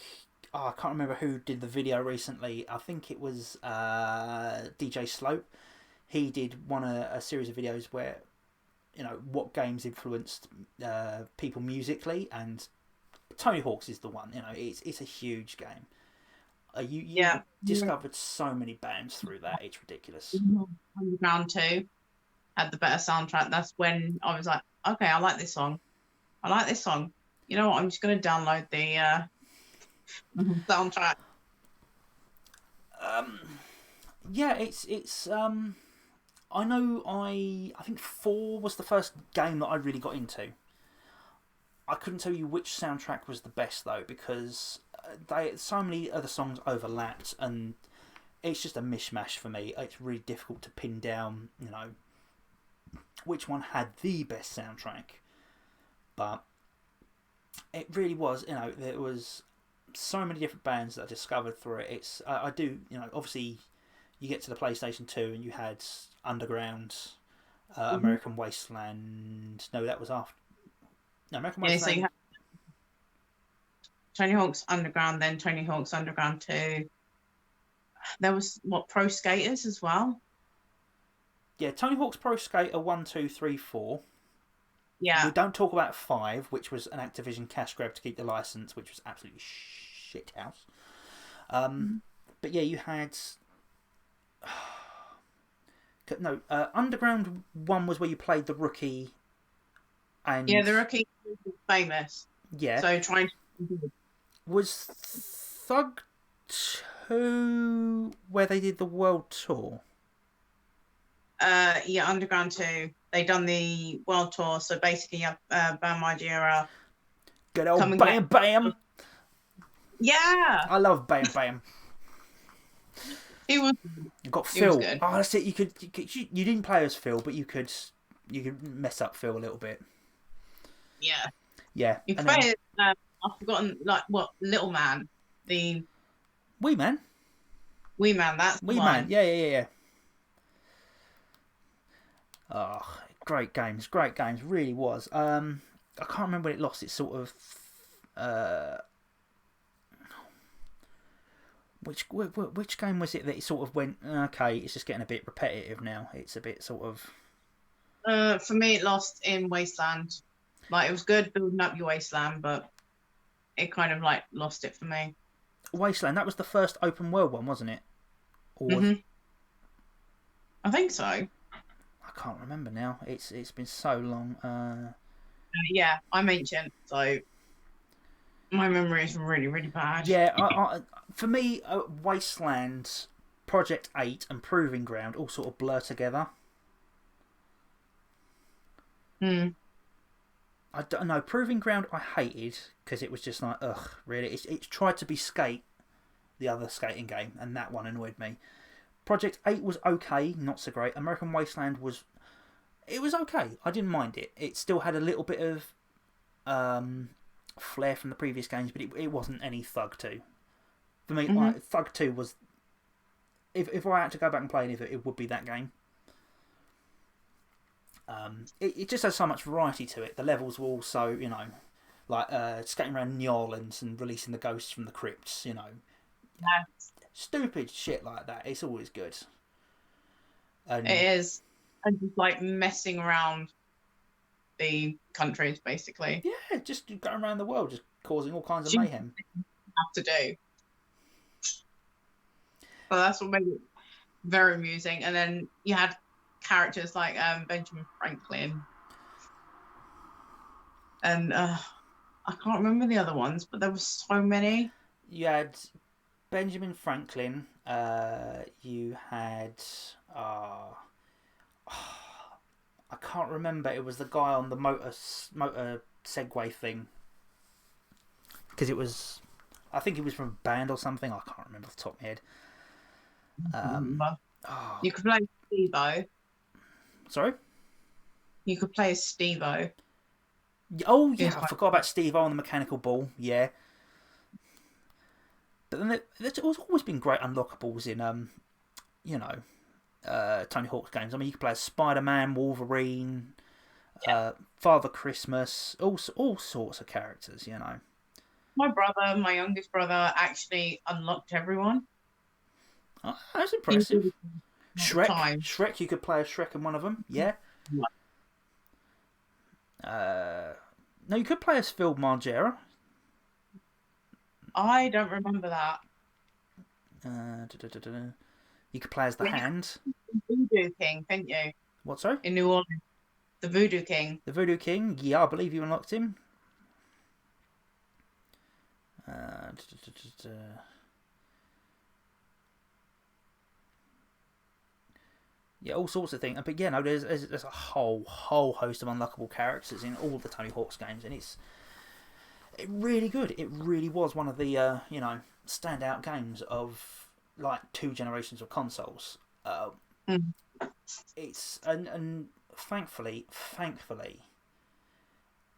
I can't remember who did the video recently. I think it was DJ Slope. He did a series of videos where what games influenced people musically, and Tony Hawk's is the one. It's a huge game. You discovered so many bands through that. It's ridiculous. Underground 2 had the better soundtrack. That's when I was like, okay, I like this song. You know what? I'm just going to download the soundtrack. Yeah, it's. I know. I think 4 was the first game that I really got into. I couldn't tell you which soundtrack was the best though, because so many other songs overlapped, and it's just a mishmash for me. It's really difficult to pin down, which one had the best soundtrack. But it really was, there was so many different bands that I discovered through it. It's I do, obviously you get to the PlayStation 2 and you had Underground, American Wasteland. No, that was after. No, American Wasteland. So you had Tony Hawk's Underground, then Tony Hawk's Underground 2. There was Pro Skaters as well. Yeah, Tony Hawk's Pro Skater 1, 2, 3, 4. Yeah. We don't talk about 5, which was an Activision cash grab to keep the license, which was absolutely shit house. But yeah, you had. No, Underground 1 was where you played the rookie. And yeah, the rookie was famous. Yeah. So trying to. Was Thug 2 where they did the world tour? Yeah, Underground 2. They done the world tour, so basically you have Bam Margera Good old coming back. Bam Bam! Yeah, I love Bam Bam. he was You've got he was Phil. good. Oh, that's it. You didn't play as Phil, but you could mess up Phil a little bit. Yeah, Yeah. you And could then play. I've forgotten like what Little Man, the Wee Man. wee man. That's the Wee Man. one. Yeah. Oh, great games. Great games. Really was. I can't remember when it lost its sort of. Which game was it that it sort of went, okay, it's just getting a bit repetitive now. It's a bit sort of. For me, it lost in Wasteland. Like it was good building up your Wasteland, but it kind of like lost it for me. Wasteland, that was the first open world one, wasn't it? Or was, I think so. I can't remember now. It's been so long. Yeah, I'm ancient, so my memory is really, really bad. Yeah, for me, Wasteland, Project 8, and Proving Ground all sort of blur together. I don't know. Proving Ground I hated because it was just like, ugh, really. It's tried to be Skate, the other skating game, and that one annoyed me. Project 8 was okay, not so great. American Wasteland was okay. I didn't mind it. It still had a little bit of flair from the previous games, but it wasn't any Thug 2. For me, like, Thug 2 was. If I had to go back and play any of it, it would be that game. It just has so much variety to it. The levels were also, like skating around New Orleans and releasing the ghosts from the crypts, Yeah. Stupid shit like that. It's always good. And It is. And just like messing around the countries, basically. yeah, just going around the world, just causing all kinds of mayhem. Have to do. So that's what made it very amusing. And then you had characters like Benjamin Franklin. And I can't remember the other ones, but there were so many. You had Benjamin Franklin. You had. I can't remember. It was the guy on the motor Segway thing. Because it was. I think he was from a band or something. I can't remember off the top of my head. You could play Steve-O. Sorry? You could play as Steve-O. Oh, yeah. I forgot about Steve-O on the mechanical ball. Yeah. But then there's always been great unlockables in, Tony Hawk's games. I mean, you can play as Spider-Man, Wolverine, Father Christmas, all sorts of characters, My youngest brother, actually unlocked everyone. Oh, that's impressive. Shrek, you could play as Shrek in one of them, yeah. No, you could play as Phil Margera. I don't remember that. You could play as the Hand. Voodoo King, couldn't you? What, sorry? In New Orleans. The Voodoo King. The Voodoo King, yeah, I believe you unlocked him. Yeah, all sorts of things. But yeah, no, there's a whole host of unlockable characters in all the Tony Hawk's games, and it's really good. It really was one of the standout games of like 2 generations of consoles. It's and thankfully,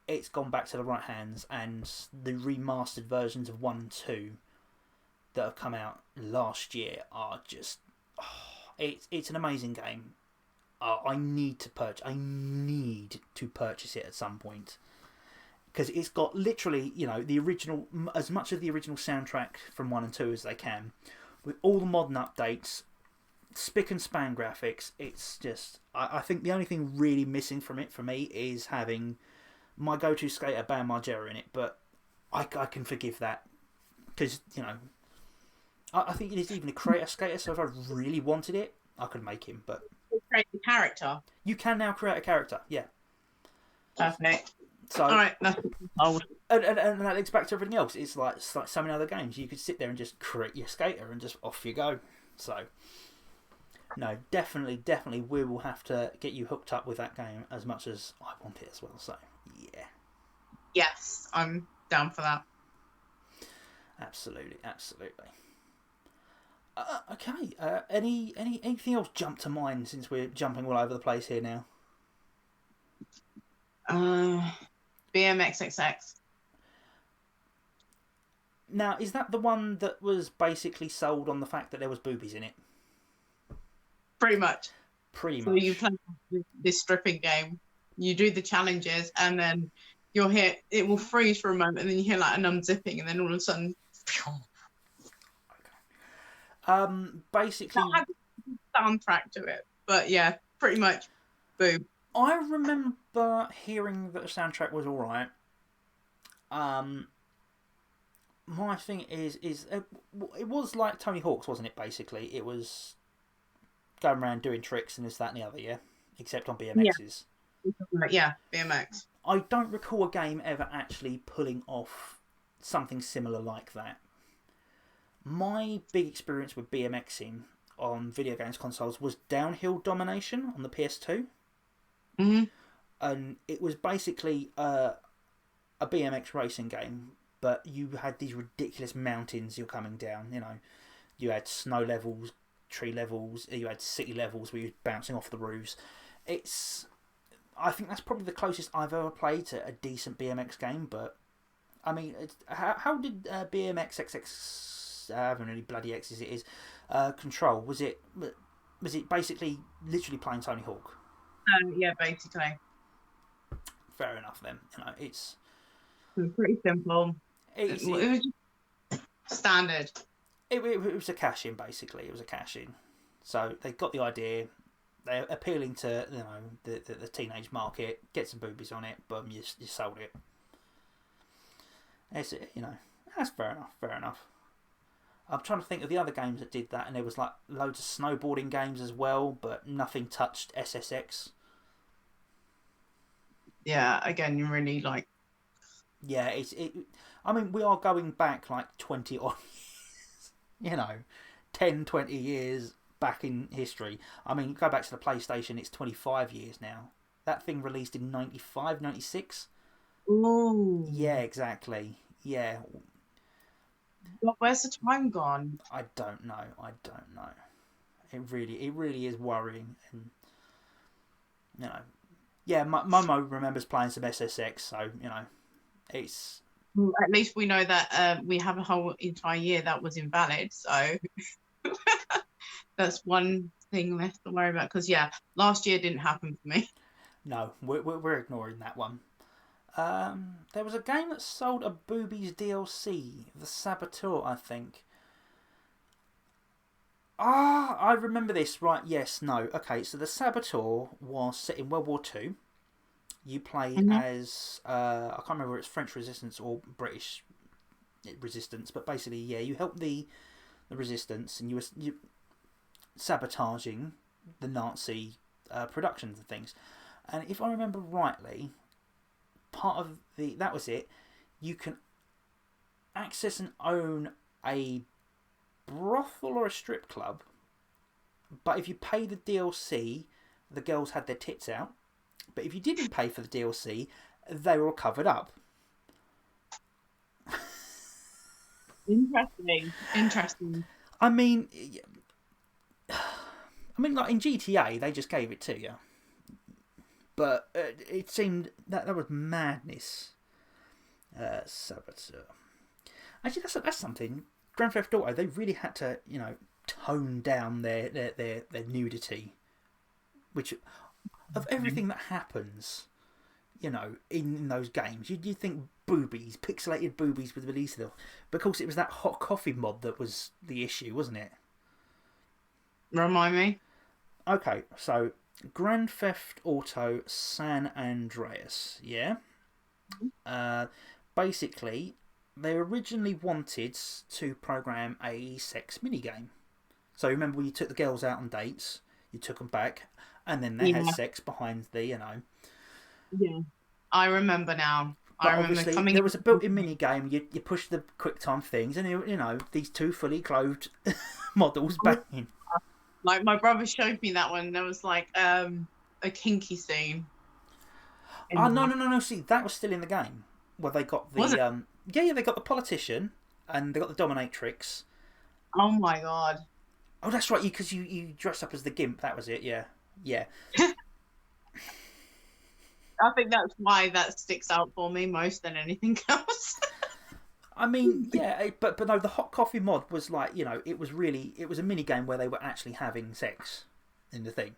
it's gone back to the right hands, and the remastered versions of 1 and 2 that have come out last year are just. It's an amazing game. I need to purchase it at some point, because it's got literally the original, as much of the original soundtrack from 1 and 2 as they can, with all the modern updates, spick and span graphics. It's just I think the only thing really missing from it for me is having my go-to skater Bam Margera in it, but I can forgive that, because I think it is even a creator skater, so if I really wanted it, I could make him. But create the character. You can now create a character, yeah. Perfect. So, all right, that's old. And that links back to everything else. It's like so many other games. You could sit there and just create your skater and just off you go. So, no, definitely, we will have to get you hooked up with that game as much as I want it as well. So, yeah. Yes, I'm down for that. Absolutely. Okay. Anything else jump to mind since we're jumping all over the place here now? BMXXX. Now, is that the one that was basically sold on the fact that there was boobies in it? Pretty much. Pretty So much. you play this stripping game, you do the challenges, and then you'll hear it will freeze for a moment, and then you hear like an unzipping, and then all of a sudden, Basically, that had a soundtrack to it. But yeah, pretty much, boom. I remember hearing that the soundtrack was all right. My thing is it was like Tony Hawk's, wasn't it? Basically, it was going around doing tricks and this, that, and the other. Yeah, except on BMXs. Yeah, BMX. I don't recall a game ever actually pulling off something similar like that. My big experience with BMXing on video games consoles was Downhill Domination on the PS2. Mm-hmm. And it was basically a BMX racing game, but you had these ridiculous mountains you're coming down. You know, you had snow levels, tree levels, you had city levels where you were bouncing off the roofs. I think that's probably the closest I've ever played to a decent BMX game. But I mean, how did BMX XX? I haven't really bloody X as it is. Control, was it basically literally playing Tony Hawk? Yeah, basically. Fair enough then. You know, it's pretty simple. It was just standard. It was a cash in, basically. It was a cash in. So they got the idea. They're appealing to the teenage market. Get some boobies on it. Boom, you sold it. That's it. That's fair enough. Fair enough. I'm trying to think of the other games that did that, and there was like loads of snowboarding games as well, but nothing touched SSX. Yeah, again, you really like. Yeah, I mean, we are going back like 20 odd years. 10, 20 years back in history. I mean, go back to the PlayStation, it's 25 years now. That thing released in 95, 96. Ooh. Yeah, exactly. Yeah. But where's the time gone? I don't know. It really is worrying. And, yeah, Momo remembers playing some SSX, so, it's... Well, at least we know that we have a whole entire year that was invalid, so that's one thing less to worry about. Because, yeah, last year didn't happen for me. No, we're ignoring that one. There was a game that sold a boobies DLC, The Saboteur, I think. I remember this, right? Yes, no. Okay, so The Saboteur was set in World War II. You played as, I can't remember whether it's French resistance or British resistance, but basically, yeah, you helped the resistance and you were sabotaging the Nazi productions and things. And if I remember rightly, part of that was it. You can access and own a brothel or a strip club, but if you pay the DLC, the girls had their tits out. But if you didn't pay for the DLC, they were all covered up. Interesting. I mean, like in GTA, they just gave it to you. But it seemed that was madness. Saboteur. Actually, that's something. Grand Theft Auto, they really had to, tone down their nudity. Which, of everything that happens, in those games, you'd think boobies, pixelated boobies with released them. But of course, it was that hot coffee mod that was the issue, wasn't it? Remind me. Okay, so Grand Theft Auto San Andreas, yeah? Basically, they originally wanted to program a sex minigame. So remember when you took the girls out on dates, you took them back, and then they had sex behind the, Yeah. I remember now. But I remember obviously, coming there in. was a built-in mini game. You push the quick time things, and these two fully clothed models banging. Like my brother showed me that one. There was like a kinky scene in Oh, there. no. See, that was still in the game where they got the Was it? yeah, they got the politician and they got the dominatrix. Oh my god. Oh, that's right. Because you dressed up as the gimp. That was it. Yeah, yeah. I think that's why that sticks out for me most than anything else. I mean, yeah, but no, the hot coffee mod was like, it was a mini game where they were actually having sex in the thing.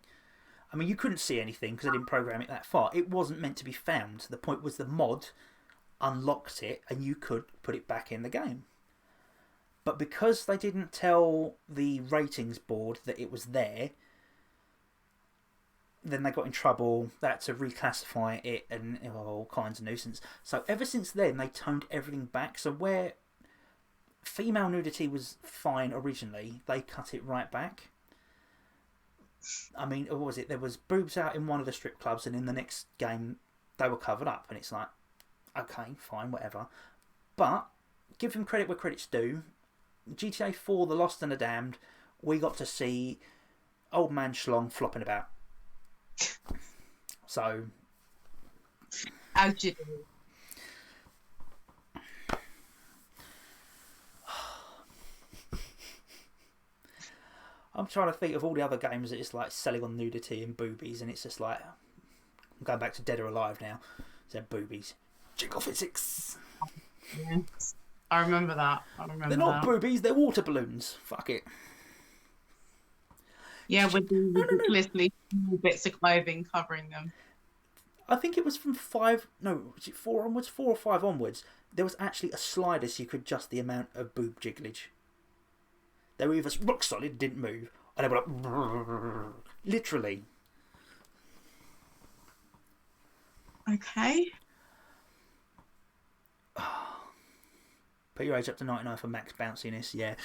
I mean, you couldn't see anything because I didn't program it that far. It wasn't meant to be found. The point was the mod unlocked it and you could put it back in the game. But because they didn't tell the ratings board that it was there, then they got in trouble. They had to reclassify it and all kinds of nuisance. So ever since then, they toned everything back. So where female nudity was fine originally, they cut it right back. I mean, what was it? There was boobs out in one of the strip clubs, and in the next game, they were covered up. And it's like, okay, fine, whatever. But give them credit where credit's due. GTA 4, The Lost and the Damned, we got to see old man Schlong flopping about. So, As you do. I'm trying to think of all the other games that it's like selling on nudity and boobies, and it's just like, I'm going back to Dead or Alive now. It's boobies. Jiggle physics. Yes. I remember that. They're not boobies, they're water balloons. Fuck it. Yeah, with the ridiculously small bits of clothing covering them. I think it was from 5. No, was it 4 onwards? 4 or 5 onwards. There was actually a slider so you could adjust the amount of boob jigglage. They were either rock solid, didn't move, and they were like, literally. Okay. Put your age up to 99 for max bounciness, yeah.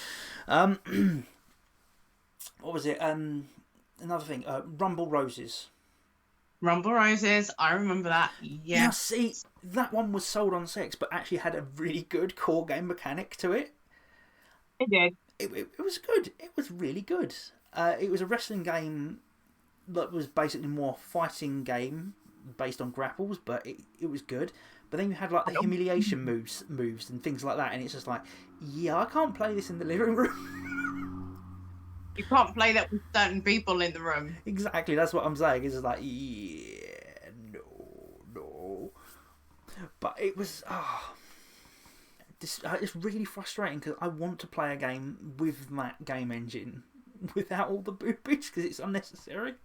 What was it? Another thing, Rumble Roses. Rumble Roses, I remember that. Yeah. Now, see, that one was sold on sex, but actually had a really good core game mechanic to it. It did. It was good. It was really good. It was a wrestling game that was basically more fighting game based on grapples, but it was good. But then you had like the humiliation moves and things like that, and it's just like, yeah, I can't play this in the living room. You can't play that with certain people in the room. Exactly, that's what I'm saying. It's just like, yeah, no. But it was, it's really frustrating because I want to play a game with that game engine without all the boobies because it's unnecessary.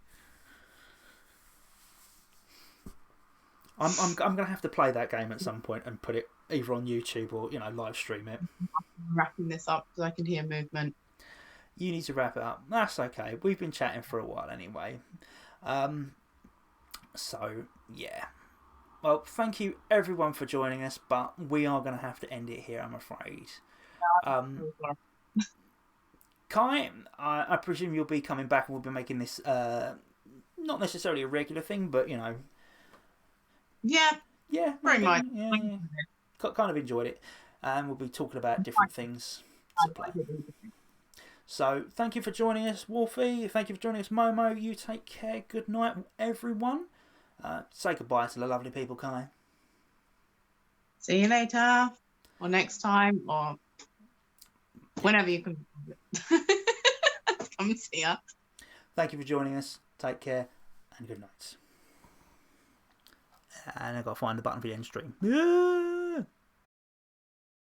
I'm going to have to play that game at some point and put it either on YouTube or live stream it. I'm wrapping this up because I can hear movement. You need to wrap it up. That's okay. We've been chatting for a while anyway. So yeah. Well, thank you everyone for joining us, but we are going to have to end it here, I'm afraid. Kai, I presume you'll be coming back and we'll be making this not necessarily a regular thing, but Yeah, pretty much. Yeah. Kind of enjoyed it, and we'll be talking about different things to play. So, thank you for joining us, Wolfie. Thank you for joining us, Momo. You take care. Good night, everyone. Say goodbye to the lovely people, Kai. See you later, or next time, or whenever you can come see us. Thank you for joining us. Take care, and good night. And I've got to find the button for the end stream.